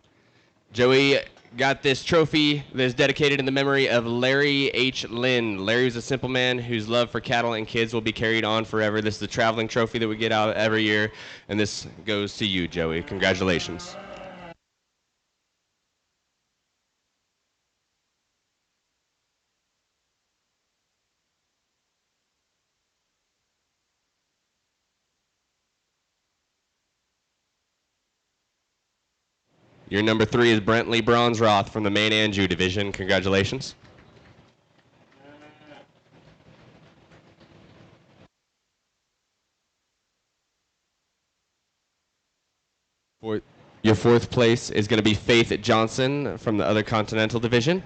Joey got this trophy that is dedicated in the memory of Larry H. Lynn. Larry was a simple man whose love for cattle and kids will be carried on forever. This is a traveling trophy that we get out every year, and this goes to you, Joey. Congratulations. Your number 3 is Brentley Bronsroth from the main Anjou division. Congratulations. Your 4th place is going to be Faith Johnson from the other Continental division.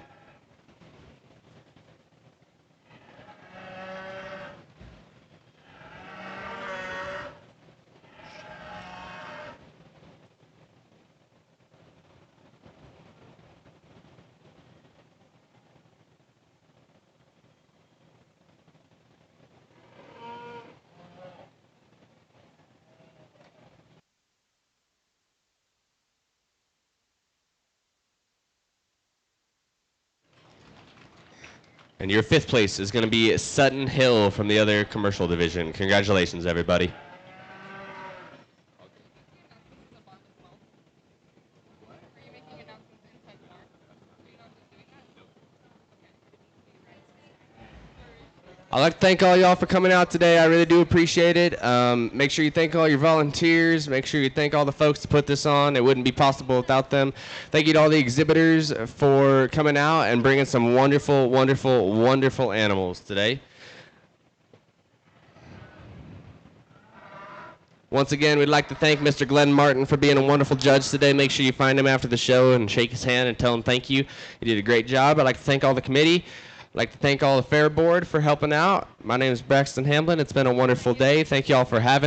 And your 5th place is going to be Sutton Hill from the other commercial division. Congratulations, everybody. I'd like to thank all y'all for coming out today. I really do appreciate it. Make sure you thank all your volunteers. Make sure you thank all the folks to put this on. It wouldn't be possible without them. Thank you to all the exhibitors for coming out and bringing some wonderful, wonderful, wonderful animals today. Once again, we'd like to thank Mr. Glenn Martin for being a wonderful judge today. Make sure you find him after the show and shake his hand and tell him thank you. He did a great job. I'd like to thank all the committee. I'd like to thank all the fair board for helping out. My name is Braxton Hamlin. It's been a wonderful day. Thank you all for having me.